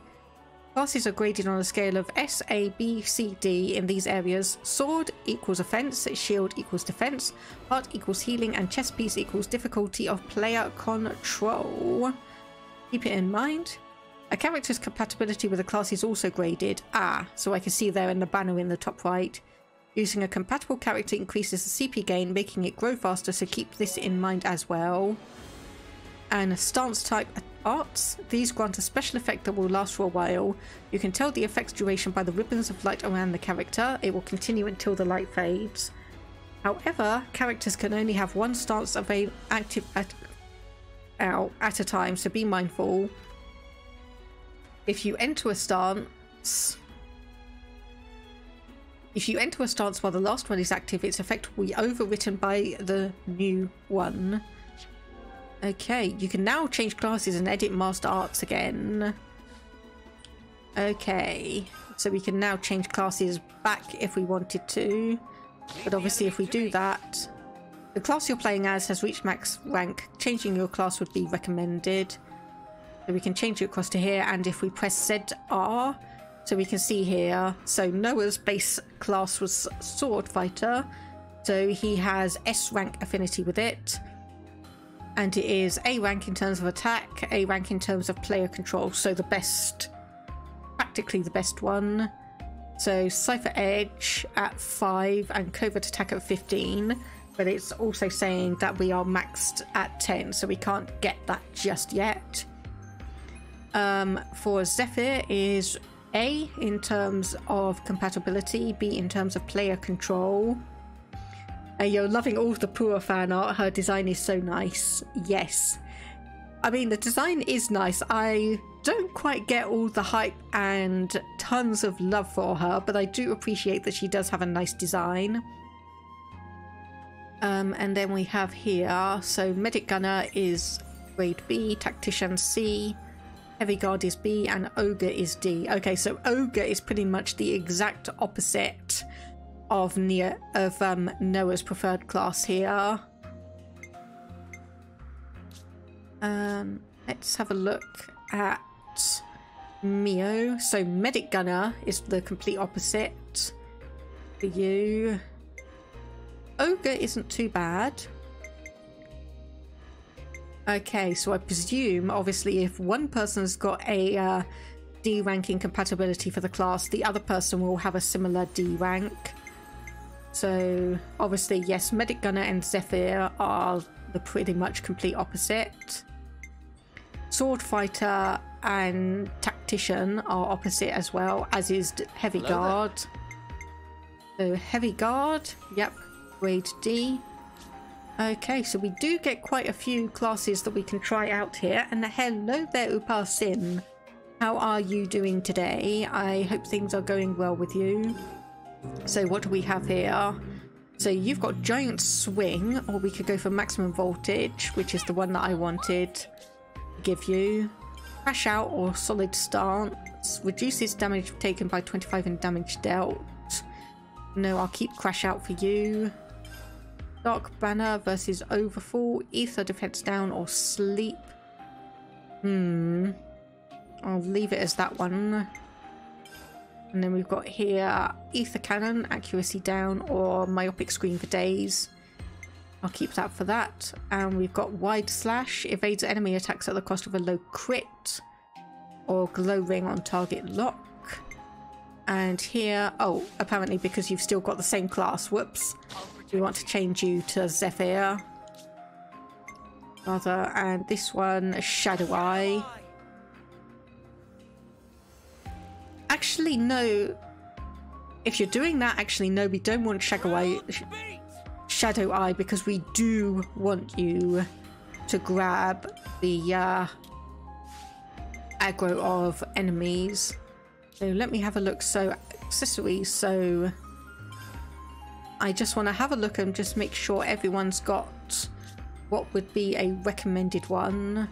Classes are graded on a scale of S, A, B, C, D in these areas. Sword equals offense, shield equals defense, heart equals healing, and chest piece equals difficulty of player control. Keep it in mind. A character's compatibility with a class is also graded. So I can see there in the banner in the top right. Using a compatible character increases the CP gain, making it grow faster, so keep this in mind as well. And stance type arts. These grant a special effect that will last for a while. You can tell the effect's duration by the ribbons of light around the character. It will continue until the light fades. However, characters can only have one stance active at a time, so be mindful. If you enter a stance while the last one is active, its effect will be overwritten by the new one. Okay, you can now change classes and edit master arts again. Okay, so we can now change classes back if we wanted to. But obviously if we do that, the class you're playing as has reached max rank. Changing your class would be recommended. So we can change it across to here, and if we press ZR, so we can see here, so Noah's base class was Sword Fighter, so he has S rank affinity with it. And it is A rank in terms of attack, A rank in terms of player control, so the best, practically the best one. So Cypher Edge at 5 and Covert Attack at 15, but it's also saying that we are maxed at 10, so we can't get that just yet. For Zephyr is A in terms of compatibility, B in terms of player control. You're loving all of the Pua fan art. Her design is so nice. Yes. I mean, the design is nice. I don't quite get all the hype and tons of love for her, but I do appreciate that she does have a nice design. And then we have here, so Medic Gunner is grade B, Tactician C, Heavy Guard is B, and Ogre is D. Okay, so Ogre is pretty much the exact opposite of Noah's preferred class here. Let's have a look at Mio. So Medic Gunner is the complete opposite for you. Ogre isn't too bad. Okay, so I presume obviously if one person's got a D ranking compatibility for the class, the other person will have a similar D rank. So obviously, yes, Medic Gunner and Zephyr are the pretty much complete opposite. Sword Fighter and Tactician are opposite as well, as is Heavy Guard. So Heavy Guard, yep, grade D. Okay, so we do get quite a few classes that we can try out here. And hello there, Upar Sin. How are you doing today? I hope things are going well with you. So what do we have here? So you've got Giant Swing, or we could go for Maximum Voltage, which is the one that I wanted to give you. Crash Out or Solid Stance reduces damage taken by 25 and damage dealt. No, I'll keep Crash out for you. Dark Banner versus Overfall. Ether defense down or sleep. I'll leave it as that one. And then we've got here Ether Cannon, accuracy down, or Myopic Screen for days. I'll keep that for that. And we've got Wide Slash, evades enemy attacks at the cost of a low crit, or Glow Ring on target lock. And here, oh, apparently because you've still got the same class, whoops, we want to change you to Zephyr. Rather, and this one, Shadow Eye. Actually, no. If you're doing that, actually, no, we don't want Shadow Eye because we do want you to grab the aggro of enemies. So let me have a look. So accessories. So I just want to have a look and just make sure everyone's got what would be a recommended one.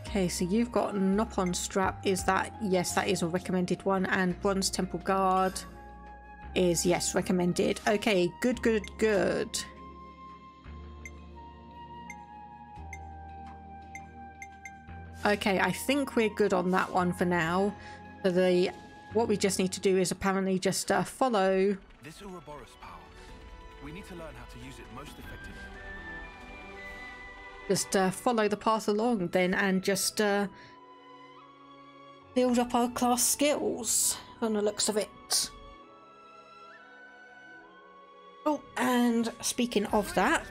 Okay, so you've got Nopon Strap. Is that, yes, that is a recommended one. And Bronze Temple Guard is, yes, recommended. Okay, good, good, good. Okay, I think we're good on that one for now. So what we just need to do is apparently just follow. This Ouroboros power. We need to learn how to use it most effectively. Just follow the path along then and just build up our class skills from the looks of it. Oh, and speaking of that,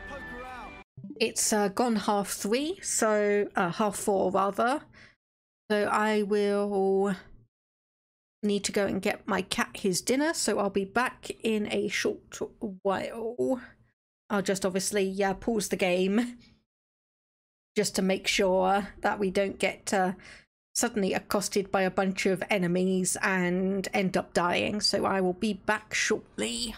it's gone 3:30, so 4:30 rather. So I will need to go and get my cat his dinner, so I'll be back in a short while. I'll just obviously pause the game just to make sure that we don't get suddenly accosted by a bunch of enemies and end up dying. So I will be back shortly.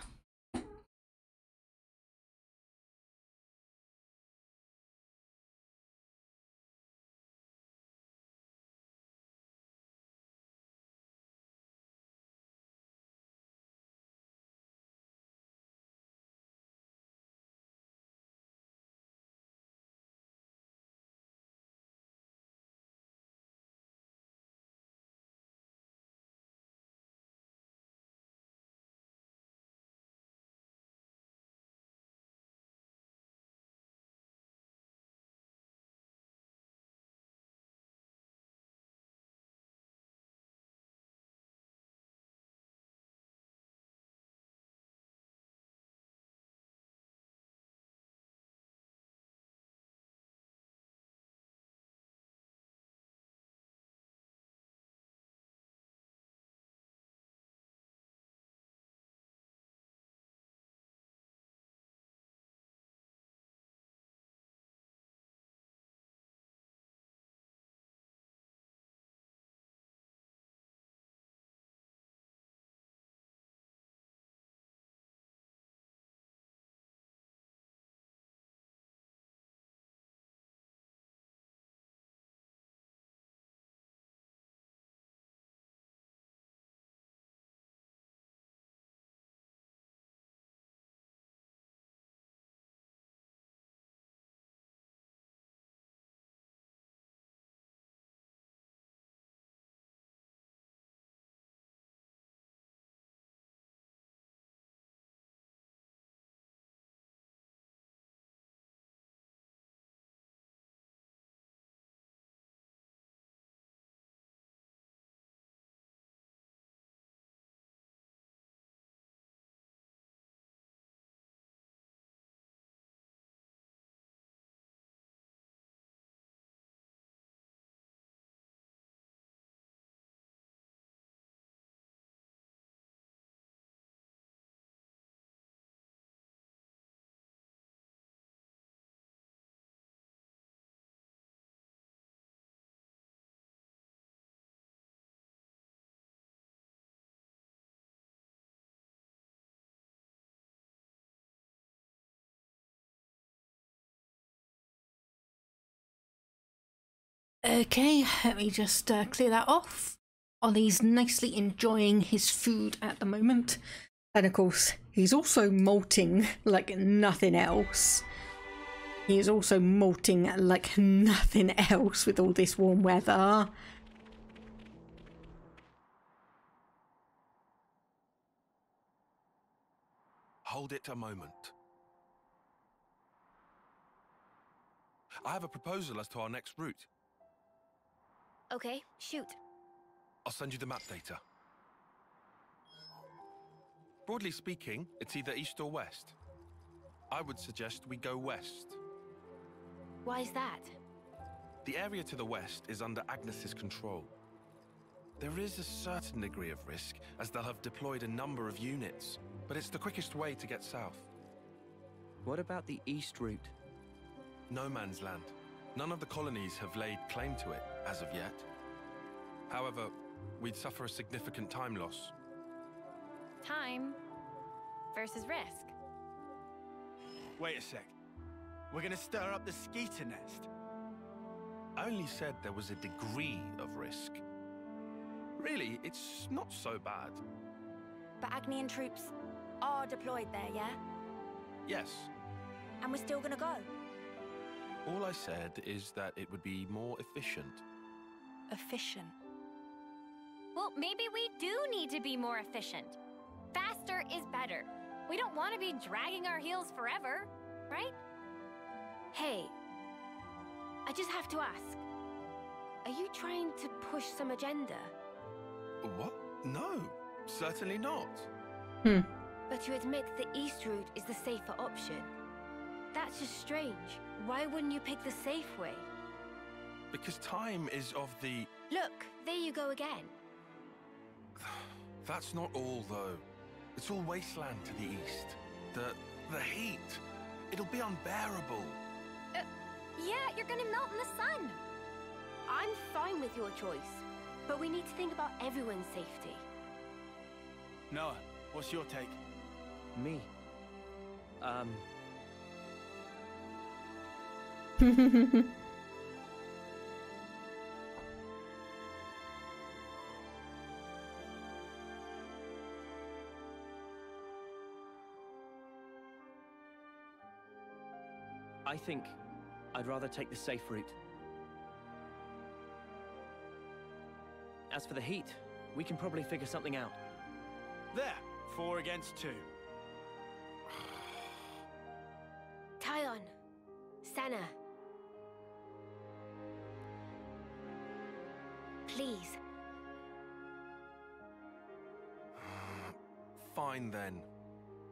Okay, let me just clear that off. Ollie's nicely enjoying his food at the moment. And of course, he's also molting like nothing else. He is also molting like nothing else with all this warm weather. Hold it a moment. I have a proposal as to our next route. Okay, shoot. I'll send you the map data. Broadly speaking, it's either east or west. I would suggest we go west. Why is that? The area to the west is under Agnes's control. There is a certain degree of risk, as they'll have deployed a number of units, but it's the quickest way to get south. What about the east route? No man's land. None of the colonies have laid claim to it, as of yet. However, we'd suffer a significant time loss. Time versus risk. Wait a sec. We're gonna stir up the Skeeter nest. I only said there was a degree of risk. Really, it's not so bad. But Agnian troops are deployed there, yeah? Yes. And we're still gonna go? All I said is that it would be more efficient. Efficient? Well, maybe we do need to be more efficient. Faster is better. We don't want to be dragging our heels forever, right? Hey, I just have to ask. Are you trying to push some agenda? What? No, certainly not. But you admit the east route is the safer option. That's just strange. Why wouldn't you pick the safe way? Because time is of the... Look, there you go again. That's not all, though. It's all wasteland to the east. The heat. It'll be unbearable. Yeah, you're gonna melt in the sun. I'm fine with your choice, but we need to think about everyone's safety. Noah, what's your take? Me? I think I'd rather take the safe route. As for the heat, we can probably figure something out. There, 4 against 2. Tyon, Senna. Please. Fine then,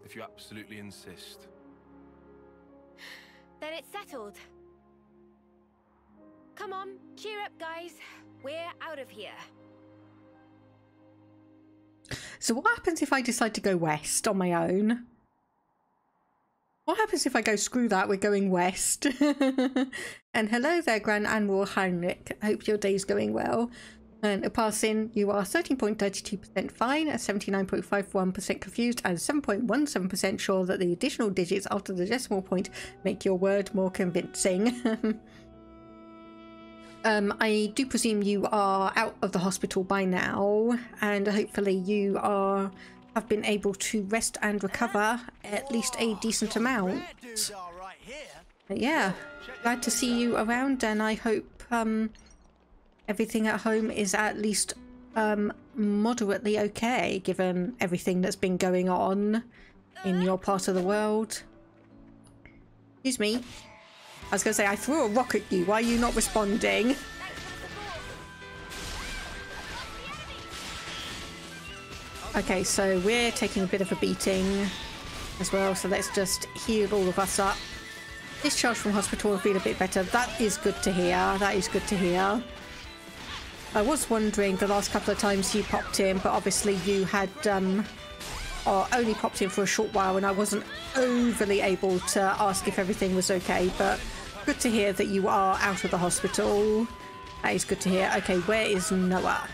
if you absolutely insist. Then it's settled. Come on, cheer up, guys. We're out of here. So what happens if I decide to go west on my own? What happens if I go, screw that, we're going west? And hello there, Grand Admiral Heinrich. Hope your day's going well. And passing, you are 13.32% fine, 79.51% confused, and 7.17% sure that the additional digits after the decimal point make your word more convincing. I do presume you are out of the hospital by now, and hopefully you have been able to rest and recover at least a decent amount. But yeah, glad to see you around, and I hope everything at home is at least moderately okay, given everything that's been going on in your part of the world. Excuse me. I was going to say, I threw a rock at you. Why are you not responding? Okay, so we're taking a bit of a beating as well, so let's just heal all of us up. Discharged from hospital and feel a bit better. That is good to hear. That is good to hear. I was wondering the last couple of times you popped in, but obviously you had only popped in for a short while and I wasn't overly able to ask if everything was okay, but good to hear that you are out of the hospital. That is good to hear. Okay, where is Noah?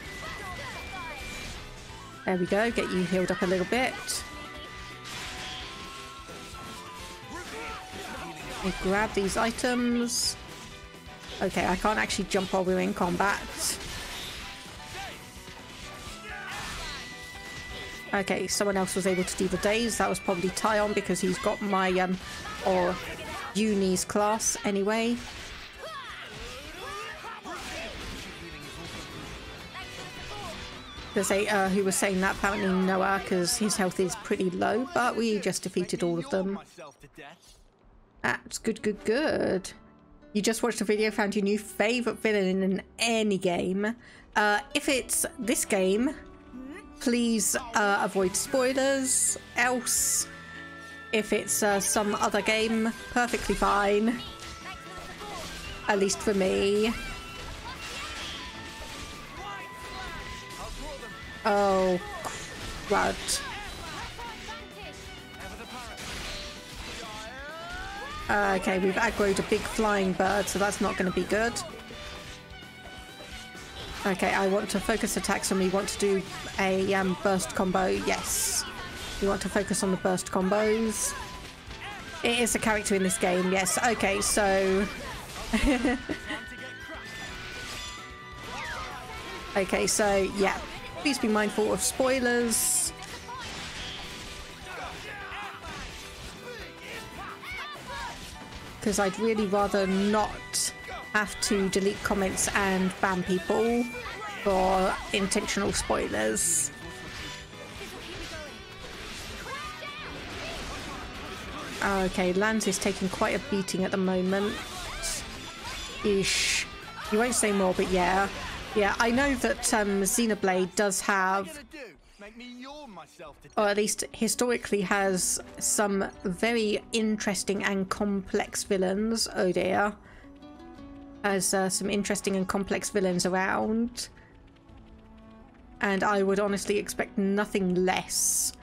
There we go, get you healed up a little bit. We grab these items. Okay, I can't actually jump while we're in combat. Okay, someone else was able to do the days. That was probably Tyon because he's got my or Uni's class anyway. Who was saying that? Apparently Noah, because his health is pretty low, but we just defeated all of them. That's good, good, good. You just watched the video, found your new favourite villain in any game. If it's this game, please avoid spoilers. Else, if it's some other game, perfectly fine. At least for me. Oh, crud. Okay, we've aggroed a big flying bird, so that's not going to be good. Okay, I want to focus attacks and we want to do a burst combo. Yes. We want to focus on the burst combos. It is a character in this game, yes. Okay, so... okay, so, yeah. Please be mindful of spoilers. Because I'd really rather not have to delete comments and ban people for intentional spoilers. Okay, Lance is taking quite a beating at the moment. Ish. You won't say more, but yeah. Yeah, I know that Xenoblade does have, or at least historically has, some very interesting and complex villains. Oh dear. Has some interesting and complex villains around. And I would honestly expect nothing less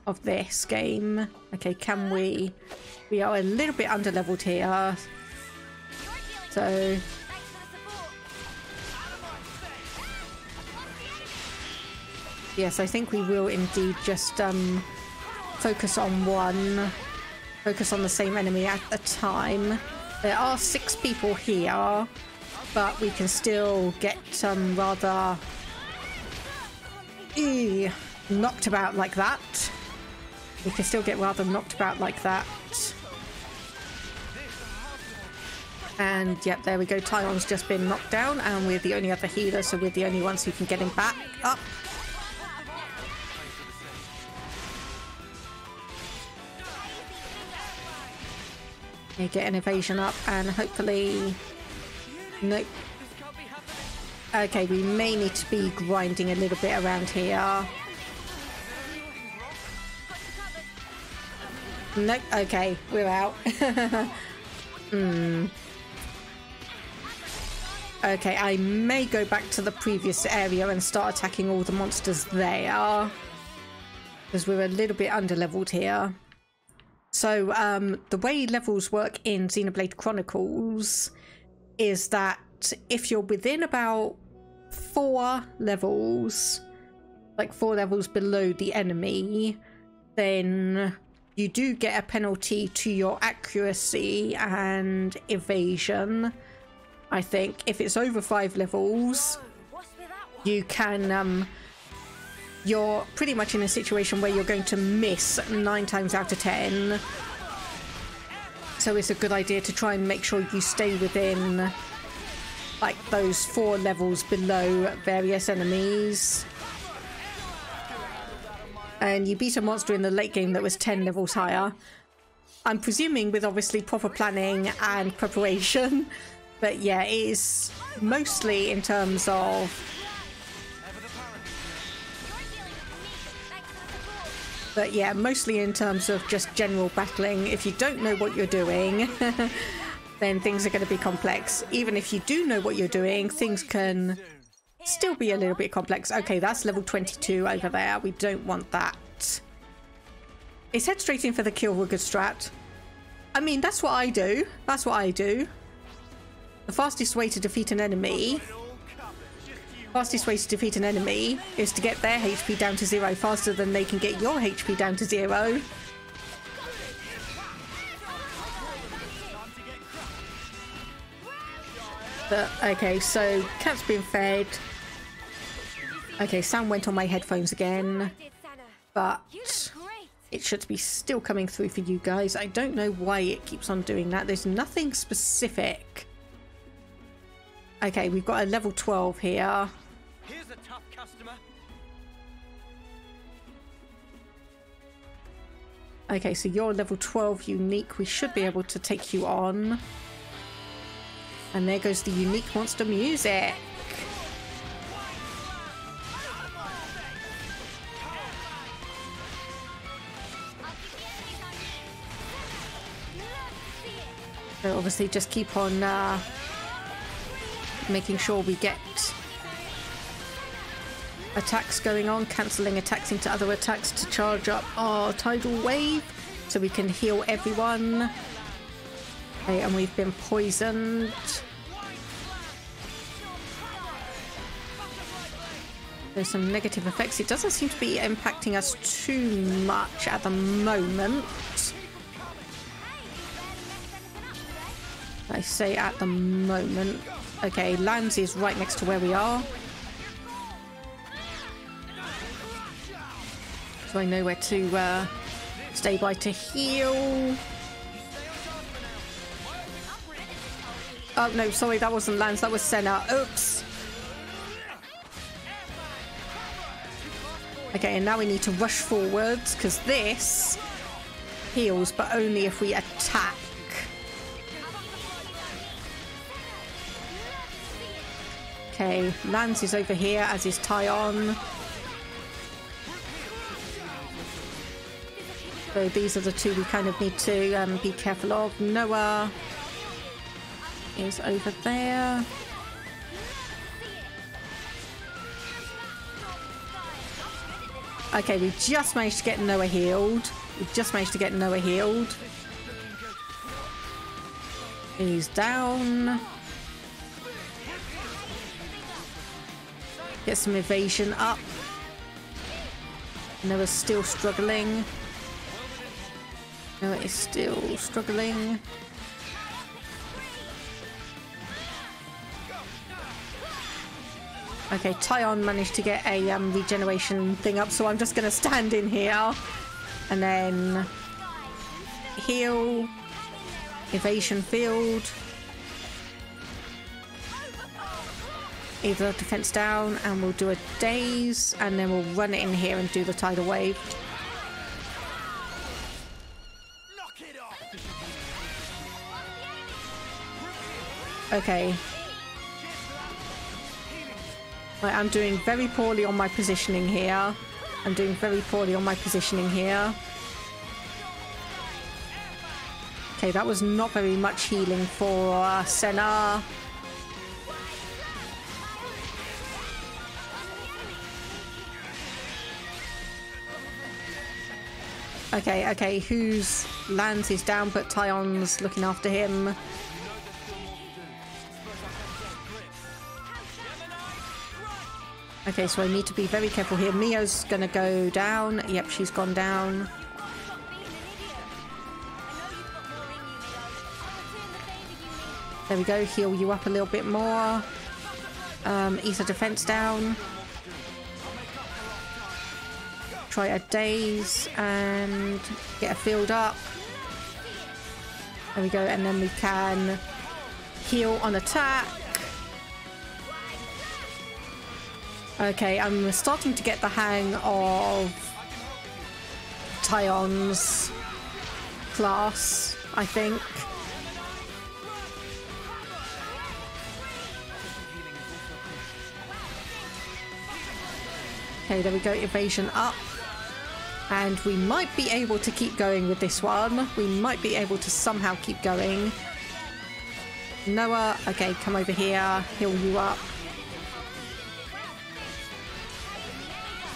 of this game. Okay, can we... We are a little bit under-leveled here. So... yes, I think we will indeed just focus on one. Focus on the same enemy at a time. There are 6 people here, but we can still get rather knocked about like that. We can still get rather knocked about like that. And yep, there we go. Tyon's just been knocked down, and we're the only other healer, so we're the only ones who can get him back up. Okay, get an evasion up, and hopefully... Nope. Okay, we may need to be grinding a little bit around here. Nope, okay, we're out. Okay, I may go back to the previous area and start attacking all the monsters there. Because we're a little bit under-leveled here. So, the way levels work in Xenoblade Chronicles is that if you're within about 4 levels, like 4 levels below the enemy, then you do get a penalty to your accuracy and evasion. I think if it's over 5 levels, you can, you're pretty much in a situation where you're going to miss 9 times out of 10. So it's a good idea to try and make sure you stay within like those 4 levels below various enemies. And you beat a monster in the late game that was 10 levels higher. I'm presuming with obviously proper planning and preparation. But yeah, it is mostly in terms of... But yeah, mostly in terms of just general battling. If you don't know what you're doing, then things are going to be complex. Even if you do know what you're doing, things can still be a little bit complex. Okay, that's level 22 over there. We don't want that. Let's head straight in for the kill Rugged strat. I mean, that's what I do. That's what I do. The fastest way to defeat an enemy... Fastest way to defeat an enemy is to get their HP down to 0 faster than they can get your HP down to 0. But, okay, so cat's been fed. Okay, sound went on my headphones again, but it should be still coming through for you guys. I don't know why it keeps on doing that. There's nothing specific. Okay, we've got a level 12 here. Here's a tough customer. Okay, so you're level 12 unique. We should be able to take you on. And there goes the unique monster music. So obviously just keep on making sure we get attacks going on, cancelling attacks into other attacks to charge up our tidal wave so we can heal everyone. Okay, and we've been poisoned. There's some negative effects. It doesn't seem to be impacting us too much at the moment. I say at the moment. Okay, Lands is right next to where we are. So I know where to stay by to heal. Oh no, sorry, that wasn't Lands, that was Senna. Oops. Okay, and now we need to rush forwards because this heals, but only if we attack. Okay, Lance is over here, as is Tyon. So these are the two we kind of need to be careful of. Noah is over there. Okay, we just managed to get Noah healed. He's down. Get some evasion up. Noah's still struggling. Noah is still struggling. Okay, Tyon managed to get a regeneration thing up, so I'm just going to stand in here and then heal, evasion field, either defense down, and we'll do a daze, and then we'll run it in here and do the tidal wave. Okay. Right, I'm doing very poorly on my positioning here. Okay, that was not very much healing for Senna. Okay, whose Lance is down, but Tyon's looking after him. Okay, so I need to be very careful here. Mia's gonna go down. Yep, she's gone down. There we go, heal you up a little bit more. Ease a defense down. Try a daze and get a field up. There we go, and then we can heal on attack. Okay, I'm starting to get the hang of Tyon's class, I think. Okay, there we go, evasion up. And we might be able to keep going with this one. We might be able to somehow keep going. Noah, okay, come over here, heal you up.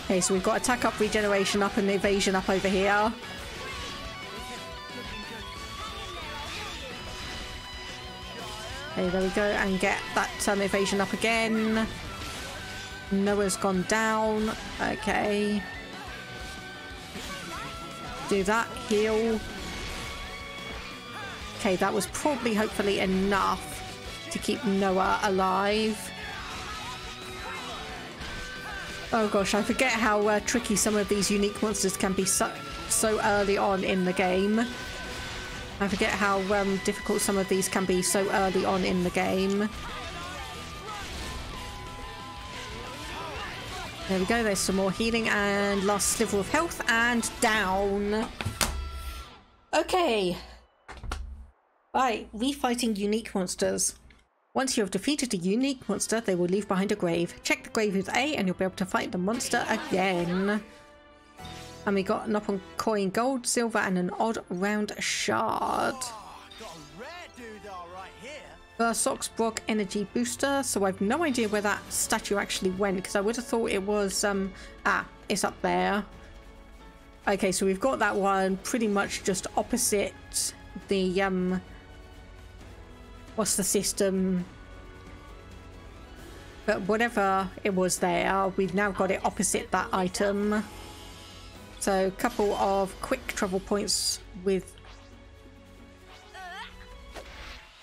Okay, so we've got attack up, regeneration up, and evasion up over here. Okay, there we go, and get that evasion up again. Noah's gone down. Okay. Do that, heal. Okay, that was probably, hopefully, enough to keep Noah alive. Oh gosh, I forget how tricky some of these unique monsters can be so early on in the game. I forget how difficult some of these can be so early on in the game. There we go, there's some more healing and last sliver of health and down. Okay. Right, refighting unique monsters. Once you have defeated a unique monster, they will leave behind a grave. Check the grave with A and you'll be able to fight the monster again. And we got an up on coin, gold, silver and an odd round shard. Sox Brock energy booster, so I've no idea where that statue actually went because I would have thought it was it's up there. Okay, so we've got that one pretty much just opposite the what's the system, but whatever it was there, we've now got it opposite that item. So a couple of quick travel points with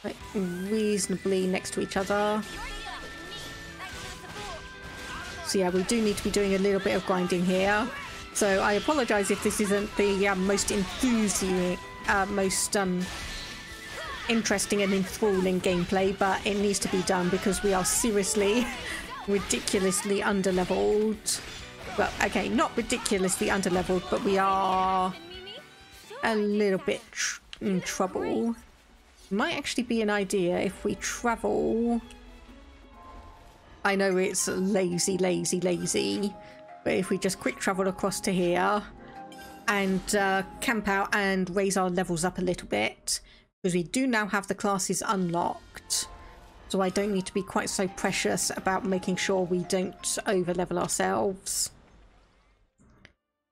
like reasonably next to each other. So yeah, we do need to be doing a little bit of grinding here. So I apologise if this isn't the most interesting and enthralling gameplay, but it needs to be done because we are seriously ridiculously underleveled. Well, okay, not ridiculously underleveled, but we are a little bit in trouble. Might actually be an idea if we travel. I know it's lazy, but if we just quick travel across to here and camp out and raise our levels up a little bit, because we do now have the classes unlocked, so I don't need to be quite so precious about making sure we don't over level ourselves.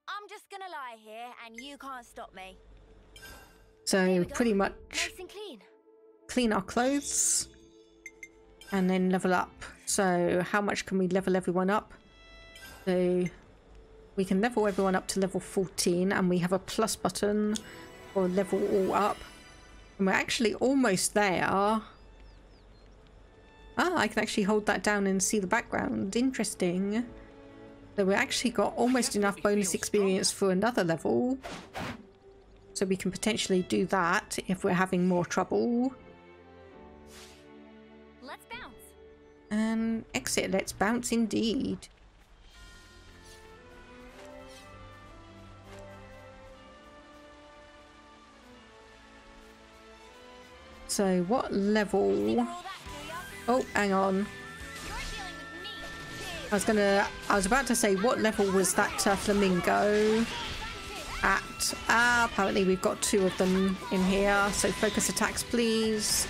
I'm just gonna lie here and you can't stop me. So pretty much Nice and clean our clothes and then level up. So how much can we level everyone up? So we can level everyone up to level 14 and we have a plus button for level all up. And we're actually almost there. Ah, I can actually hold that down and see the background. Interesting. So we actually got almost enough bonus experience for another level. So we can potentially do that if we're having more trouble. Let's bounce. And exit. Let's bounce indeed. So what level? Oh, hang on. I was about to say, what level was that flamingo at? Apparently we've got two of them in here. So focus attacks, please.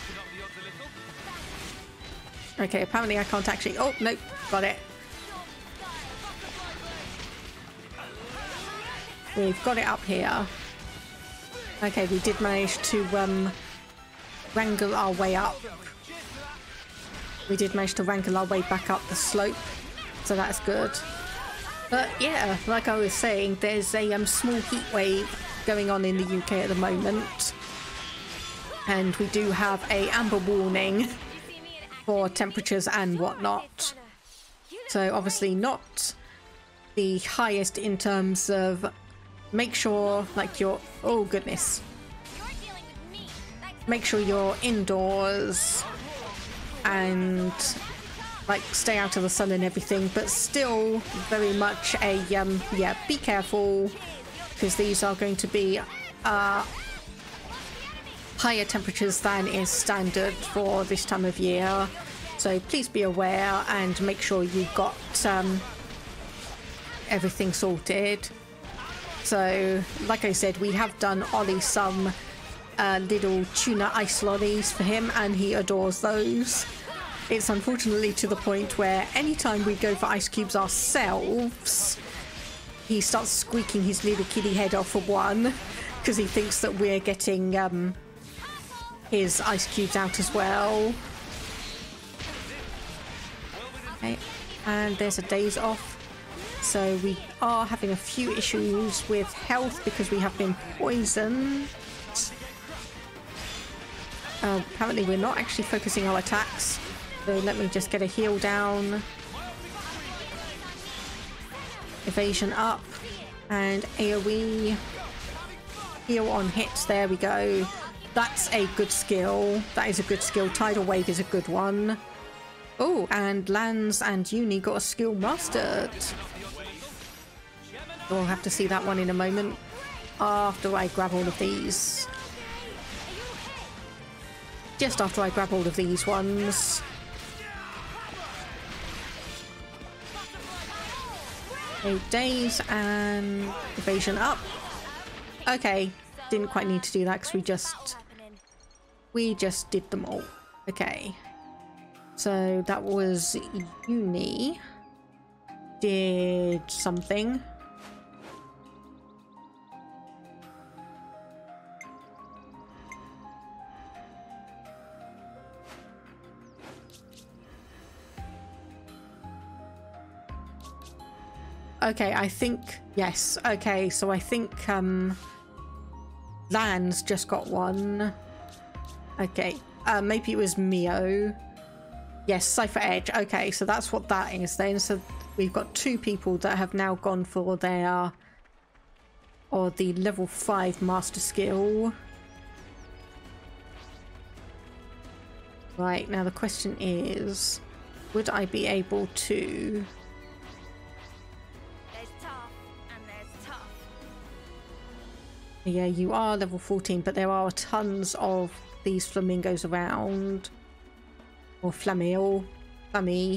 Okay, apparently I can't actually... Oh, nope, got it. We've got it up here. Okay, we did manage to wrangle our way up. We did manage to wrangle our way back up the slope, so that's good. But yeah, like I was saying, there's a small heat wave going on in the UK at the moment, and we do have a amber warning for temperatures and whatnot. So obviously not the highest in terms of make sure like you're... Oh goodness. Make sure you're indoors and like stay out of the sun and everything, but still very much a yeah, be careful because these are going to be higher temperatures than is standard for this time of year, so please be aware and make sure you've got everything sorted. So like I said, we have done Ollie some little tuna ice lollies for him and he adores those. It's unfortunately to the point where anytime we go for ice cubes ourselves, he starts squeaking his little kitty head off for one because he thinks that we're getting his ice cubes out as well. Okay, and there's a days off. So we are having a few issues with health because we have been poisoned. Apparently we're not actually focusing our attacks. So let me just get a heal down. Evasion up. And AoE. Heal on hits. There we go. That's a good skill. That is a good skill. Tidal Wave is a good one. Oh, and Lanz and Uni got a skill mastered. We'll have to see that one in a moment after I grab all of these. Just after I grab all of these ones. 8 days and evasion up. Okay, didn't quite need to do that because we just did them all. Okay, so that was Uni did something. Okay, I think, yes. Okay, so I think Lanz just got one. Okay, maybe it was Mio. Yes, Cypher Edge. Okay, so that's what that is then. So we've got 2 people that have now gone for their, or the level 5 master skill. Right, now the question is, would I be able to... Yeah, you are level 14, but there are tons of these flamingos around. Or flammy. Well,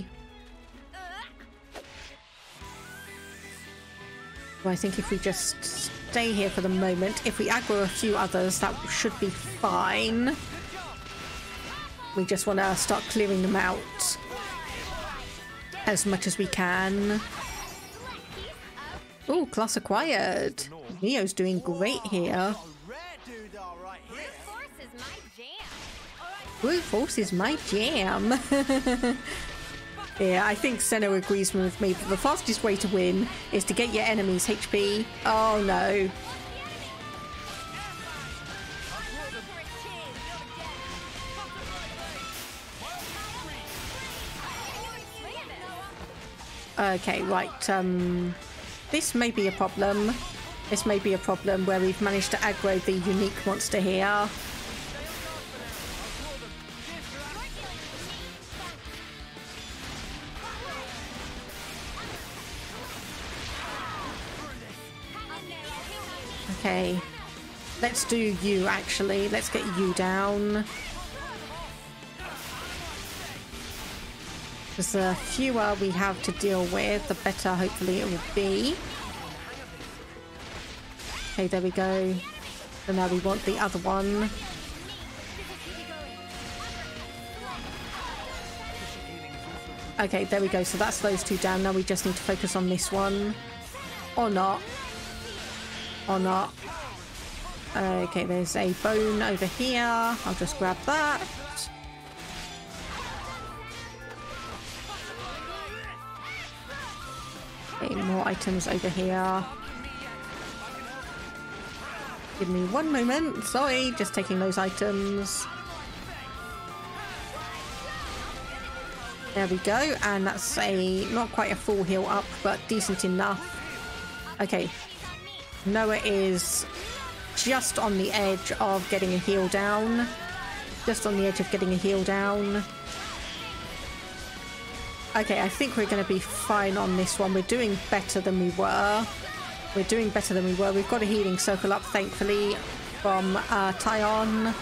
I think if we just stay here for the moment, if we aggro a few others, that should be fine. We just want to start clearing them out as much as we can. Oh, class acquired. Mio's doing great here. Brute Force is my jam. Yeah, I think Senna agrees with me, but the fastest way to win is to get your enemies HP. Oh no. Okay, right. This may be a problem. This may be a problem where we've managed to aggro the unique monster here. Okay, let's do you actually. Let's get you down. Because the fewer we have to deal with, the better hopefully it will be. Okay, there we go. So now we want the other one. Okay, there we go. So that's those 2 down. Now we just need to focus on this one. Or not. Or not. Okay, there's a bone over here. I'll just grab that. Okay, more items over here. Give me 1 moment. Sorry, just taking those items. There we go. And that's a not quite a full heal up, but decent enough. Okay. Noah is just on the edge of getting a heal down. Just on the edge of getting a heal down. Okay, I think we're going to be fine on this one. We're doing better than we were. We're doing better than we were. We've got a healing circle up, thankfully, from Tyon.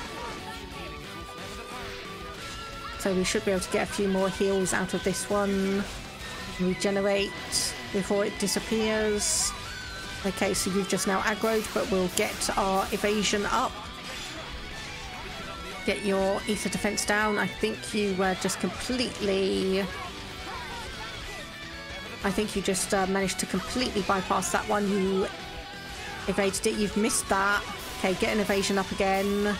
So we should be able to get a few more heals out of this one. Regenerate before it disappears. Okay, so you've just now aggroed, but we'll get our evasion up. Get your ether defense down. I think you just completely... I think you just managed to completely bypass that one. You evaded it. You've missed that. Okay, get an evasion up again.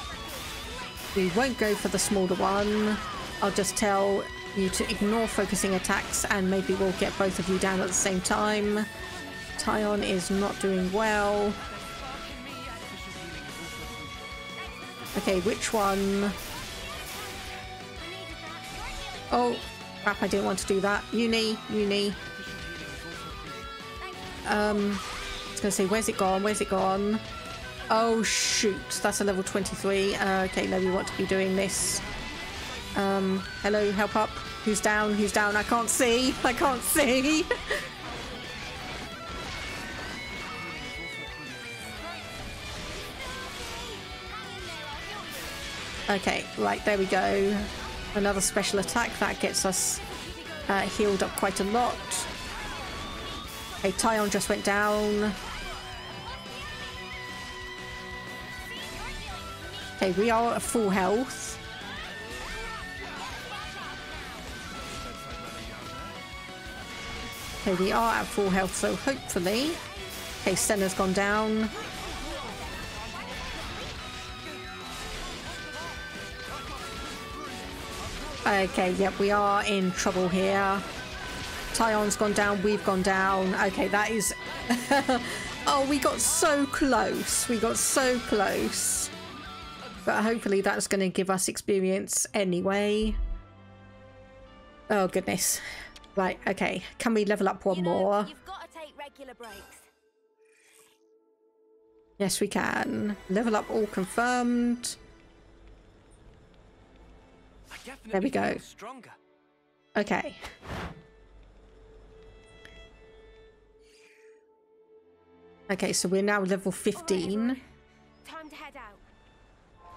We won't go for the smaller one. I'll just tell you to ignore focusing attacks and maybe we'll get both of you down at the same time. Tyon is not doing well. Okay, which one? Oh, crap, I didn't want to do that. Uni. I was gonna say, where's it gone? Where's it gone? Oh shoot, that's a level 23. Okay, no, we want to be doing this. Hello, help up. Who's down? Who's down? I can't see. I can't see. Okay, right, there we go. Another special attack. That gets us healed up quite a lot. Okay, Tyon just went down. Okay, we are at full health. Okay, we are at full health, so hopefully... Okay, Senna's gone down. Okay, yep, we are in trouble here. Tyon's gone down, we've gone down. Okay, that is... Oh, we got so close. We got so close. But hopefully that's going to give us experience anyway. Oh, goodness. Right, okay. Can we level up one more? You've got to take regular breaks. Yes, we can. Level up all confirmed. There we go. Okay. Okay, so we're now level 15. Time to head out.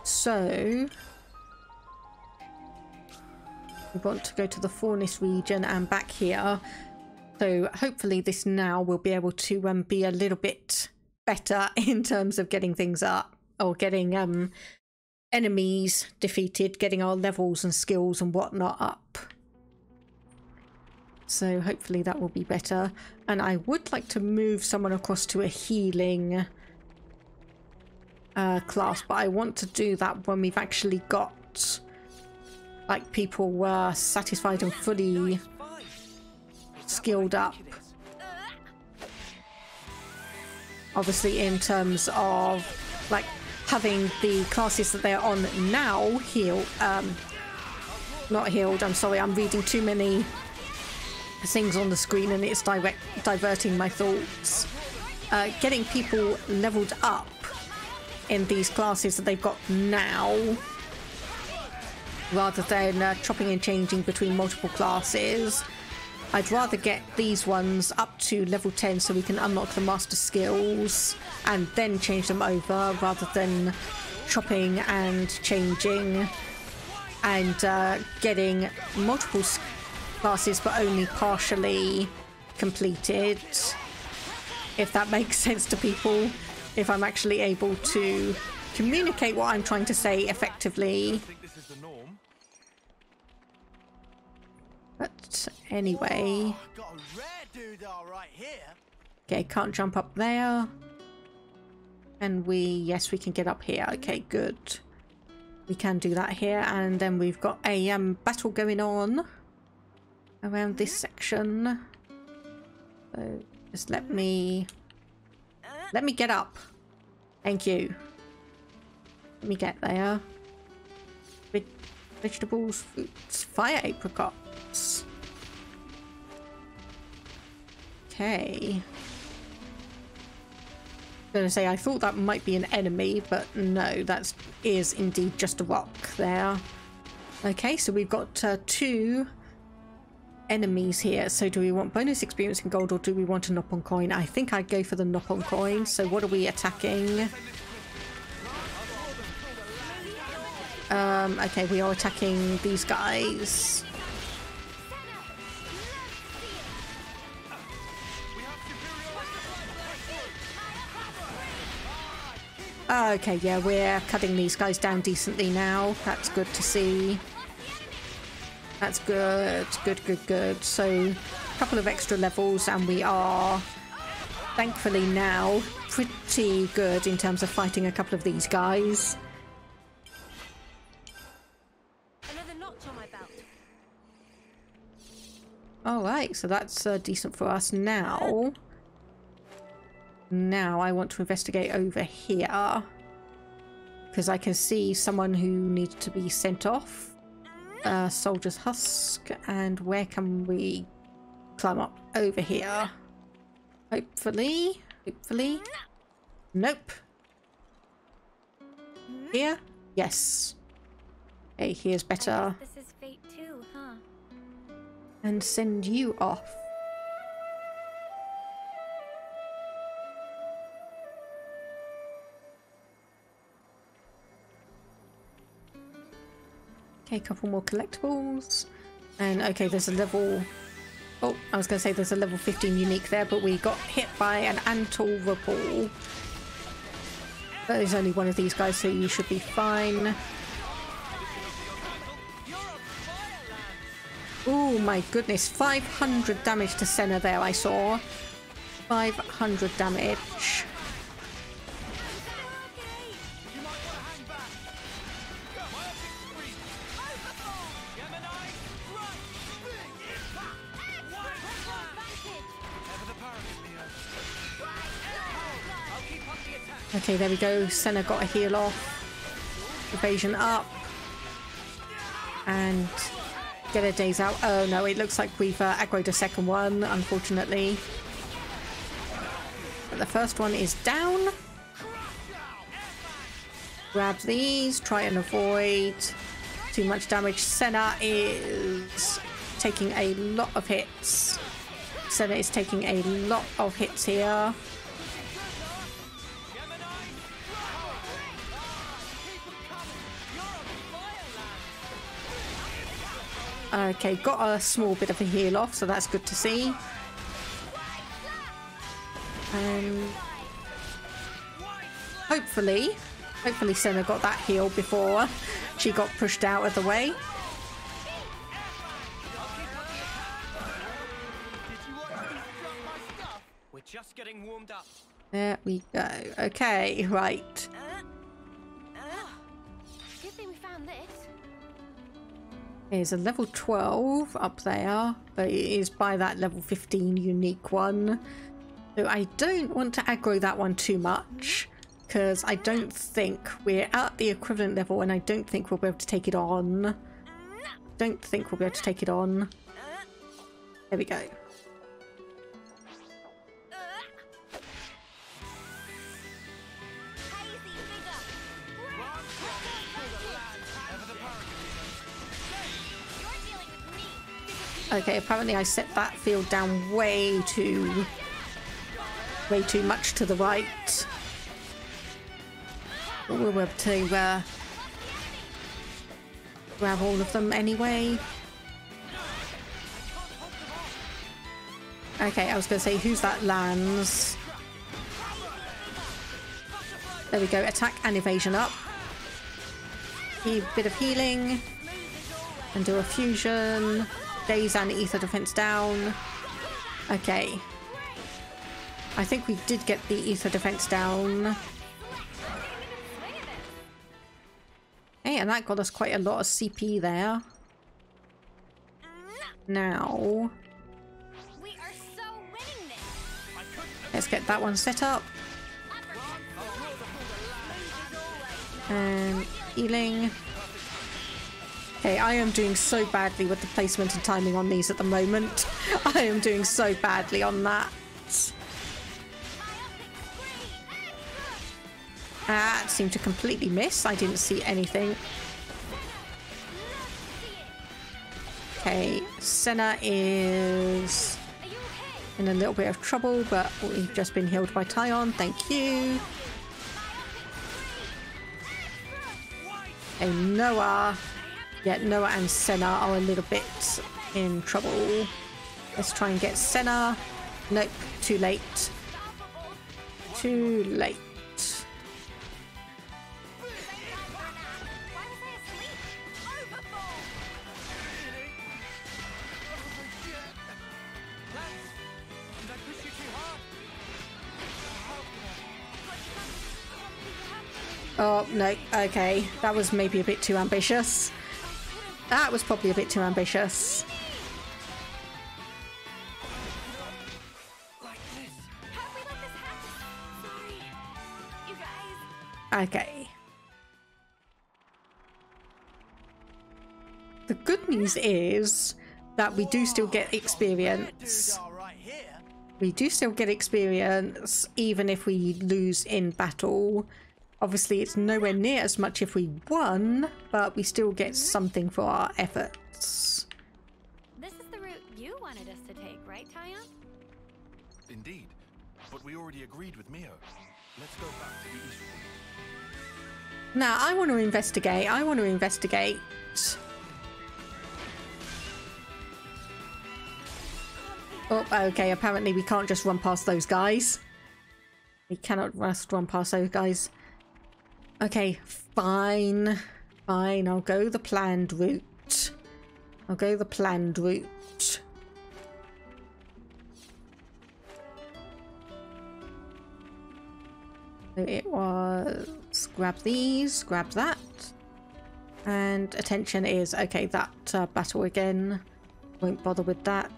So we want to go to the Fornis region and back here. So hopefully this now will be able to be a little bit better in terms of getting things up, or getting enemies defeated, getting our levels and skills and whatnot up. So hopefully that will be better. And I would like to move someone across to a healing class, but I want to do that when we've actually got like people satisfied and fully skilled up. Obviously in terms of like having the classes that they're on now not healed, I'm sorry, I'm reading too many things on the screen and it's diverting my thoughts. Getting people leveled up in these classes that they've got now, rather than chopping and changing between multiple classes. I'd rather get these ones up to level 10 so we can unlock the master skills and then change them over, rather than chopping and changing and getting multiple classes but only partially completed, if that makes sense to people, if I'm actually able to communicate what I'm trying to say effectively. But anyway, okay, can't jump up there, and yes, we can get up here. Okay, good, we can do that here. And then we've got a battle going on around this section, so just let me get up. Thank you. Let me get there. Vegetables, fruits, fire apricots. Okay. I'm gonna say I thought that might be an enemy, but no, that is indeed just a rock there. Okay, so we've got 2 enemies here. So do we want bonus experience in gold, or do we want a Nopon coin? I think I'd go for the Nopon coin. So what are we attacking? Okay, we are attacking these guys. Okay, yeah, we're cutting these guys down decently now. That's good to see. That's good, good. So a couple of extra levels and we are thankfully now pretty good in terms of fighting a couple of these guys. Another notch on my belt. Alright, so that's decent for us now. Now I want to investigate over here, because I can see someone who needs to be sent off. Soldier's Husk. And where can we climb up? Over here. Hopefully. Hopefully. Nope. Here? Yes. Okay, here's better. This is fate too, huh? And send you off. Okay, a couple more collectibles. And okay, there's a level... Oh, I was going to say there's a level 15 unique there, but we got hit by an Antal Rappel. But there's only one of these guys, so you should be fine. Oh my goodness, 500 damage to Senna there, I saw. 500 damage. Okay, there we go. Senna got a heal off. Evasion up. And get a daze out. Oh no, it looks like we've aggroed a second one, unfortunately. But the first one is down. Grab these, try and avoid too much damage. Senna is taking a lot of hits. Senna is taking a lot of hits here. Okay, got a small bit of a heal off, so that's good to see. Hopefully Senna got that heal before she got pushed out of the way. We're just getting warmed up. There we go. Okay, right. Good thing we found this. There's a level 12 up there, but it is by that level 15 unique one. So I don't want to aggro that one too much, because I don't think we're at the equivalent level, and I don't think we'll be able to take it on. Don't think we'll be able to take it on. There we go. Okay, apparently I set that field down way too much to the right. But we'll be able to grab all of them anyway. Okay, I was going to say, who's that lands? There we go, attack and evasion up. A bit of healing. And do a fusion. Daze and ether defense down. Okay. I think we did get the ether defense down. Hey, and that got us quite a lot of CP there. Now, let's get that one set up. And healing. Okay, I am doing so badly with the placement and timing on these at the moment. I am doing so badly on that. That seemed to completely miss. I didn't see anything. Okay, Senna is in a little bit of trouble, but we've just been healed by Tyon. Thank you. Okay, Noah. Yeah, Noah and Senna are a little bit in trouble. Let's try and get Senna. Nope, too late. Too late. Oh, no. Okay. That was maybe a bit too ambitious. That was probably a bit too ambitious. Okay. The good news is that we do still get experience. We do still get experience even if we lose in battle. Obviously, it's nowhere near as much if we won, but we still get something for our efforts. This is the route you wanted us to take, right, Tyon? Indeed. But we already agreed with Mio. Let's go back to the east route. Now, I want to investigate. Oh, okay, apparently we can't just run past those guys. We cannot just run past those guys. Okay, fine. Fine, I'll go the planned route. So it was grab these, grab that. And attention is, okay, that battle again. Won't bother with that.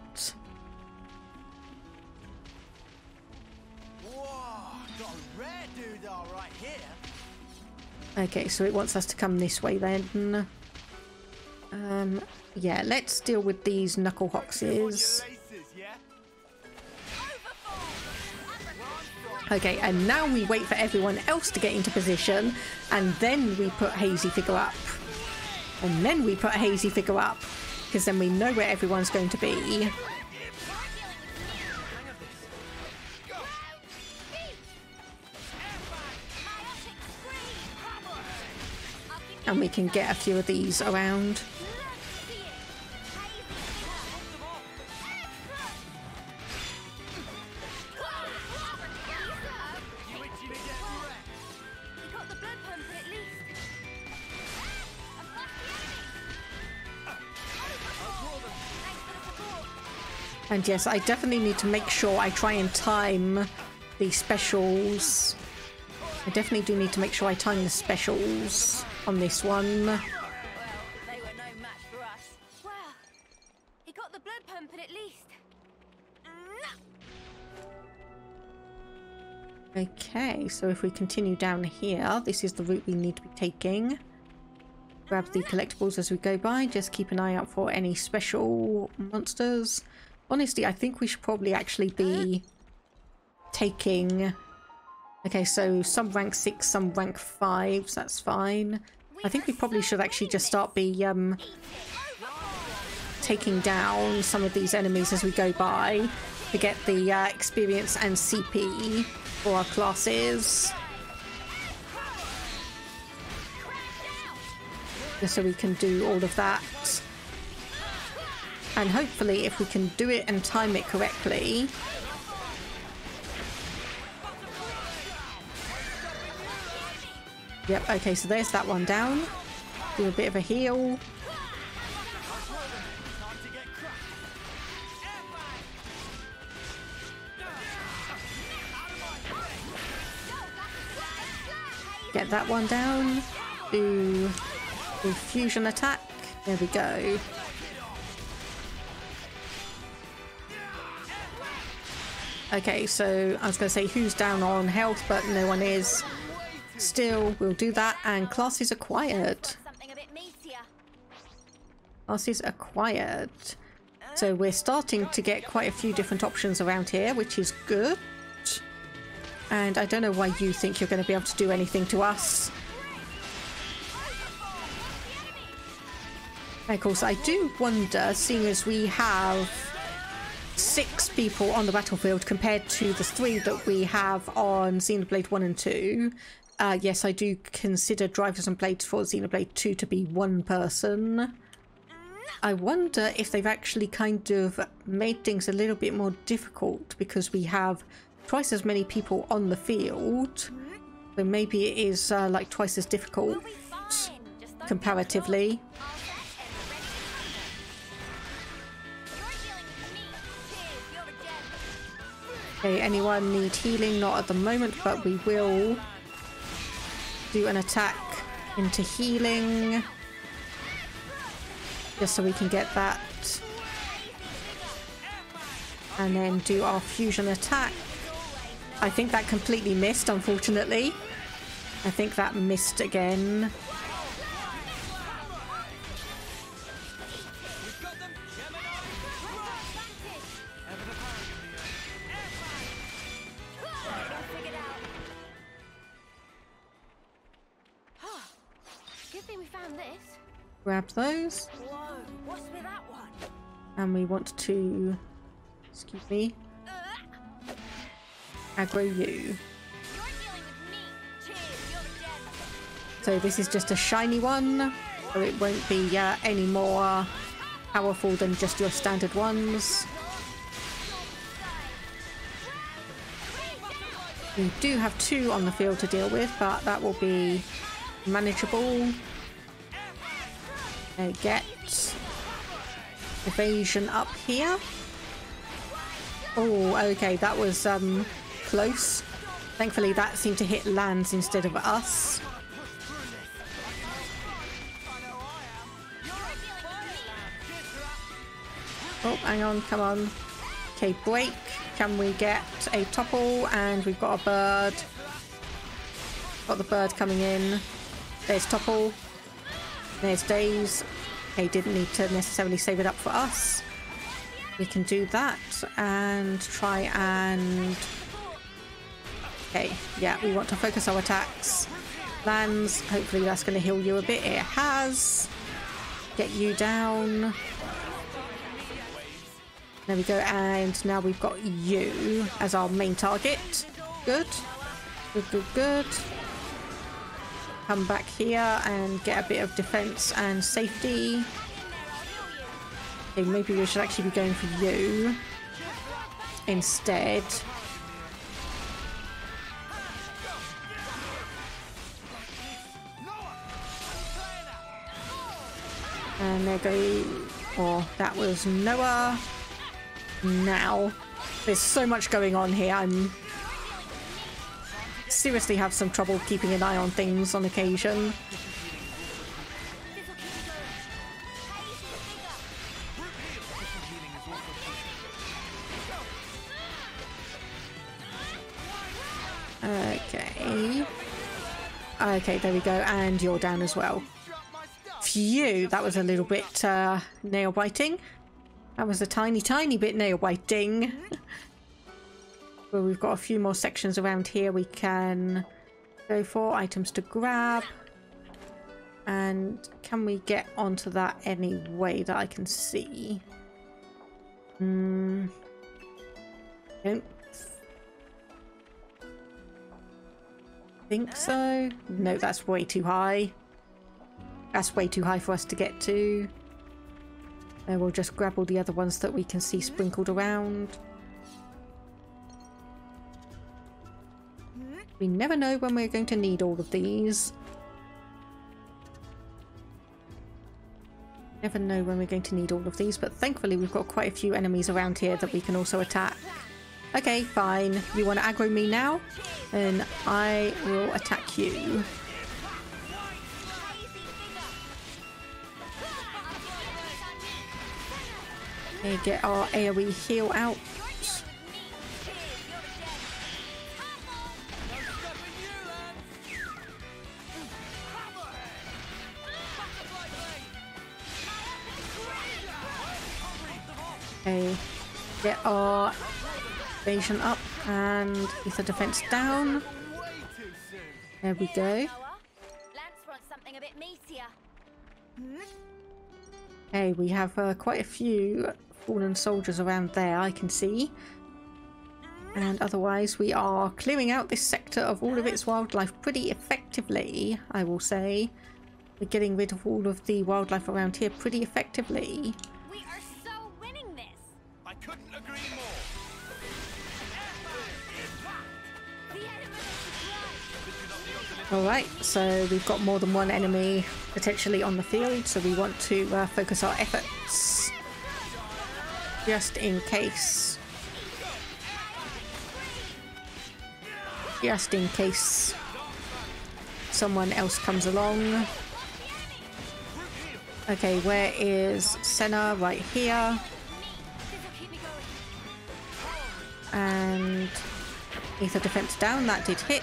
Okay, so it wants us to come this way then. Yeah, let's deal with these knuckle hoxes. Okay, and now we wait for everyone else to get into position, and then we put Hazy Figure up. Because then we know where everyone's going to be. And we can get a few of these around. And yes, I definitely need to make sure I try and time the specials. I definitely do need to make sure I time the specials on this one. Well, they were no match for us. Well, he got the blood pumping at least. Okay, so if we continue down here, this is the route we need to be taking. Grab the collectibles as we go by. Just keep an eye out for any special monsters. Honestly, I think we should probably actually be taking... Okay, so some rank 6, some rank 5s, that's fine. I think we probably should actually just start taking down some of these enemies as we go by to get the experience and CP for our classes. Just so we can do all of that. And hopefully if we can do it and time it correctly... Yep, okay, so there's that one down. Do a bit of a heal. Get that one down. Do fusion attack. There we go. Okay, so I was going to say who's down on health, but no one is. Still, we'll do that. And classes acquired. Classes acquired. So we're starting to get quite a few different options around here, which is good. And I don't know why you think you're going to be able to do anything to us. Of course, I do wonder, seeing as we have 6 people on the battlefield compared to the 3 that we have on Xenoblade 1 and 2. Yes, I do consider Drivers and Blades for Xenoblade 2 to be 1 person. I wonder if they've actually kind of made things a little bit more difficult because we have twice as many people on the field. So maybe it is like twice as difficult comparatively. Okay, anyone need healing? Not at the moment, but we will do an attack into healing just so we can get that, and then do our fusion attack. I think that completely missed, unfortunately. I think that missed again. Good thing we found this. Grab those. Whoa, what's with that one? And we want to, excuse me, aggro you. So this is just a shiny one, so it won't be any more powerful than just your standard ones. We do have 2 on the field to deal with, but that will be manageable. Get evasion up here. Oh, okay, that was close. Thankfully that seemed to hit lands instead of us. Oh, hang on, come on. Okay, break. Can we get a topple? And we've got a bird. Got the bird coming in. There's topple. There's days. Okay, didn't need to necessarily save it up for us. We can do that and try and... Okay, yeah, we want to focus our attacks. Lands, hopefully that's going to heal you a bit. It has. Get you down. There we go, and now we've got you as our main target. Good. Good, good, good. Come back here and get a bit of defense and safety. Okay, maybe we should actually be going for you instead. And there go. Oh, that was Noah. Now, there's so much going on here. I'm seriously have some trouble keeping an eye on things on occasion. Okay. Okay, there we go. And you're down as well. Phew, that was a little bit nail-biting. That was a tiny, tiny bit nail-biting. Well, we've got a few more sections around here we can go for. Items to grab. And can we get onto that any way that I can see? Don't think so. No, that's way too high. That's way too high for us to get to. And we'll just grab all the other ones that we can see sprinkled around. We never know when we're going to need all of these. Never know when we're going to need all of these, but thankfully we've got quite a few enemies around here that we can also attack. Okay, fine. You want to aggro me now? Then I will attack you. Okay, get our AoE heal out. Okay, get our evasion up and get the defense down. There we go. Okay, we have quite a few fallen soldiers around there, I can see. And otherwise we are clearing out this sector of all of its wildlife pretty effectively, I will say. We're getting rid of all of the wildlife around here pretty effectively. We are so winning this. I couldn't agree more. Alright, so we've got more than one enemy potentially on the field, so we want to focus our efforts just in case. Just in case someone else comes along. Okay, where is Senna? Right here. And ether defense down, that did hit.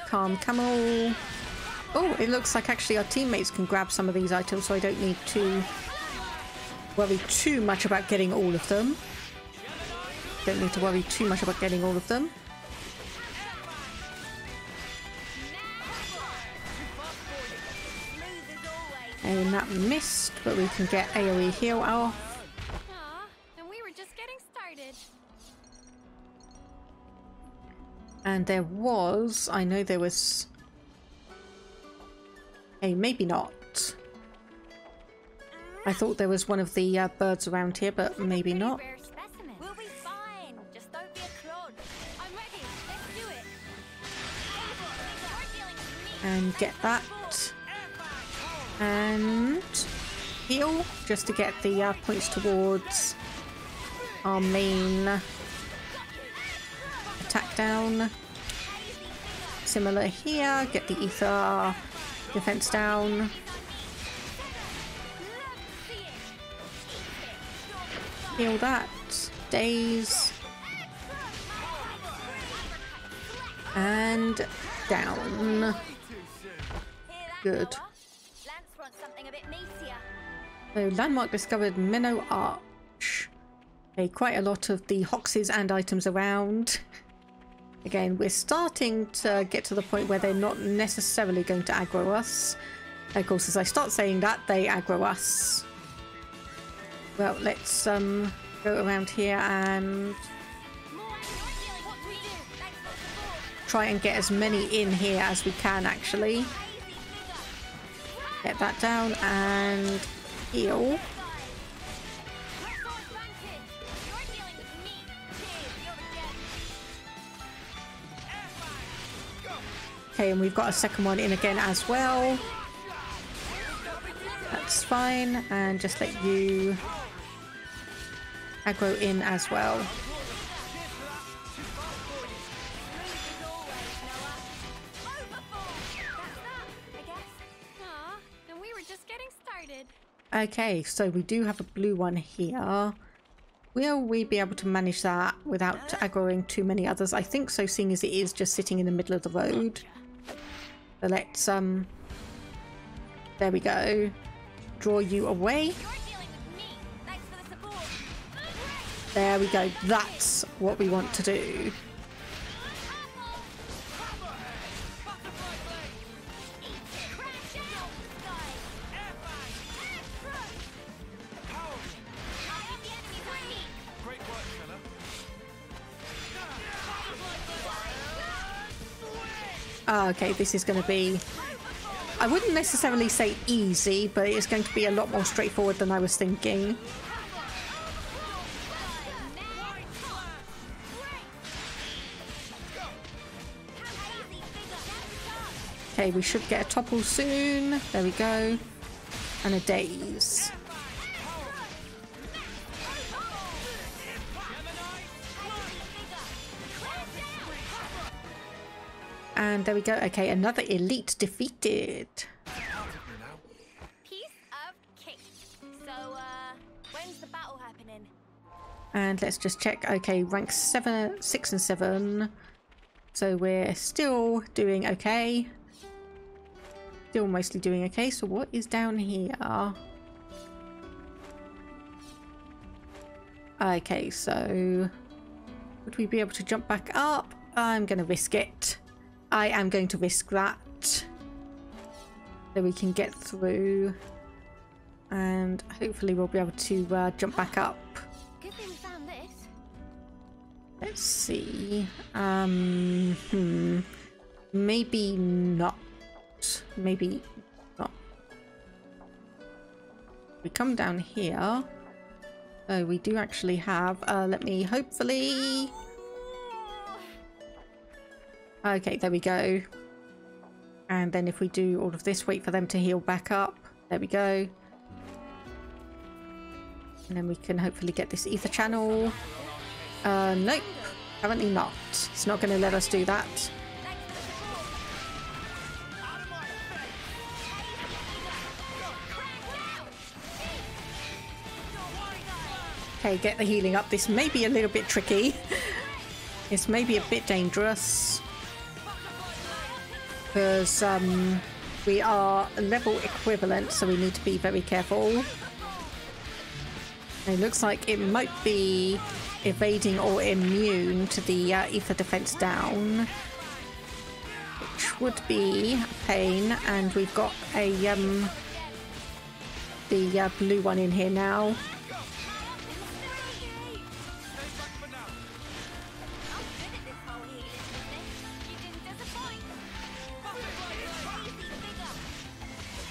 Calm Camel. Oh, it looks like actually our teammates can grab some of these items, so I don't need to worry too much about getting all of them. don't need to worry too much about getting all of them. And that missed, but we can get AoE heal off. And we were just getting started. And there was, I know there was, hey, maybe not. I thought there was one of the birds around here, but maybe not. We'll be fine. Just don't be a clod. I'm ready. Let's do it. And get that. And heal, just to get the points towards our main attack down. Similar here, get the ether defense down. Heal that. Daze. And down. Good. So, landmark discovered, Minnow Arch. Okay, quite a lot of the hoxes and items around. Again, we're starting to get to the point where they're not necessarily going to aggro us. Of course, as I start saying that, they aggro us. Well, let's go around here and try and get as many in here as we can, actually. Get that down and heal. Okay, and we've got a second one in again as well. That's fine, and just let you aggro in as well. Okay, so we do have a blue one here. Will we be able to manage that without aggroing too many others? I think so, seeing as it is just sitting in the middle of the road. So let's, there we go. Draw you away. There we go. That's what we want to do. Okay, this is going to be, I wouldn't necessarily say easy, but it's going to be a lot more straightforward than I was thinking. Okay, we should get a topple soon. There we go. And a daze. And there we go. Okay, another elite defeated. Piece of cake. So, when's the battle happening? And let's just check. Okay, rank 7, 6 and 7. So we're still doing okay. Still mostly doing okay. So what is down here? Okay, so would we be able to jump back up? I'm going to risk it. I am going to risk that so we can get through, and hopefully we'll be able to jump back up. Good thing we found this. Let's see. Maybe not. Maybe not. We come down here. So we do actually have. Let me hopefully. Okay, there we go. And then if we do all of this, wait for them to heal back up. There we go. And then we can hopefully get this ether channel. Nope, apparently not. It's not going to let us do that. Okay, get the healing up. This may be a little bit tricky. This may be a bit dangerous. Because we are level equivalent, so we need to be very careful. It looks like it might be evading or immune to the ether defense down, which would be a pain. And we've got a the blue one in here now.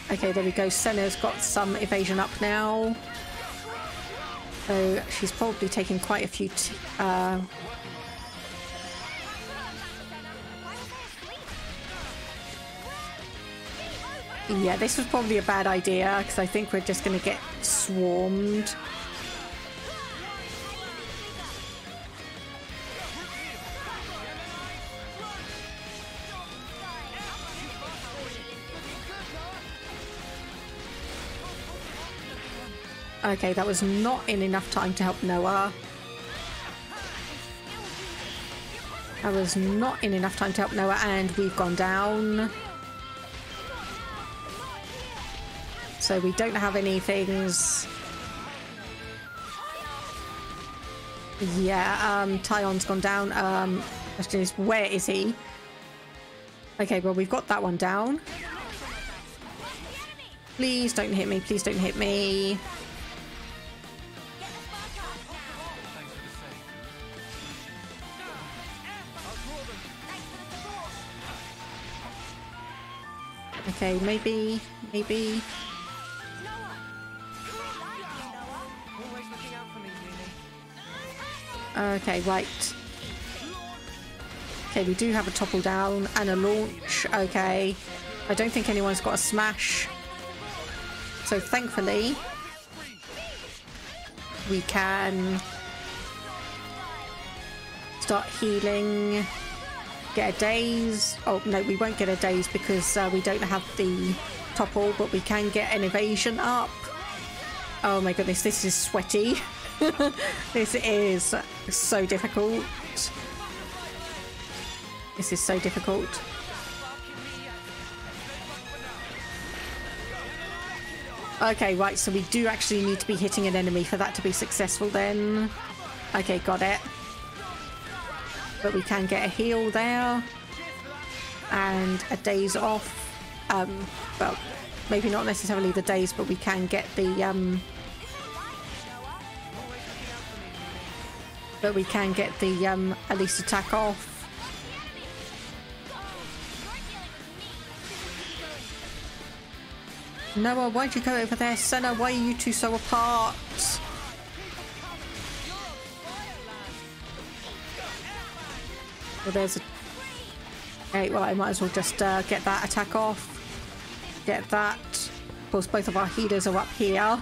Okay, there we go. Senna's got some evasion up now. So she's probably taken quite a few... Yeah, this was probably a bad idea, because I think we're just going to get swarmed. Okay, that was not in enough time to help Noah. That was not in enough time to help Noah, and we've gone down. So we don't have any things. Yeah, Tyon's gone down. Question is, where is he? Okay, well, we've got that one down. Please don't hit me. Please don't hit me. Okay, maybe. Okay, right. Okay, we do have a topple down and a launch. Okay. I don't think anyone's got a smash. So thankfully, we can start healing. Get a daze. Oh, no, we won't get a daze because we don't have the topple, but we can get an evasion up. Oh my goodness, this is sweaty. This is so difficult. This is so difficult. Okay, right, so we do actually need to be hitting an enemy for that to be successful then. Okay, got it. But we can get a heal there. And a daze off. Well, maybe not necessarily the daze, but we can get the... But we can get the at least attack off. Noah, why'd you go over there? Senna, why are you two so apart? Well, there's a... Okay, well, I might as well just get that attack off. Get that. Of course, both of our healers are up here.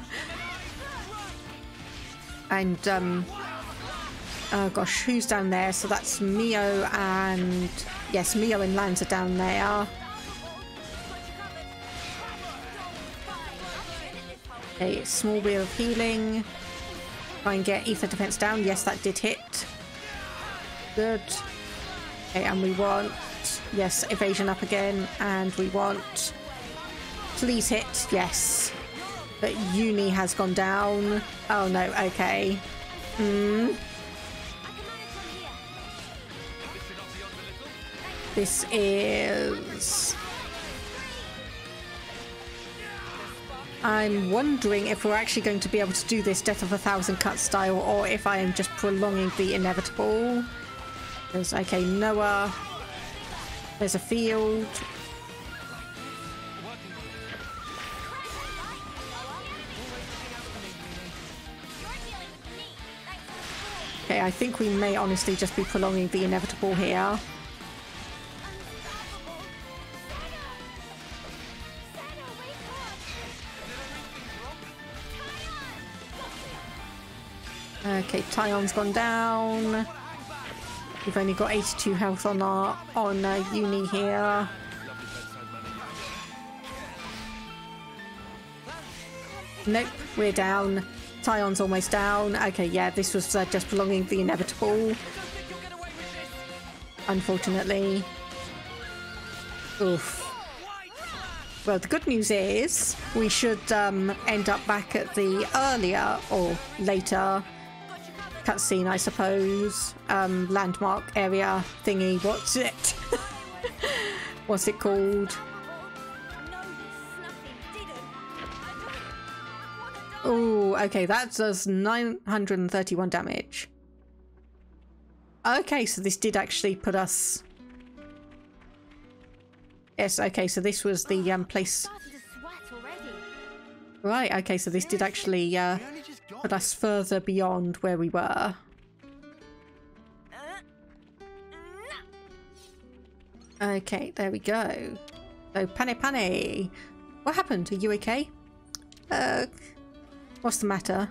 And, oh gosh, who's down there? So that's Mio and... Yes, Mio and Lance are down there. Okay, small wheel of healing. Try and get ether defense down. Yes, that did hit. Good. Okay, and we want... Yes, evasion up again. And we want... Please hit. Yes. But Uni has gone down. Oh no, okay. This is... I'm wondering if we're actually going to be able to do this Death of a Thousand Cuts style, or if I am just prolonging the inevitable. There's, okay, Noah. There's a field. Okay, I think we may honestly just be prolonging the inevitable here. Okay, Tyon's gone down. We've only got 82 health on our Uni here. Nope, we're down. Tyon's almost down. Okay, yeah, this was just prolonging the inevitable. Unfortunately. Oof. Well, the good news is we should end up back at the earlier or later cutscene, I suppose. Landmark area thingy. What's it? What's it called? Oh, okay, that does 931 damage. Okay, so this did actually put us... Yes, okay, so this was the place... Right, okay, so this did actually put us further beyond where we were. Okay, there we go. So, Pane. What happened? Are you okay? What's the matter?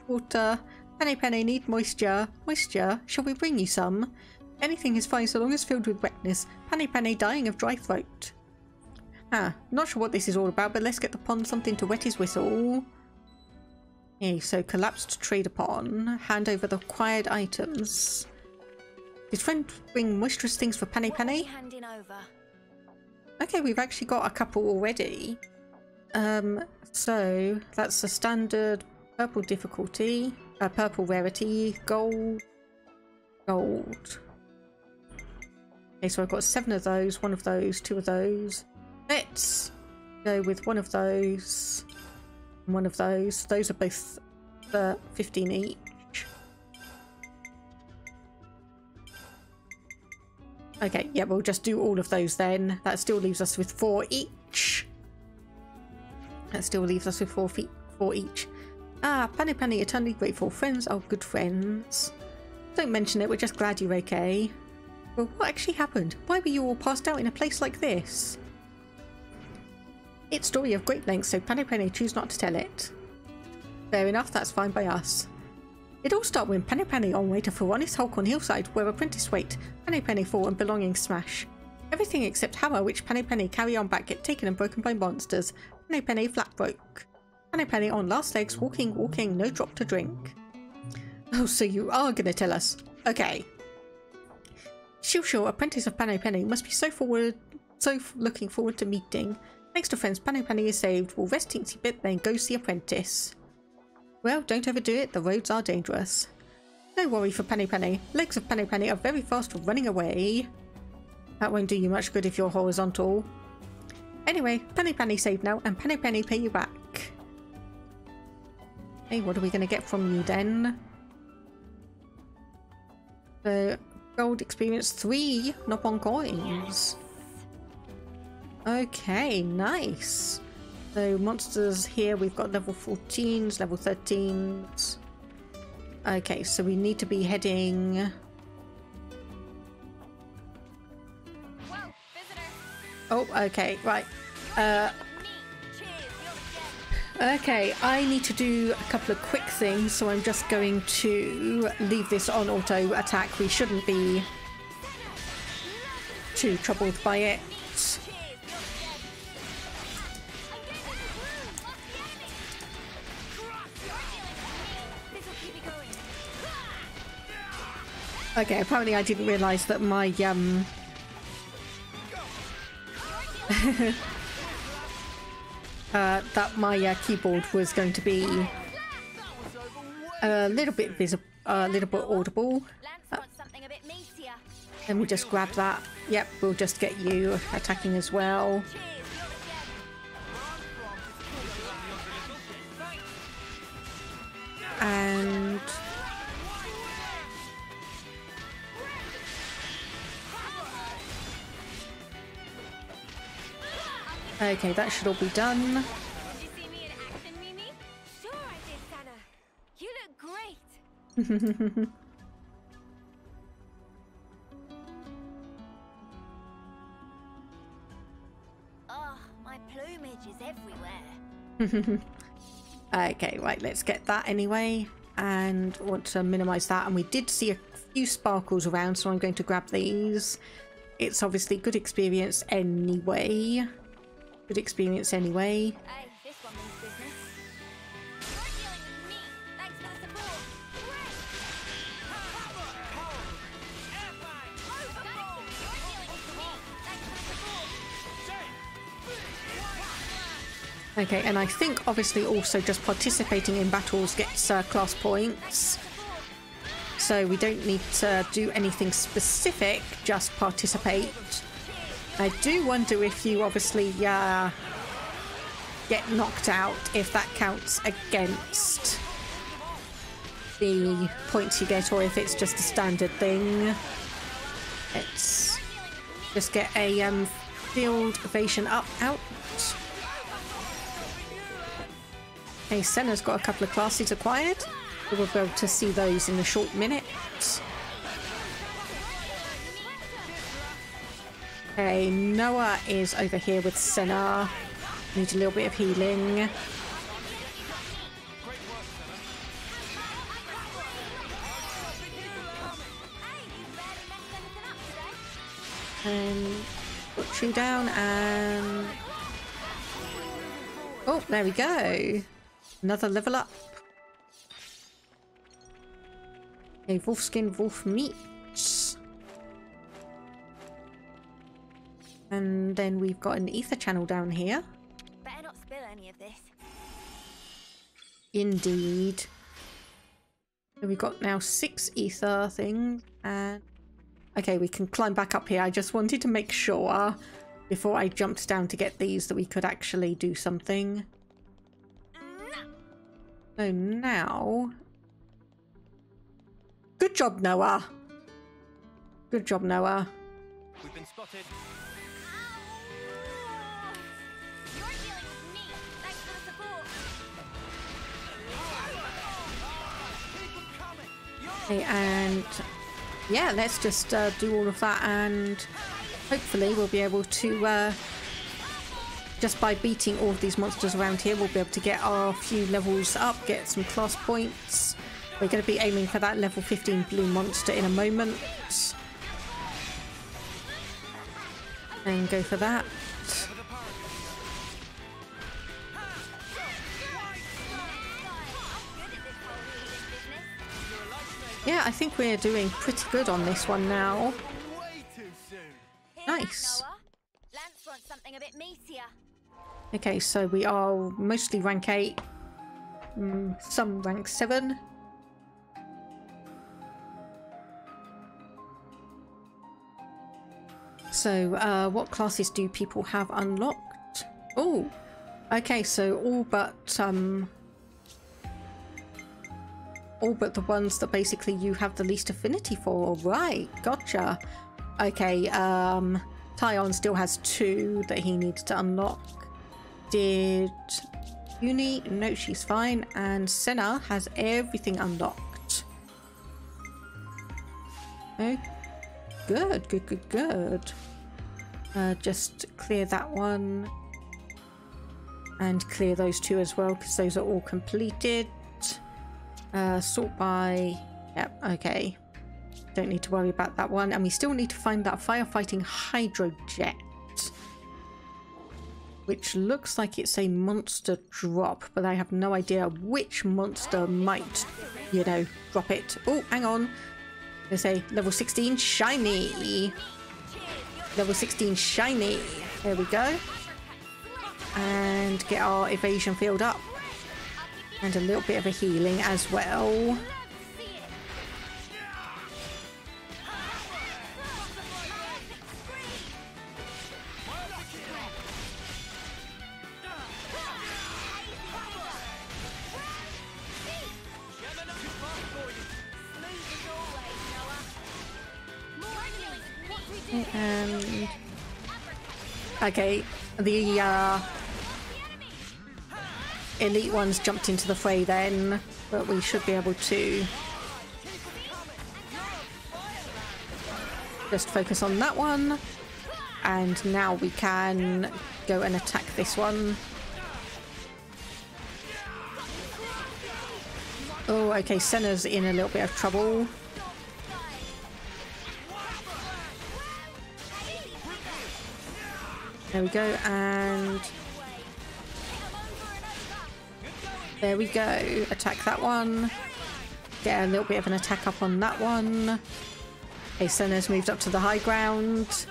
Water. Pane, need moisture. Moisture? Shall we bring you some? Anything is fine so long as filled with wetness. Pane dying of dry throat. Ah, not sure what this is all about, but let's get the pond something to wet his whistle. Okay, so collapsed trade upon. Hand over the acquired items. Did friend bring moisturous things for Pane? Handing over. Okay, we've actually got a couple already. So that's a standard purple difficulty, purple rarity, gold. Okay, so I've got 7 of those, 1 of those, 2 of those. Let's go with 1 of those and 1 of those. Those are both 15 each. Okay, yeah, we'll just do all of those then. That still leaves us with 4 each. That still leaves us with 4 each. Ah, Pane, eternally grateful. Friends are good friends. Don't mention it, we're just glad you're okay. Well, what actually happened? Why were you all passed out in a place like this? It's a story of great length, so Pane choose not to tell it. Fair enough, that's fine by us. It all started when Pane on way to Ferronis Hulk on Hillside, where apprentice wait, Pane fall and belongings smash. Everything except hammer which Pane carry on back get taken and broken by monsters. Pane flat broke. Pane on last legs, walking, no drop to drink. Oh, so you are gonna tell us. Okay. Shilshul, apprentice of Pane must be so looking forward to meeting. Thanks to friends, Pane is saved. We'll rest teensy bit, then go see apprentice. Well, don't overdo it, the roads are dangerous. No worry for Pane. Legs of Pane are very fast for running away. That won't do you much good if you're horizontal. Anyway, Pane saved now, and Pane pay you back. Hey, what are we going to get from you then? The gold experience 3 Nopon coins. Okay, nice. So monsters here, we've got level 14s, level 13s. Okay, so we need to be heading... Oh, okay, right. Okay, I need to do a couple of quick things, so I'm just going to leave this on auto attack. We shouldn't be too troubled by it. Okay, apparently I didn't realise that my that my keyboard was going to be a little bit audible. Let me just grab that. Yep, we'll just get you attacking as well. And okay, that should all be done. Did you see me in action, Mimi? Sure I did, Sana. You look great. Oh, my plumage is everywhere. Okay, right, let's get that anyway. And I want to minimize that. And we did see a few sparkles around, so I'm going to grab these. It's obviously good experience anyway. Good experience anyway. Hey, this one means business. You're dealing with me. Thanks for the support. Okay, and I think obviously also just participating in battles gets class points. So we don't need to do anything specific, just participate. I do wonder if you obviously get knocked out, if that counts against the points you get, or if it's just a standard thing. Let's just get a field evasion up out. Okay, Senna's got a couple of classes acquired. We'll be able to see those in a short minute. Okay, Noah is over here with Senna. Need a little bit of healing. And put you down and... Oh, there we go. Another level up. A wolfskin wolf meats. And then we've got an ether channel down here. Better not spill any of this. Indeed. So we've got now 6 ether things, and okay, we can climb back up here. I just wanted to make sure before I jumped down to get these that we could actually do something. So now, good job, Noah. Good job, Noah. We've been spotted. Okay, and yeah, let's just do all of that, and hopefully we'll be able to just by beating all of these monsters around here, we'll be able to get our few levels up, get some class points. We're going to be aiming for that level 15 blue monster in a moment. And go for that. Yeah, I think we're doing pretty good on this one now. Nice. Lance wants something a bit meatier. Okay, so we are mostly rank 8, some rank 7. So, what classes do people have unlocked? Oh, okay, so all but the ones that basically you have the least affinity for. Right, gotcha. Okay, Tyon still has 2 that he needs to unlock. Did Uni? No, she's fine. And Senna has everything unlocked. Oh, good, good, good, good. Just clear that one. And clear those 2 as well, because those are all completed. Sort by... Yep, okay. Don't need to worry about that one. And we still need to find that firefighting hydrojet, which looks like it's a monster drop, but I have no idea which monster might, you know, drop it. Oh, hang on. There's a level 16 shiny. Level 16 shiny. There we go. And get our evasion field up. And a little bit of a healing as well. And okay, the elite ones jumped into the fray then, but we should be able to just focus on that one, and now we can go and attack this one. Oh, okay, Senna's in a little bit of trouble. There we go, and there we go. Attack that one. Get a little bit of an attack up on that one. Okay, Senna's moved up to the high ground.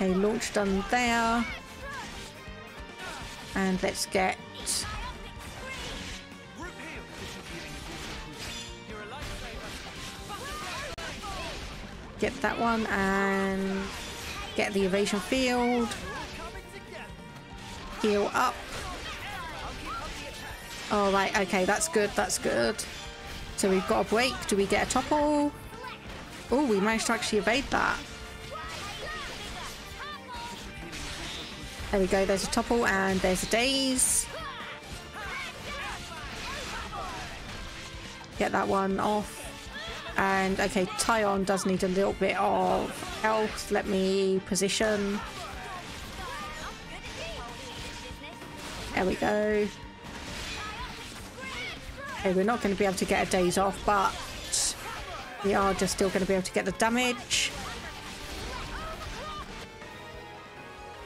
Okay, launch done there. And let's get... Get that one and get the evasion field. Heal up. All right, okay, that's good, that's good. So we've got a break. Do we get a topple? Oh, we managed to actually evade that. There we go, there's a topple and there's a daze. Get that one off. And okay, Tyon does need a little bit of health. Let me position. There we go. Okay, we're not going to be able to get a daze off, but we are just still going to be able to get the damage.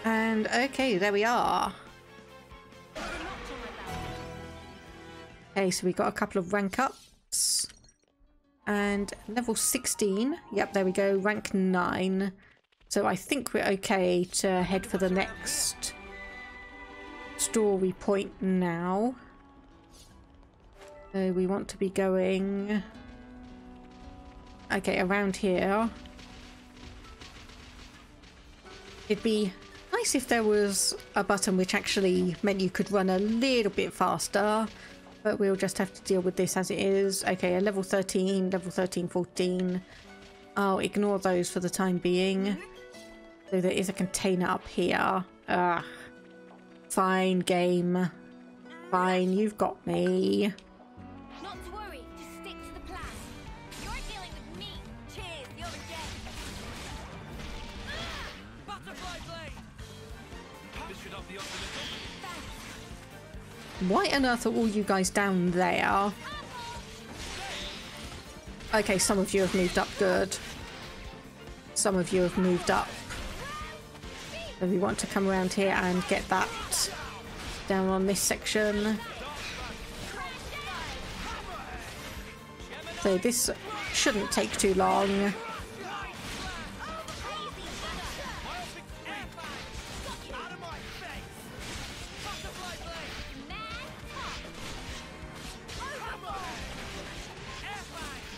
And okay, there we are. Okay, so we got a couple of rank ups. And level 16. Yep, there we go. Rank 9. So I think we're okay to head for the next story point now. So we want to be going... Okay, around here. It'd be nice if there was a button which actually meant you could run a little bit faster, but we'll just have to deal with this as it is. Okay, a level 13, level 13, 14. I'll ignore those for the time being. So there is a container up here. Ugh. Fine, game. Fine, you've got me. Not to worry, just stick to the plan. You're dealing with me. Cheers, you're a dead. Butterfly blade! This should up the odds a little. Why on earth are all you guys down there? Okay, some of you have moved up, good. Some of you have moved up. So we want to come around here and get that down on this section. So this shouldn't take too long.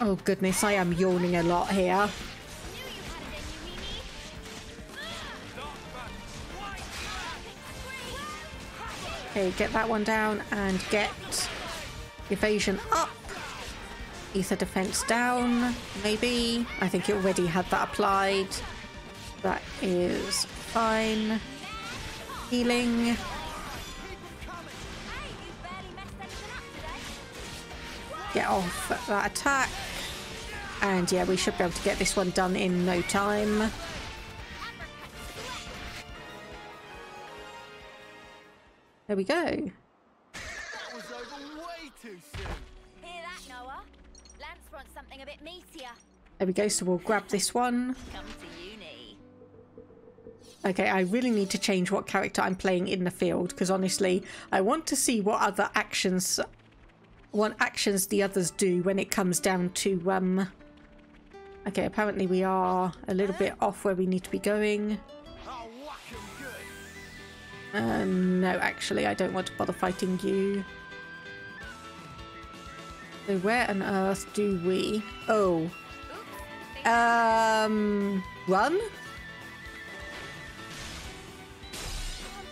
Oh goodness, I am yawning a lot here. Okay, get that one down and get evasion up. Ether defense down, maybe. I think it already had that applied. That is fine. Healing. Get off that attack. And yeah, we should be able to get this one done in no time. There we go. That was over way too soon. Hear that, Noah? Lance wants something a bit meatier. There we go, so we'll grab this one. Come to uni. Okay, I really need to change what character I'm playing in the field, because honestly, I want to see what other actions... what actions the others do when it comes down to... Okay, apparently we are a little bit off where we need to be going. No, actually, I don't want to bother fighting you. So where on earth do we... Oh. Run?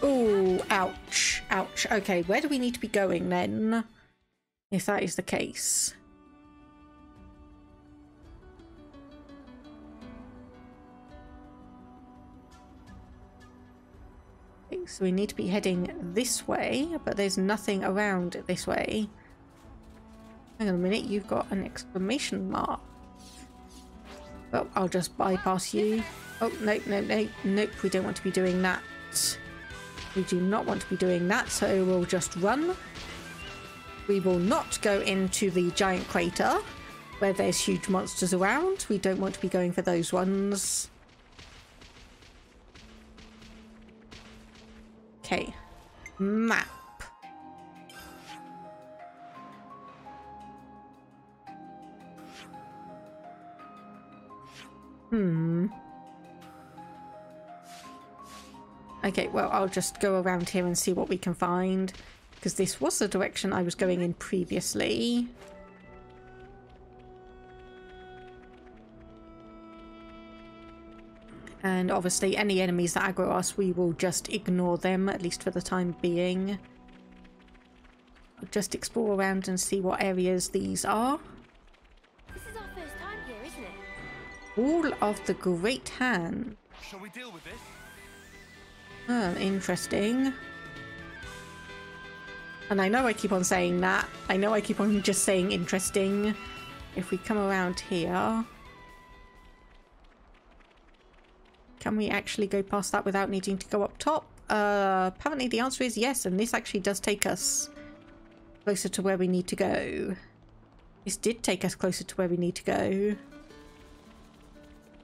Oh, ouch. Ouch. Okay, where do we need to be going then? If that is the case. So we need to be heading this way, but there's nothing around this way. Hang on a minute, you've got an exclamation mark. Well, I'll just bypass you. Oh, nope, nope, nope, nope, we don't want to be doing that. We do not want to be doing that, so we'll just run. We will not go into the giant crater, where there's huge monsters around. We don't want to be going for those ones. Okay, map. Okay, well, I'll just go around here and see what we can find, because this was the direction I was going in previously. And obviously any enemies that aggro us, we will just ignore them, at least for the time being. I'll just explore around and see what areas these are. This is our first time here, isn't it? All of the Great Hand. Shall we deal with this? Oh, interesting. And I know I keep on saying that. I know I keep on just saying interesting. If we come around here... Can we actually go past that without needing to go up top? Apparently the answer is yes, and this actually does take us closer to where we need to go. This did take us closer to where we need to go.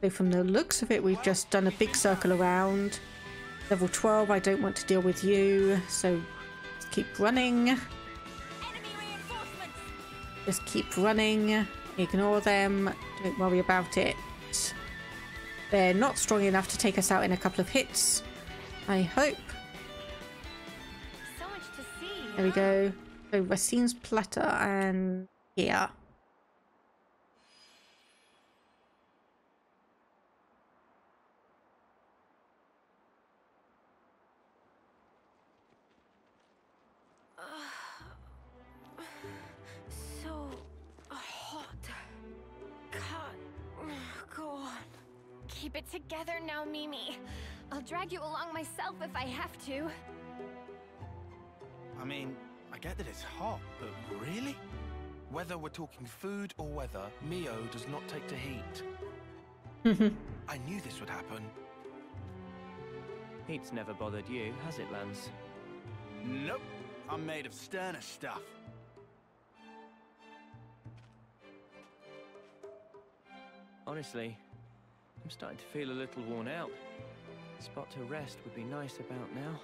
So from the looks of it, we've just done a big circle around. Level 12, I don't want to deal with you, so just keep running. Just keep running. Ignore them. Don't worry about it. They're not strong enough to take us out in a couple of hits, I hope. So much to see. There we go. So Racine's Platter and here. So hot. Can't go on. Keep it together now, Mimi. I'll drag you along myself if I have to. I mean, I get that it's hot, but really? Whether we're talking food or weather, Mio does not take to heat. I knew this would happen. Heat's never bothered you, has it, Lance? Nope. I'm made of sterner stuff. Honestly, I'm starting to feel a little worn out. A spot to rest would be nice about now.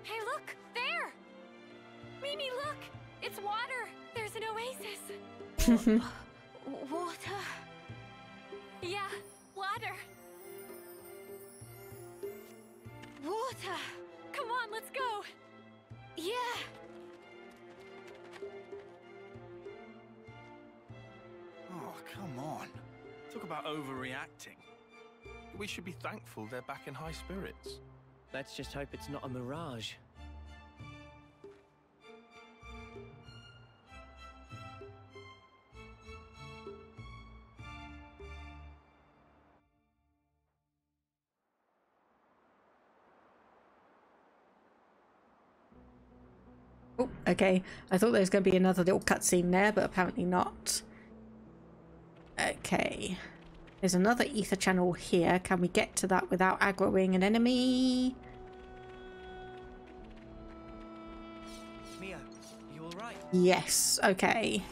Hey, look! There! Mimi, look! It's water! There's an oasis! Water? Yeah, water! Water! Come on, let's go! Yeah! Oh, come on. Talk about overreacting. We should be thankful they're back in high spirits. Let's just hope it's not a mirage. Oh, okay. I thought there was going to be another little cutscene there, but apparently not. Okay. There's another ether channel here. Can we get to that without aggroing an enemy? Mia, you alright? Yes. Okay.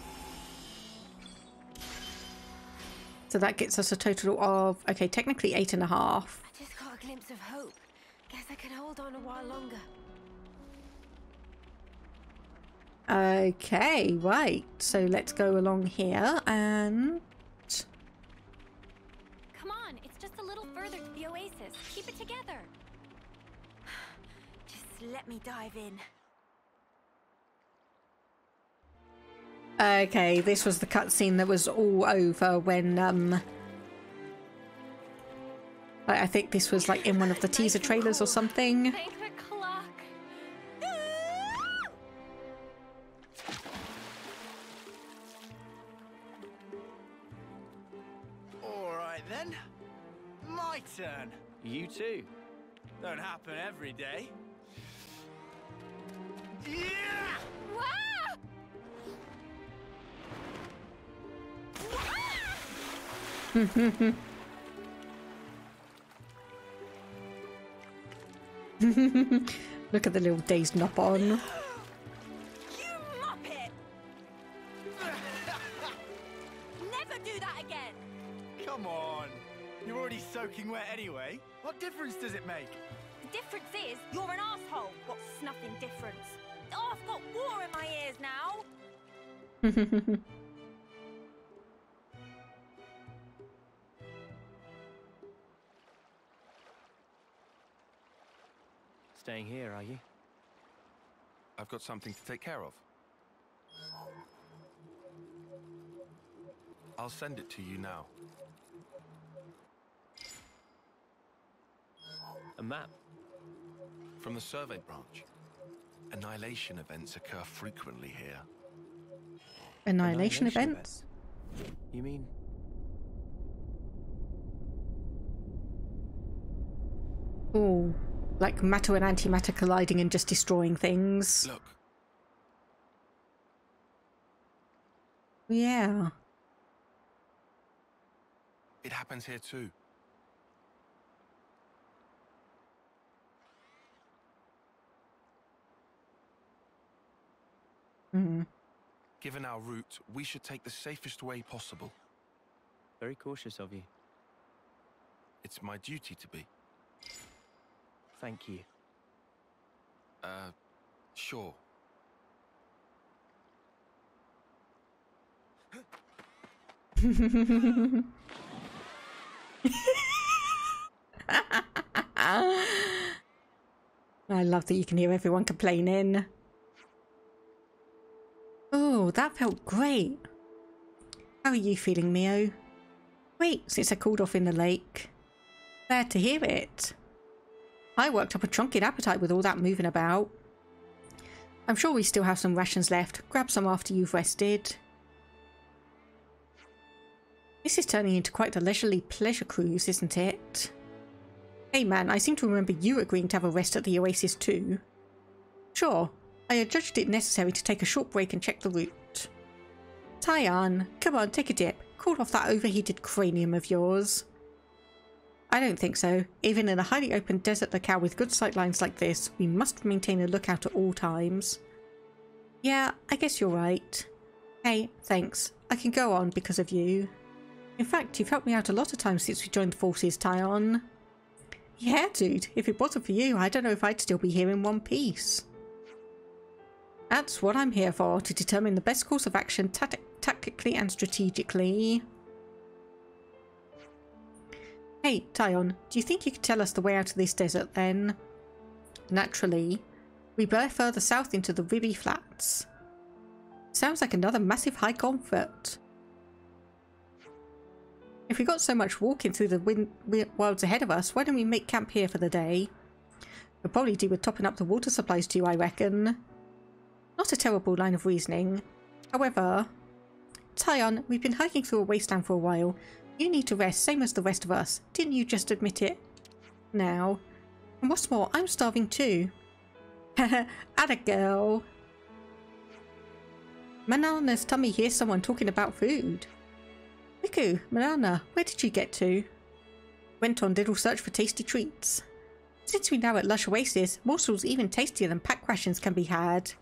So that gets us a total of, okay, technically 8.5. I just got a glimpse of hope. Guess I can hold on a while longer. Okay, right. So let's go along here and... Come on, it's just a little further to the oasis. Keep it together. Just let me dive in. Okay, this was the cutscene that was all over when, I think this was like in one of the teaser trailers or something. Thank the clock. Alright then. My turn. You too. Don't happen every day. Yeah! Wow! Look at the little dazed nop on. You muppet! Never do that again! Come on. You're already soaking wet anyway. What difference does it make? The difference is, you're an asshole. What's snuffing difference? Oh, I've got water in my ears now! staying here, are you? I've got something to take care of. I'll send it to you now. A map? From the survey branch. Annihilation events occur frequently here. Annihilation events? You mean... Oh, like matter and antimatter colliding and just destroying things. Look. Yeah. It happens here too. Given our route, we should take the safest way possible. Very cautious of you. It's my duty to be. Thank you. Sure. I love that you can hear everyone complaining. Oh, that felt great. How are you feeling, Mio? Wait, since I cooled off in the lake. Glad to hear it. I worked up a chunky appetite with all that moving about. I'm sure we still have some rations left. Grab some after you've rested. This is turning into quite a leisurely pleasure cruise, isn't it? Hey man, I seem to remember you agreeing to have a rest at the Oasis too. Sure, I had judged it necessary to take a short break and check the route. Tyon, come on, take a dip. Cool off that overheated cranium of yours. I don't think so. Even in a highly open desert locale with good sightlines like this, we must maintain a lookout at all times. Yeah, I guess you're right. Hey, thanks. I can go on because of you. In fact, you've helped me out a lot of times since we joined forces, Tyon. Yeah, dude. If it wasn't for you, I don't know if I'd still be here in one piece. That's what I'm here for, to determine the best course of action tactically and strategically. Hey, Tyon, do you think you could tell us the way out of this desert then? Naturally. We bear further south into the Ribi Flats. Sounds like another massive hike on foot. If we got so much walking through the wilds ahead of us, why don't we make camp here for the day? We'll probably do with topping up the water supplies too, I reckon. Not a terrible line of reasoning. However, Tyon, we've been hiking through a wasteland for a while. You need to rest, same as the rest of us. Didn't you just admit it? Now. And what's more, I'm starving too. Atta girl. Manana's tummy hears someone talking about food. Riku, Manana, where did you get to? Went on little search for tasty treats. Since we're now at Lush Oasis, morsels even tastier than pack rations can be had.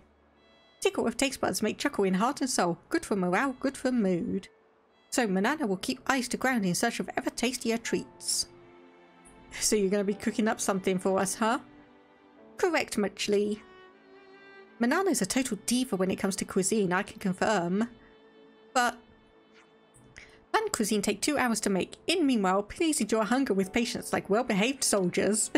Tickle with taste buds make chuckle in heart and soul. Good for morale, good for mood. So Manana will keep eyes to ground in search of ever tastier treats. So you're going to be cooking up something for us, huh? Correct, Muchly. Manana's a total diva when it comes to cuisine, I can confirm. But bland cuisine take 2 hours to make. In meanwhile, please endure hunger with patience like well-behaved soldiers.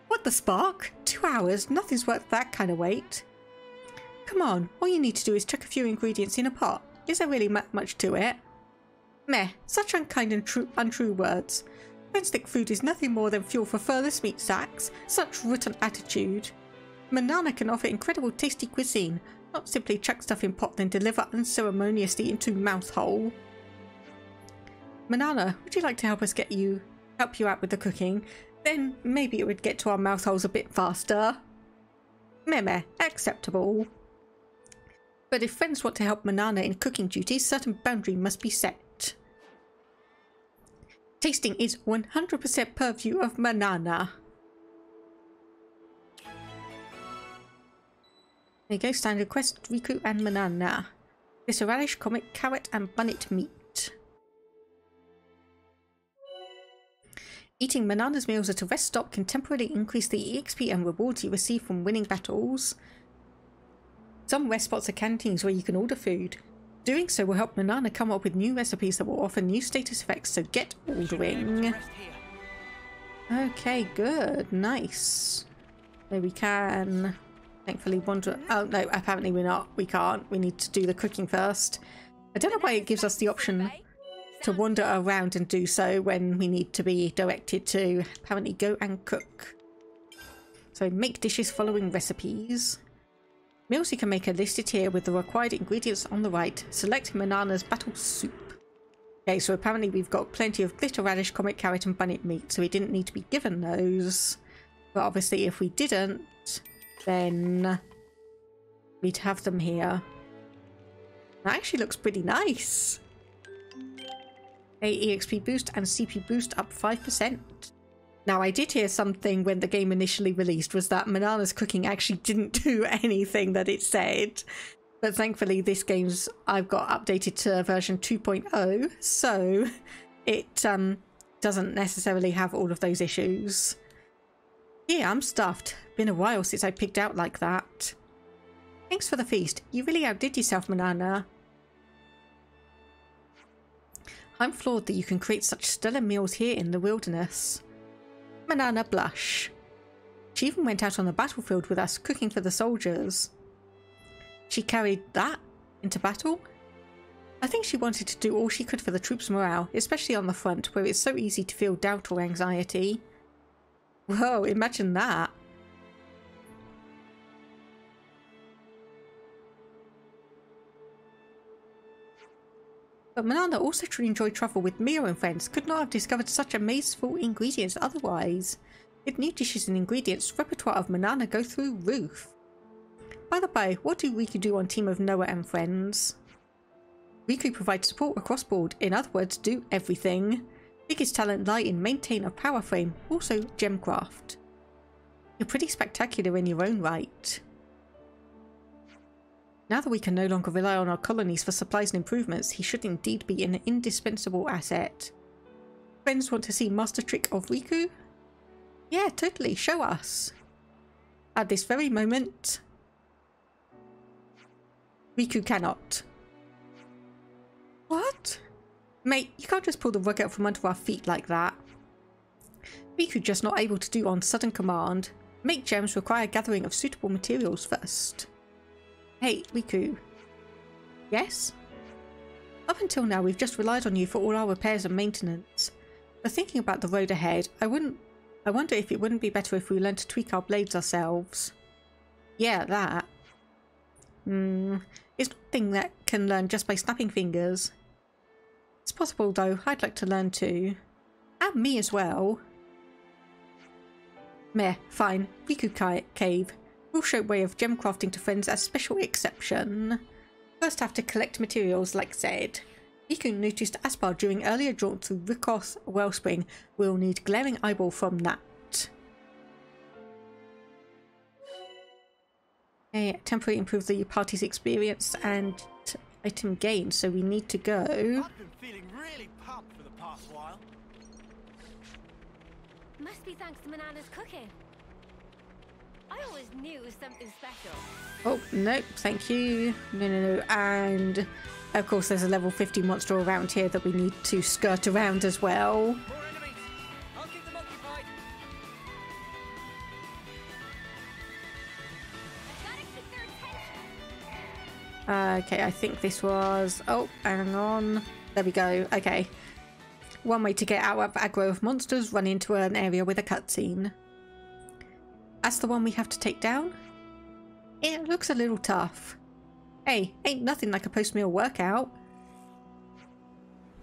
What the spark? 2 hours? Nothing's worth that kind of wait. Come on, all you need to do is chuck a few ingredients in a pot. Is there really much to it? Meh, such unkind and untrue words. Friendstick food is nothing more than fuel for further meat sacks. Such rotten attitude. Manana can offer incredible tasty cuisine, not simply chuck stuff in pot then deliver unceremoniously into mouth hole. Manana, would you like to help you out with the cooking? Then maybe it would get to our mouth holes a bit faster. Meh, acceptable. But if friends want to help Manana in cooking duties, certain boundary must be set. Tasting is 100% purview of Manana. There you go, standard quest, Riku and Manana. This a radish, comic, carrot and bunnet meat. Eating Manana's meals at a rest stop can temporarily increase the EXP and rewards you receive from winning battles. Some rest spots are canteens where you can order food. Doing so will help Manana come up with new recipes that will offer new status effects, so get ordering. Okay, good. Nice. So we can thankfully wander. Oh no, apparently we're not. We can't. We need to do the cooking first. I don't know why it gives us the option to wander around and do so when we need to be directed to apparently go and cook. So make dishes following recipes. Meals you can make are listed here with the required ingredients on the right. Select Manana's battle soup. Okay, so apparently we've got plenty of glitter radish, comet carrot and bunnip meat, so we didn't need to be given those. But obviously if we didn't, then we'd have them here. That actually looks pretty nice. A EXP boost and CP boost up 5%. Now I did hear something when the game initially released was that Manana's cooking actually didn't do anything that it said. But thankfully this game's I've got updated to version 2.0, so it doesn't necessarily have all of those issues. Yeah, I'm stuffed. Been a while since I pigged out like that. Thanks for the feast. You really outdid yourself, Manana. I'm floored that you can create such stellar meals here in the wilderness. Manana blush. She even went out on the battlefield with us, cooking for the soldiers. She carried that into battle? I think she wanted to do all she could for the troops' morale, especially on the front, where it's so easy to feel doubt or anxiety. Whoa, imagine that. But Manana also truly enjoyed travel with Mio and friends, could not have discovered such amazing ingredients otherwise. With new dishes and ingredients, repertoire of Manana go through roof. By the by, what do Riku do on Team of Noah and Friends? Riku provides support across board, in other words, do everything. Biggest talent lie in maintain a power frame, also gemcraft. You're pretty spectacular in your own right. Now that we can no longer rely on our colonies for supplies and improvements, he should indeed be an indispensable asset. Friends want to see Master Trick of Riku? Yeah, totally, show us. At this very moment, Riku cannot. What? Mate, you can't just pull the rug out from under our feet like that. Riku just not able to do on sudden command. Make gems require gathering of suitable materials first. Hey, Riku. Yes? Up until now we've just relied on you for all our repairs and maintenance. But thinking about the road ahead, I wonder if it wouldn't be better if we learned to tweak our blades ourselves. Yeah, that. It's nothing that can learn just by snapping fingers. It's possible though, I'd like to learn too. And me as well. Meh, fine. Riku Cave. We'll show way of gem crafting to friends as special exception. First have to collect materials like said. Riku noticed Aspar during earlier jaunt through Rikoth Wellspring. We'll need glaring eyeball from that. Okay, temporarily improve the party's experience and item gain, so we need to go. I've been feeling really pumped for the past while. Must be thanks to Manana's cooking. I always knew it was something special. Oh, nope, thank you. No. And of course there's a level 50 monster around here that we need to skirt around as well. I'll keep them occupied. Okay, I think this was... Oh, hang on. There we go. Okay. One way to get out of aggro of monsters, run into an area with a cutscene. That's the one we have to take down? It looks a little tough. Hey, ain't nothing like a post-meal workout.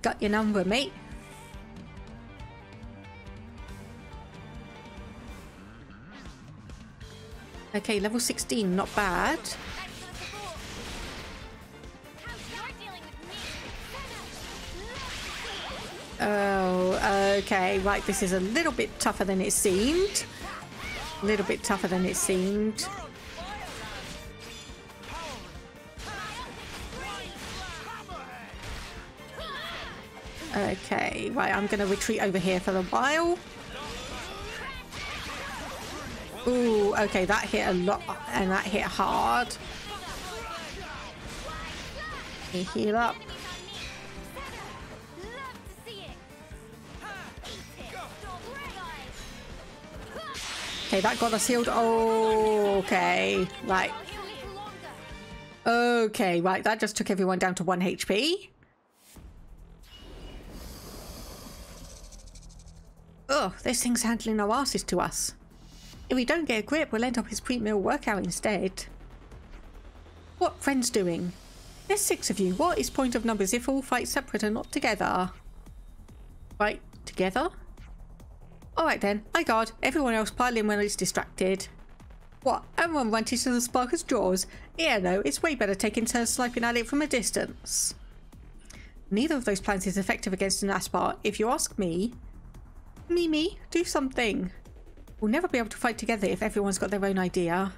Got your number, mate. Okay, level 16, not bad. Oh, okay, right, this is a little bit tougher than it seemed. A little bit tougher than it seemed. Okay, right, I'm going to retreat over here for a while. Ooh, okay, that hit a lot and that hit hard. Let me heal up. Okay, that got us healed. Oh, okay. Right. Okay, right. That just took everyone down to 1 HP. Ugh, this thing's handling our asses to us. If we don't get a grip, we'll end up his pre-meal workout instead. What friends doing? There's 6 of you. What is point of numbers if all fight separate and not together? Fight together? Alright then, I guard. Everyone else pile in when it's distracted. What? Everyone run into the Sparker's jaws? Yeah, no, it's way better taking turns sniping at it from a distance. Neither of those plans is effective against an Aspar, if you ask me. Mimi, do something. We'll never be able to fight together if everyone's got their own idea.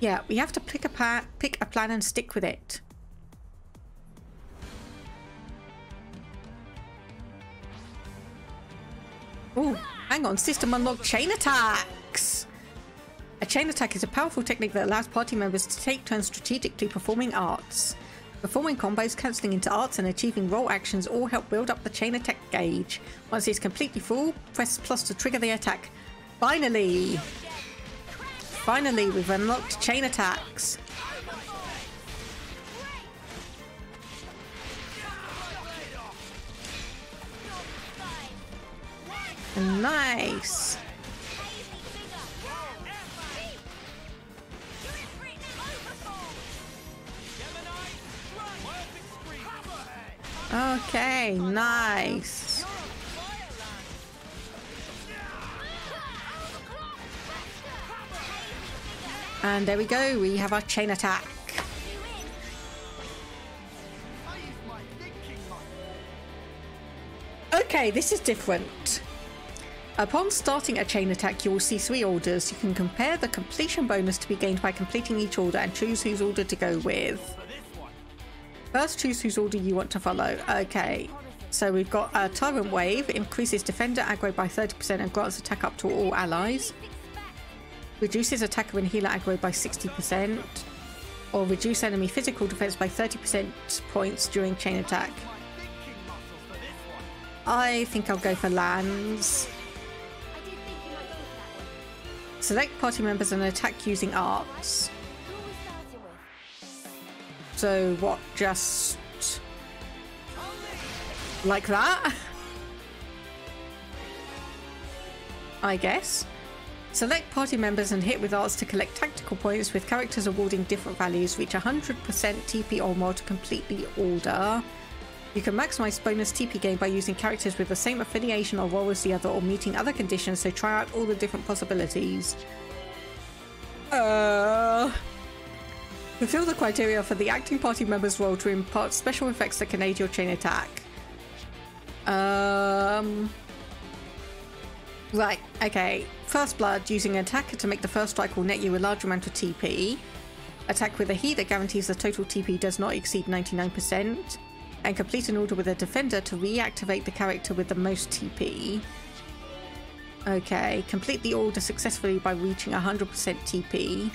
Yeah, we have to pick a plan and stick with it. Ooh, hang on, system unlocked chain attacks! A chain attack is a powerful technique that allows party members to take turns strategically performing arts. Performing combos, cancelling into arts, and achieving roll actions all help build up the chain attack gauge. Once it's completely full, press plus to trigger the attack. Finally! Finally, we've unlocked chain attacks. Nice! Okay, nice. And there we go, we have our chain attack. Okay, this is different. Upon starting a chain attack, you will see 3 orders. You can compare the completion bonus to be gained by completing each order and choose whose order to go with. First, choose whose order you want to follow. Okay, so we've got a Tyrant Wave. Increases defender aggro by 30% and grants attack up to all allies. Reduces attacker and healer aggro by 60%. Or reduce enemy physical defense by 30% points during chain attack. I think I'll go for lands. Select party members and attack using arts. So what, just like that? I guess. Select party members and hit with arts to collect tactical points, with characters awarding different values. Reach 100% TP or more to complete the order. You can maximize bonus TP gain by using characters with the same affiliation or role as the other, or meeting other conditions, so try out all the different possibilities. Fulfill the criteria for the acting party member's role to impart special effects that can aid your chain attack. Right, okay. First Blood, using an attacker to make the first strike will net you a large amount of TP. Attack with a heat that guarantees the total TP does not exceed 99%. And complete an order with a defender to reactivate the character with the most TP. Okay, complete the order successfully by reaching 100% TP.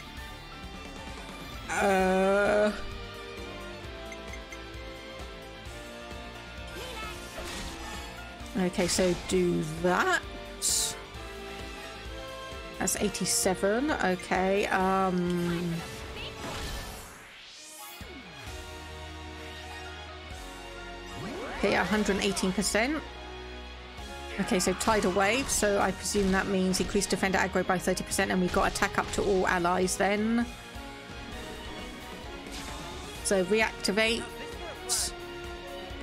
Okay, so do that. That's 87. Okay, okay, 118%. Okay, so Tidal Wave, so I presume that means increased defender aggro by 30%, and we've got attack up to all allies then. So reactivate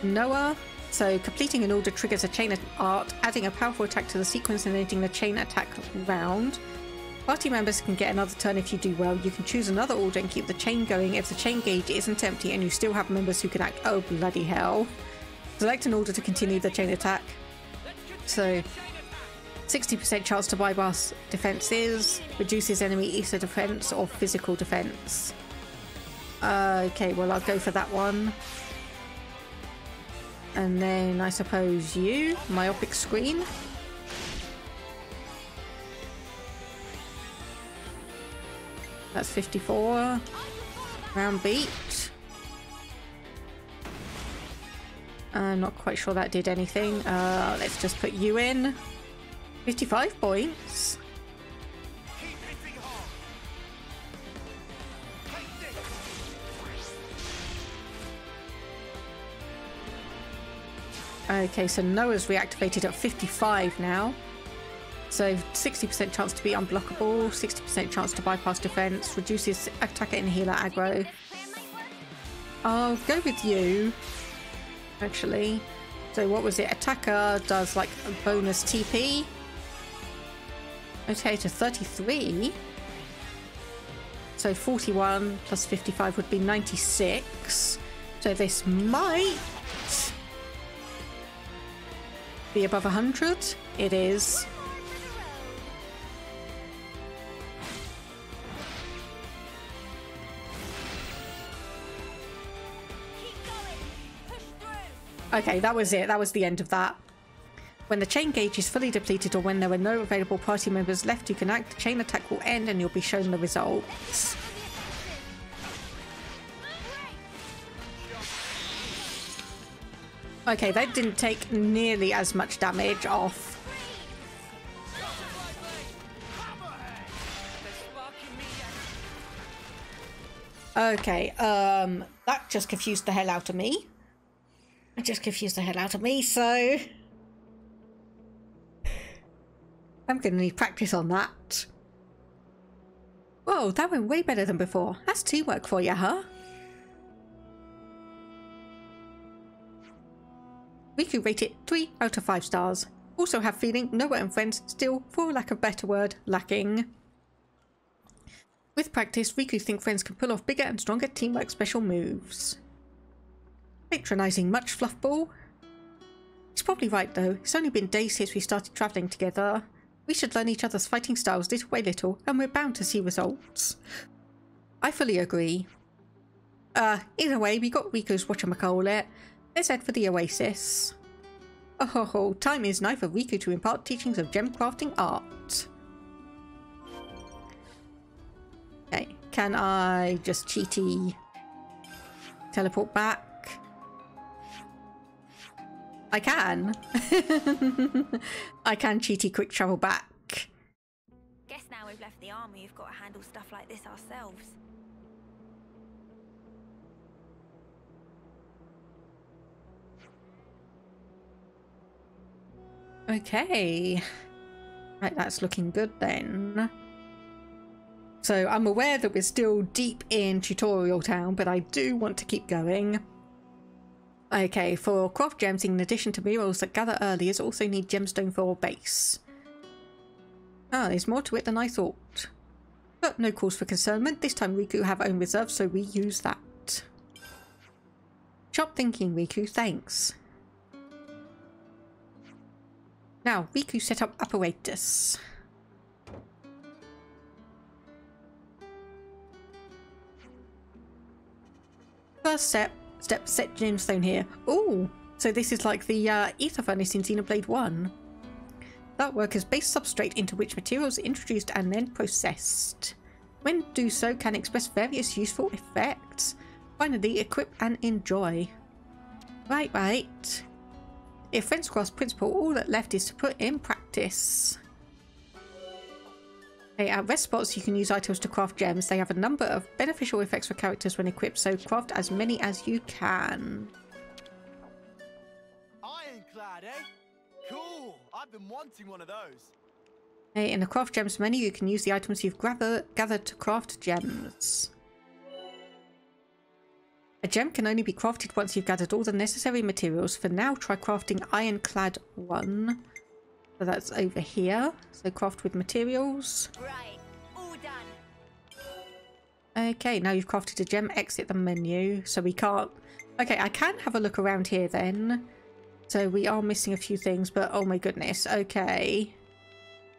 Noah. So completing an order triggers a chain art, adding a powerful attack to the sequence and ending the chain attack round. Party members can get another turn if you do well. You can choose another order and keep the chain going if the chain gauge isn't empty and you still have members who can act. Oh, bloody hell. Select an order to continue the chain attack. So 60% chance to bypass defenses, reduces enemy ether defense or physical defense. Okay, well, I'll go for that one. And then I suppose you, myopic screen. That's 54. Round beat. I'm not quite sure that did anything. Let's just put you in. 55 points. Okay, so Noah's reactivated at 55 now. So 60% chance to be unblockable, 60% chance to bypass defense, reduces attacker and healer aggro. I'll go with you, actually. So what was it? Attacker does like a bonus TP. Okay, to 33. So 41 plus 55 would be 96. So this might be above 100. It is. Okay, that was it. That was the end of that. When the chain gauge is fully depleted or when there are no available party members left who can act, the chain attack will end and you'll be shown the results. Okay, that didn't take nearly as much damage off. Okay, that just confused the hell out of me. It just confused the hell out of me, so I'm gonna need practice on that. Whoa, that went way better than before. That's teamwork for you, huh? Riku rated 3 out of 5 stars. Also have feeling Noah and friends still, for lack of a better word, lacking. With practice, Riku think friends can pull off bigger and stronger teamwork special moves. Patronising much, Fluffball? He's probably right though. It's only been days since we started travelling together. We should learn each other's fighting styles little by little, and we're bound to see results. I fully agree. Either way, we got Riku's whatchamacallit. Let's head for the Oasis. Oh, time is nigh for Riku to impart teachings of gem crafting art. Okay, can I just cheaty teleport back? I can. I can cheaty quick travel back. Guess now we've left the army, we've got to handle stuff like this ourselves. Okay. Right, that's looking good then. So I'm aware that we're still deep in Tutorial Town, but I do want to keep going. Okay, for craft gems, in addition to minerals that gather earlier, also need gemstone for base. Ah, there's more to it than I thought. But no cause for concernment. This time Riku have own reserves, so we use that. Sharp thinking, Riku, thanks. Now, Riku set up apparatus. First step, set gemstone here. Oh, so this is like the ether furnace in Xenoblade 1. That work as base substrate into which materials are introduced and then processed. When do so can express various useful effects. Finally, equip and enjoy. Right. If friends grasp principle, all that left is to put in practice. Okay, at rest spots you can use items to craft gems. They have a number of beneficial effects for characters when equipped, so craft as many as you can. Ironclad, eh? Cool! I've been wanting one of those. Okay, in the craft gems menu you can use the items you've gathered to craft gems. A gem can only be crafted once you've gathered all the necessary materials. For now, try crafting Ironclad 1. So that's over here. So craft with materials. Right, all done. Okay, now you've crafted a gem, exit the menu. So we can't... Okay, I can have a look around here then. So we are missing a few things, but oh my goodness. Okay.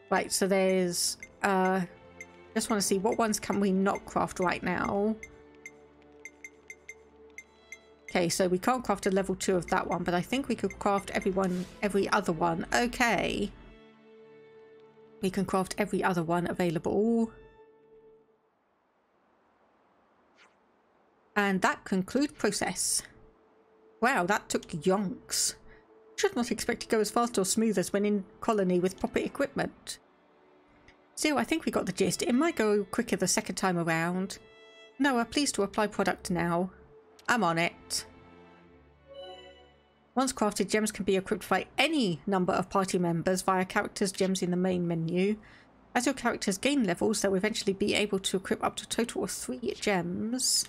Right, so there's... just want to see what ones can we not craft right now. Okay, so we can't craft a level 2 of that one, but I think we could craft every other one. Okay. We can craft every other one available. And that concludes process. Wow, that took yonks. Should not expect to go as fast or smooth as when in colony with proper equipment. Still, I think we got the gist. It might go quicker the second time around. Noah, please to apply product now. I'm on it. Once crafted, gems can be equipped by any number of party members via characters' gems in the main menu. As your characters gain levels, they'll eventually be able to equip up to a total of 3 gems.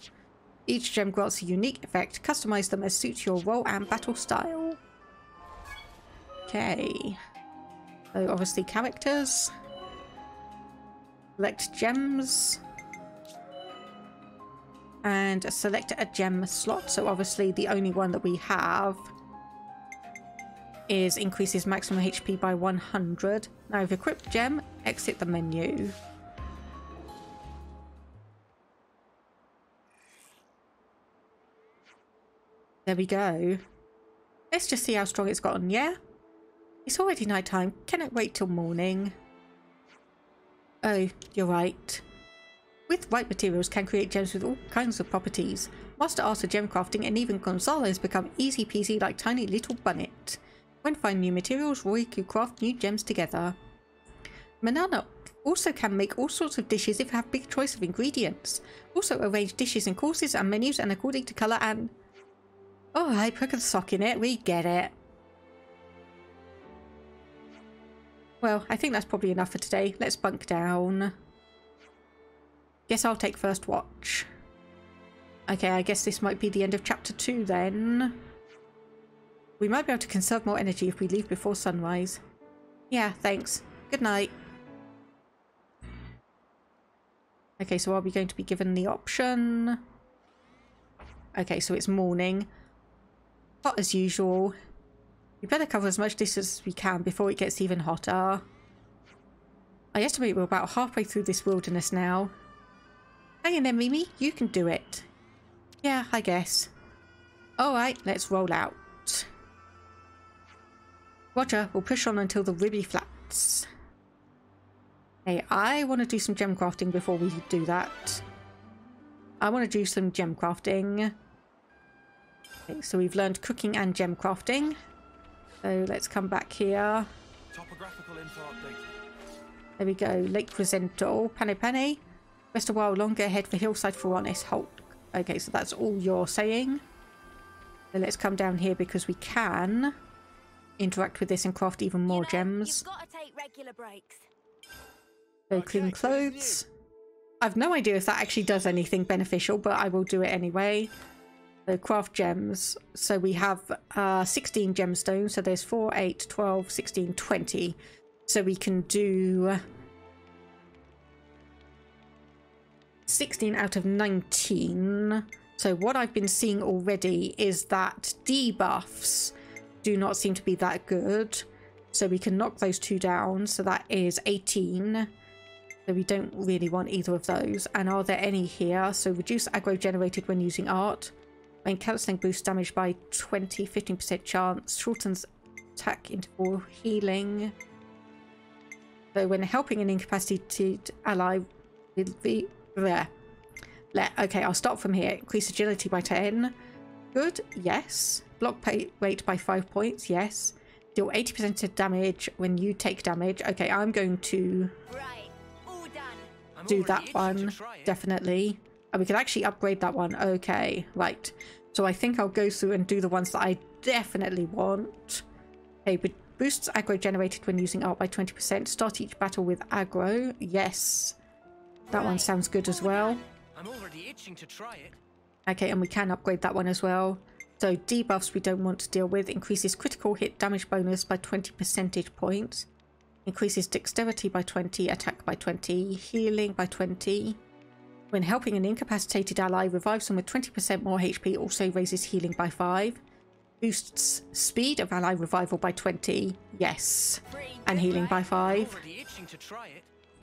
Each gem grants a unique effect. Customize them as suits your role and battle style. Okay. So obviously characters. Select gems. And select a gem slot. So obviously the only one that we have is increases maximum HP by 100. Now if equipped gem, exit the menu. There we go. Let's just see how strong it's gotten, yeah? It's already night time. Cannot wait till morning. Oh, you're right. With right materials can create gems with all kinds of properties. Master Art of Gem Crafting and even Gonzalo's become easy peasy like tiny little bunnet. When find new materials, Roy can craft new gems together. Manana also can make all sorts of dishes if you have a big choice of ingredients. Also arrange dishes in courses and menus and according to colour and... Alright, put a sock in it, we get it. Well, I think that's probably enough for today. Let's bunk down. Guess I'll take first watch. Okay, I guess this might be the end of chapter 2 then. We might be able to conserve more energy if we leave before sunrise. Yeah, thanks. Good night. Okay, so are we going to be given the option? Okay, so it's morning. Hot as usual. We better cover as much distance as we can before it gets even hotter. I estimate we're about halfway through this wilderness now. Hang in there, Mimi. You can do it. Yeah, I guess. Alright, let's roll out. Roger, we'll push on until the Ribby Flats. Hey, I want to do some gem crafting before we do that. I want to do some gem crafting. Okay, so we've learned cooking and gem crafting. So let's come back here. Topographical info update. There we go. Lake Crescento. Pane Pane. Rest a while longer. Head for Hillside Ferronis. Hulk. Okay, so that's all you're saying. So let's come down here because we can interact with this and craft even more gems. You've got to take regular breaks. So clean clothes. I've no idea if that actually does anything beneficial, but I will do it anyway. So craft gems. So we have 16 gemstones. So there's 4, 8, 12, 16, 20. So we can do 16 out of 19. So what I've been seeing already is that debuffs do not seem to be that good. So we can knock those 2 down. So that is 18. So we don't really want either of those. And are there any here? So reduce aggro generated when using art. When cancelling boosts damage by 20, 15% chance. Shortens attack interval. Healing. So when helping an incapacitated ally with the... there. Okay, I'll start from here. Increase agility by 10. Good, yes. Block rate by 5 points, yes. Deal 80% of damage when you take damage. Okay, I'm going to do that one, definitely. And we can actually upgrade that one. Okay, right. So I think I'll go through and do the ones that I definitely want. Okay, but boosts aggro generated when using art by 20%. Start each battle with aggro. Yes. That one sounds good as well. I'm already itching to try it. Okay, and we can upgrade that one as well. So debuffs we don't want to deal with. Increases critical hit damage bonus by 20 percentage points. Increases dexterity by 20, attack by 20, healing by 20. When helping an incapacitated ally, revives them with 20% more HP, also raises healing by 5. Boosts speed of ally revival by 20, yes. And healing by 5.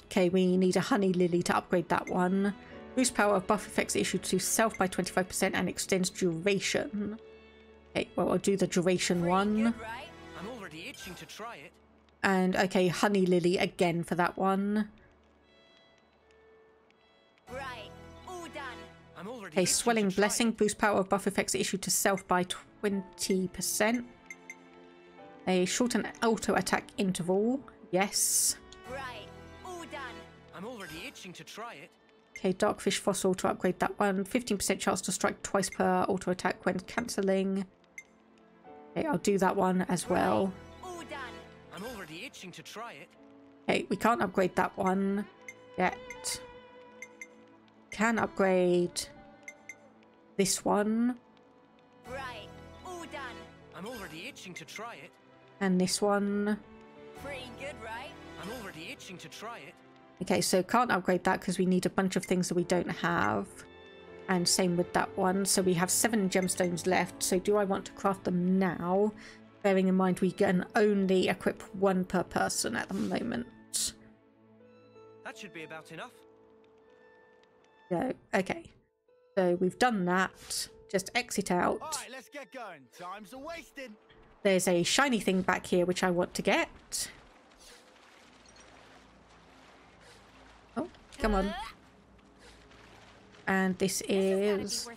Okay, we need a honey lily to upgrade that one. Boost power of buff effects issued to self by 25% and extends duration. Okay, well, I'll do the duration one. I'm already itching to try it. And okay, honey lily again for that one. Right, all done. I'm already Okay, swelling blessing. Boost power of buff effects issued to self by 20%. A shorten auto attack interval. Yes. Right, all done. I'm already itching to try it. Okay, Darkfish Fossil to upgrade that one. 15% chance to strike twice per auto attack when cancelling. Okay, I'll do that one as well. All done. I'm already itching to try it. Okay, we can't upgrade that one yet. Can upgrade this one. Right. All done. I'm already itching to try it. And this one. Pretty good, right? I'm already itching to try it. Okay, so can't upgrade that because we need a bunch of things that we don't have. And same with that one. So we have 7 gemstones left. So do I want to craft them now? Bearing in mind we can only equip 1 per person at the moment. That should be about enough. So, okay. So we've done that. Just exit out. All right, let's get going. Time's a-wasting. There's a shiny thing back here which I want to get. Oh, come on. And this is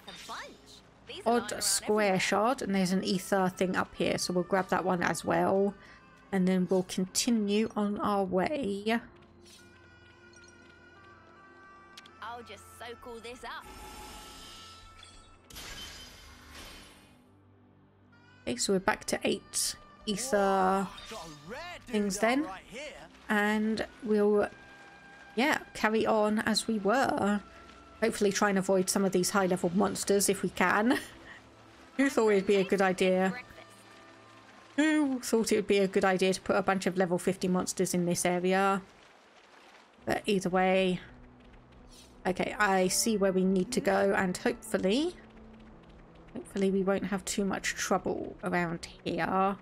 odd square shard, and there's an ether thing up here, so we'll grab that one as well, and then we'll continue on our way. I'll just soak all this up. Okay, so we're back to 8 ether things then, and we'll, yeah, carry on as we were. Hopefully try and avoid some of these high-level monsters if we can. Who thought it would be a good idea? Who thought it would be a good idea to put a bunch of level 50 monsters in this area? But either way... Okay, I see where we need to go, and hopefully we won't have too much trouble around here.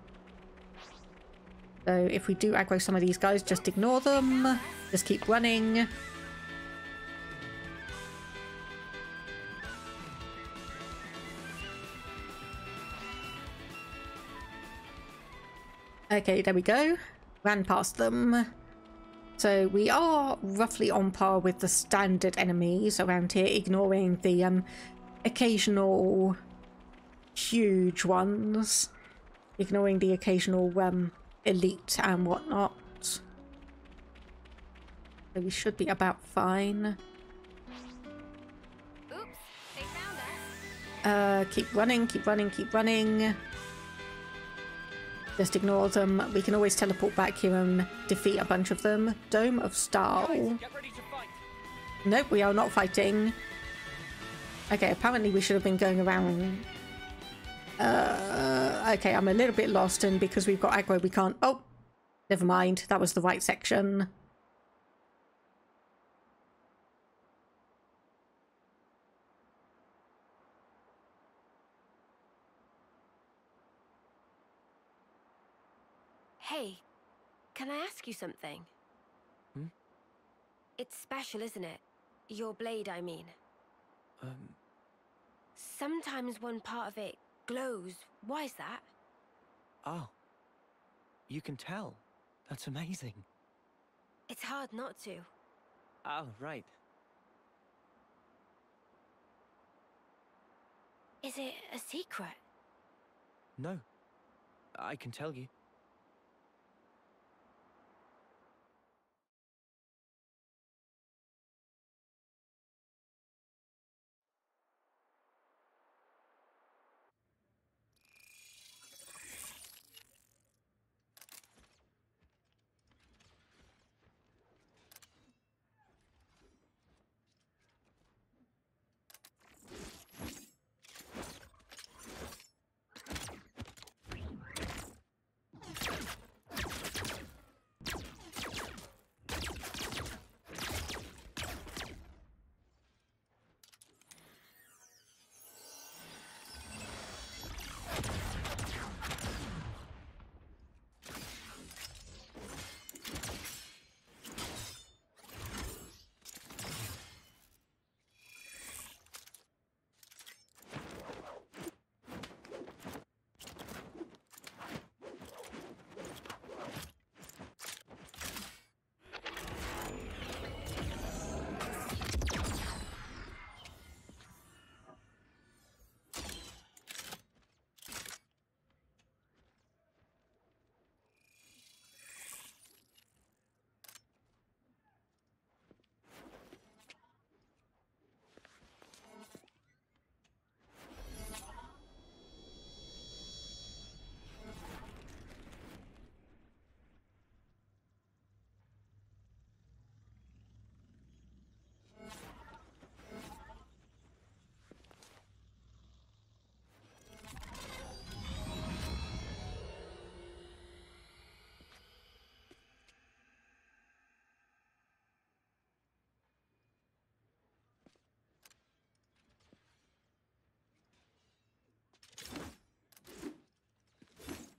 So if we do aggro some of these guys, just ignore them. Just keep running. Okay, there we go. Ran past them. So we are roughly on par with the standard enemies around here, ignoring the occasional huge ones. Ignoring the occasional elite and whatnot. So we should be about fine. Oops, they found us. Keep running, keep running, keep running. Just ignore them. We can always teleport back here and defeat a bunch of them. Dome of Stahl. Nope, we are not fighting. Okay, apparently we should have been going around. Okay, I'm a little bit lost, and because we've got aggro we can't... Oh, never mind. That was the right section. Hey, can I ask you something? Hmm? It's special, isn't it? Your blade, I mean. Sometimes one part of it glows. Why is that? Oh. You can tell. That's amazing. It's hard not to. Oh, right. Is it a secret? No. I can tell you.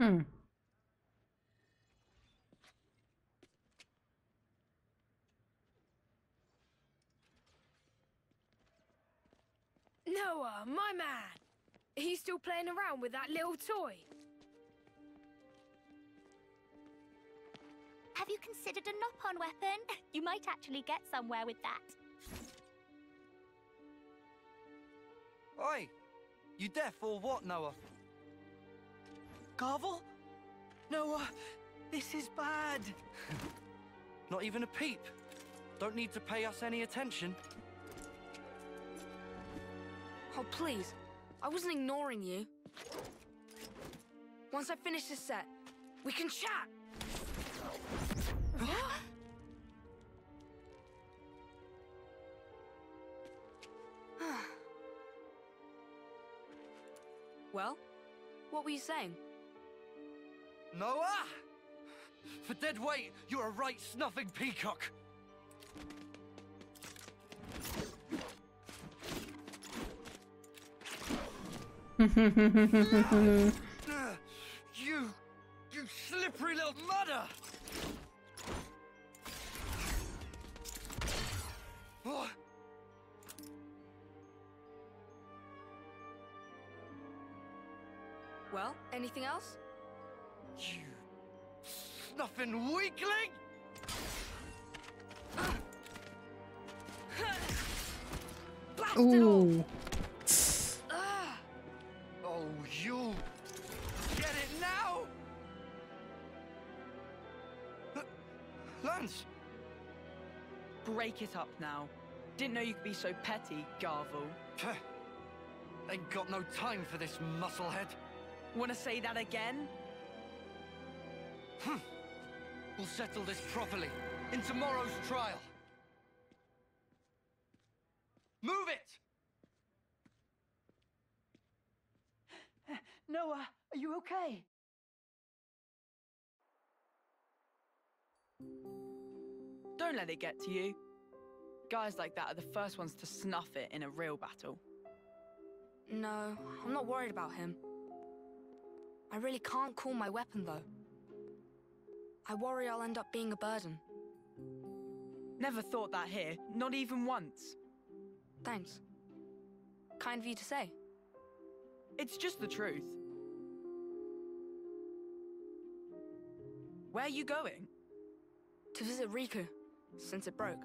Noah, my man! Are you still playing around with that little toy? Have you considered a knock-on weapon? You might actually get somewhere with that. Oi! You deaf or what, Noah? Garvel? Noah, this is bad. Not even a peep. Don't need to pay us any attention. Oh, please. I wasn't ignoring you. Once I finish this set, we can chat! Well, what were you saying? Noah! For dead weight, you're a right snuffing peacock. You slippery little mudder! Oh. Well, anything else? You snuffing weakling! Ooh. Oh, you get it now! Lance! Break it up now. Didn't know you could be so petty, Garvel. Ain't got no time for this musclehead. Wanna say that again? We'll settle this properly in tomorrow's trial. Move it! Noah, are you okay? Don't let it get to you. Guys like that are the first ones to snuff it in a real battle. No, I'm not worried about him. I really can't call my weapon, though. I worry I'll end up being a burden. Never thought that here, not even once. Thanks. Kind of you to say. It's just the truth. Where are you going? To visit Riku, since it broke.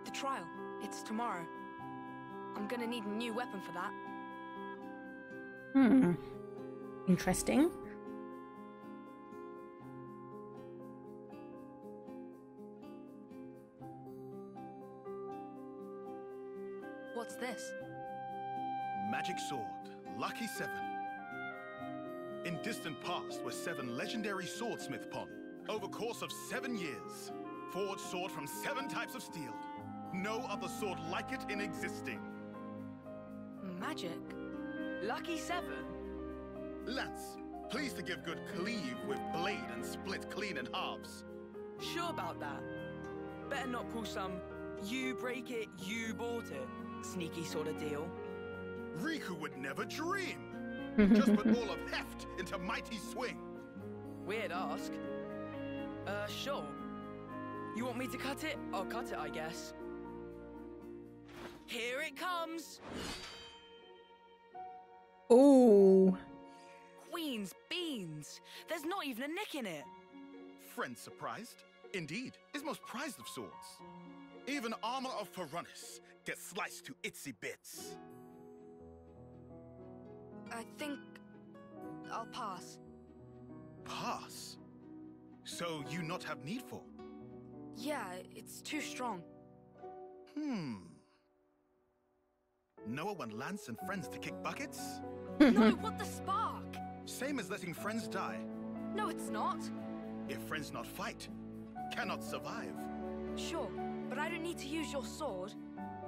The trial, it's tomorrow. I'm gonna need a new weapon for that. Interesting. What's this? Magic sword, Lucky 7. In distant past were 7 legendary swordsmith pon. Over course of 7 years, forged sword from 7 types of steel. No other sword like it in existing. Magic? Lucky 7? Lance, pleased to give good cleave with blade and split clean in halves. Sure about that. Better not pull some you break it, you bought it sneaky sort of deal. Riku would never dream. Just put all of heft into mighty swing. Weird ask. Sure. You want me to cut it? I'll cut it, I guess. Here it comes! Ooh. Queen's beans! There's not even a nick in it! Friend surprised? Indeed, is most prized of swords. Even armor of Ferronis gets sliced to itsy bits. I think I'll pass. Pass? So you not have need for? Yeah, it's too strong. Noah want Lance and friends to kick buckets? No, what the spark? Same as letting friends die. No, it's not. If friends not fight, cannot survive. Sure, but I don't need to use your sword.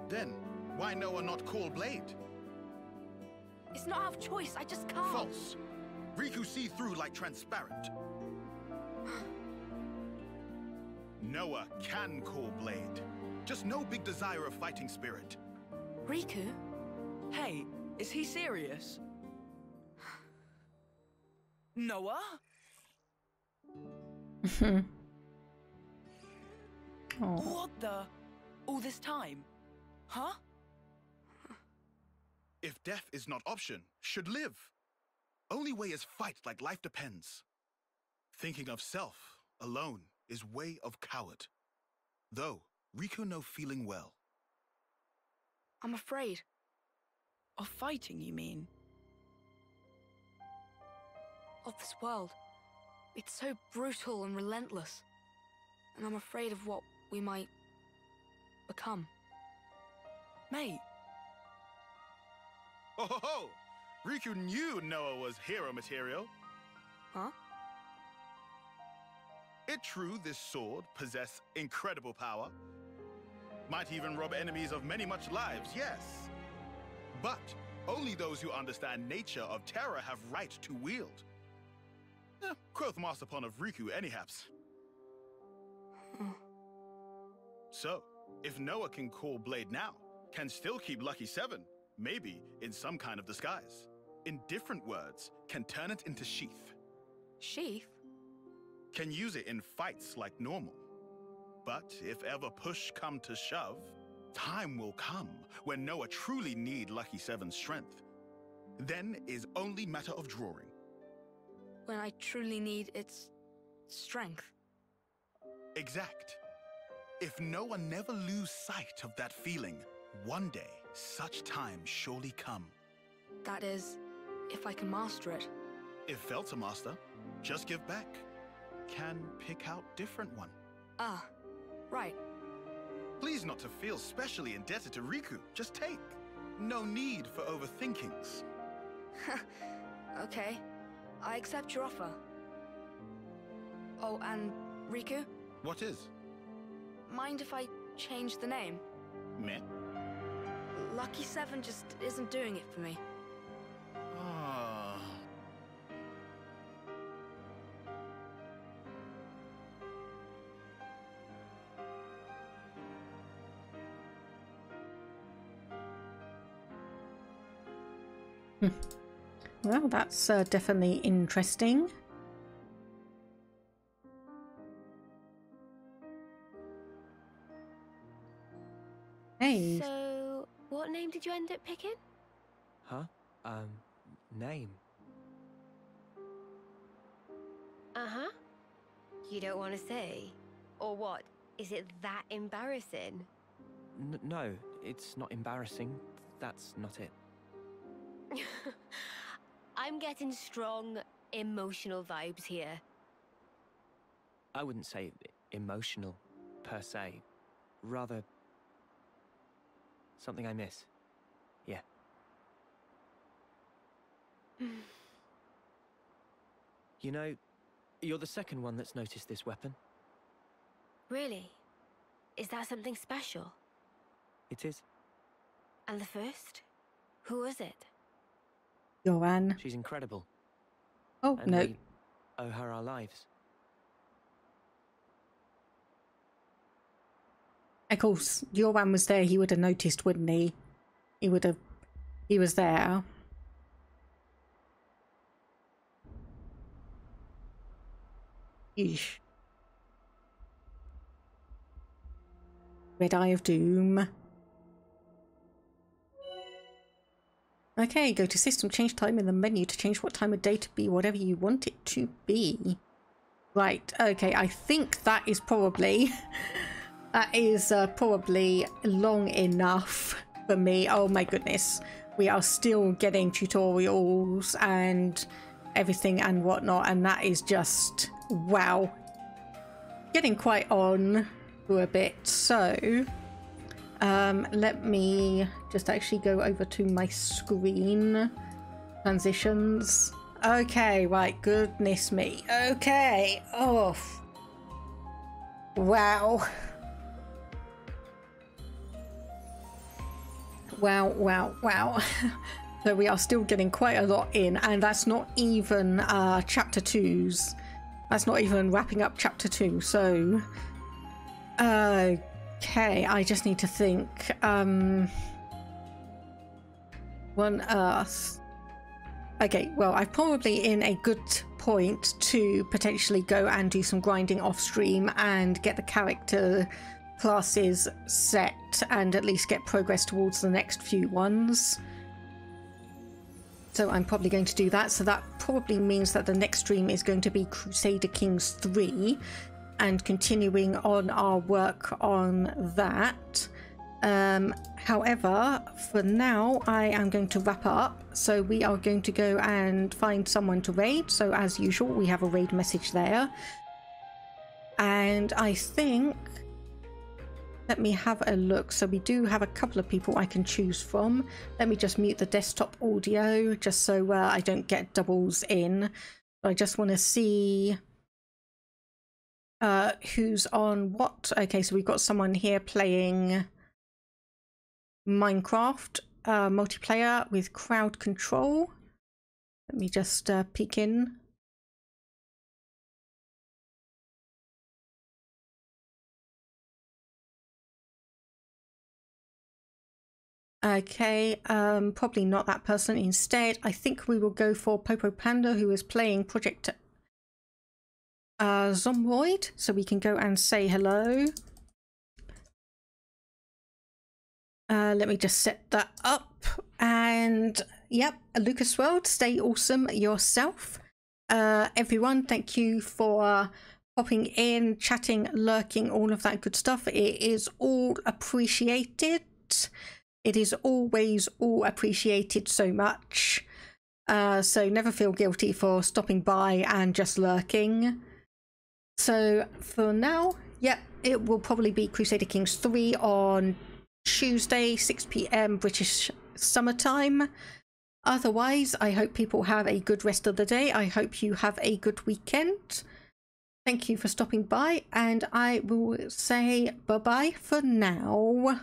Then, why Noah not call blade? It's not out of choice, I just can't. False. Riku see through like transparent. Noah can call blade. Just no big desire of fighting spirit. Riku? Hey, is he serious? Noah? Oh. What the? All this time? Huh? If death is not option, should live. Only way is fight like life depends. Thinking of self alone is way of coward. Though Riku no feeling well. I'm afraid. Of fighting, you mean? Of this world. It's so brutal and relentless. And I'm afraid of what we might become. Mate. Oh ho ho! Riku knew Noah was hero material. Huh? It's true this sword possess incredible power. Might even rob enemies of many much lives, yes. But only those who understand nature of terror have right to wield. Quoth Masterpon of Riku anyhaps. So, if Noah can call Blade now, can still keep Lucky 7, maybe in some kind of disguise. In different words, can turn it into sheath. Sheath? Can use it in fights like normal. But if ever push come to shove, time will come when Noah truly need Lucky 7's strength. Then is only matter of drawing. When I truly need its strength. Exact. If Noah never lose sight of that feeling, one day such time surely come. That is, if I can master it. If fail to master, just give back. Can pick out different one. Ah, right. Please not to feel specially indebted to Riku. Just take. No need for overthinkings. Okay. I accept your offer. Oh, and Riku? What is? Mind if I change the name? Meh. Lucky 7 just isn't doing it for me. Ah. Well, that's definitely interesting. Hey. So, what name did you end up picking? Huh? Name? Uh-huh. You don't want to say? Or what? Is it that embarrassing? No, it's not embarrassing. That's not it. I'm getting strong emotional vibes here. I wouldn't say emotional, per se. Rather, something I miss. Yeah. You know, you're the second one that's noticed this weapon. Really? Is that something special? It is. And the first? Who was it? Joanne. She's incredible. Oh, and no. we owe her our lives. Of course, Joanne was there. He would have noticed, wouldn't he? He would have. He was there. Eesh. Red Eye of Doom. Okay, go to system, change time in the menu to change what time of day to be, whatever you want it to be. Right, okay, I think that is probably long enough for me. Oh my goodness. We are still getting tutorials and everything and whatnot, and that is just, wow. Getting quite on for a bit, so let me just actually go over to my screen. Transitions. Okay, right, goodness me. Okay, oh. Wow. Wow. So we are still getting quite a lot in, and that's not even chapter 2's. That's not even wrapping up chapter 2, so okay, I just need to think. One Earth. Okay, well, I'm probably in a good point to potentially go and do some grinding off stream and get the character classes set and at least get progress towards the next few ones. So I'm probably going to do that. So that probably means that the next stream is going to be Crusader Kings 3 and continuing on our work on that. However, for now, I am going to wrap up. So we are going to go and find someone to raid. So as usual, we have a raid message there. And I think... let me have a look. So we do have a couple of people I can choose from. Let me just mute the desktop audio just so I don't get doubles in. I just want to see who's on what. Okay, so we've got someone here playing Minecraft multiplayer with crowd control. Let me just peek in. Okay, probably not that person. Instead, I think we will go for Popo Panda, who is playing Project Zomboid, so we can go and say hello. Let me just set that up. And yep, Lucas World, stay awesome yourself. Everyone, thank you for popping in, chatting, lurking, all of that good stuff. It is all appreciated. It is always all appreciated so much. So never feel guilty for stopping by and just lurking. So for now, yep, it will probably be Crusader Kings 3 on Tuesday, 6 PM British summertime. Otherwise, I hope people have a good rest of the day. I hope you have a good weekend. Thank you for stopping by, and I will say bye-bye for now.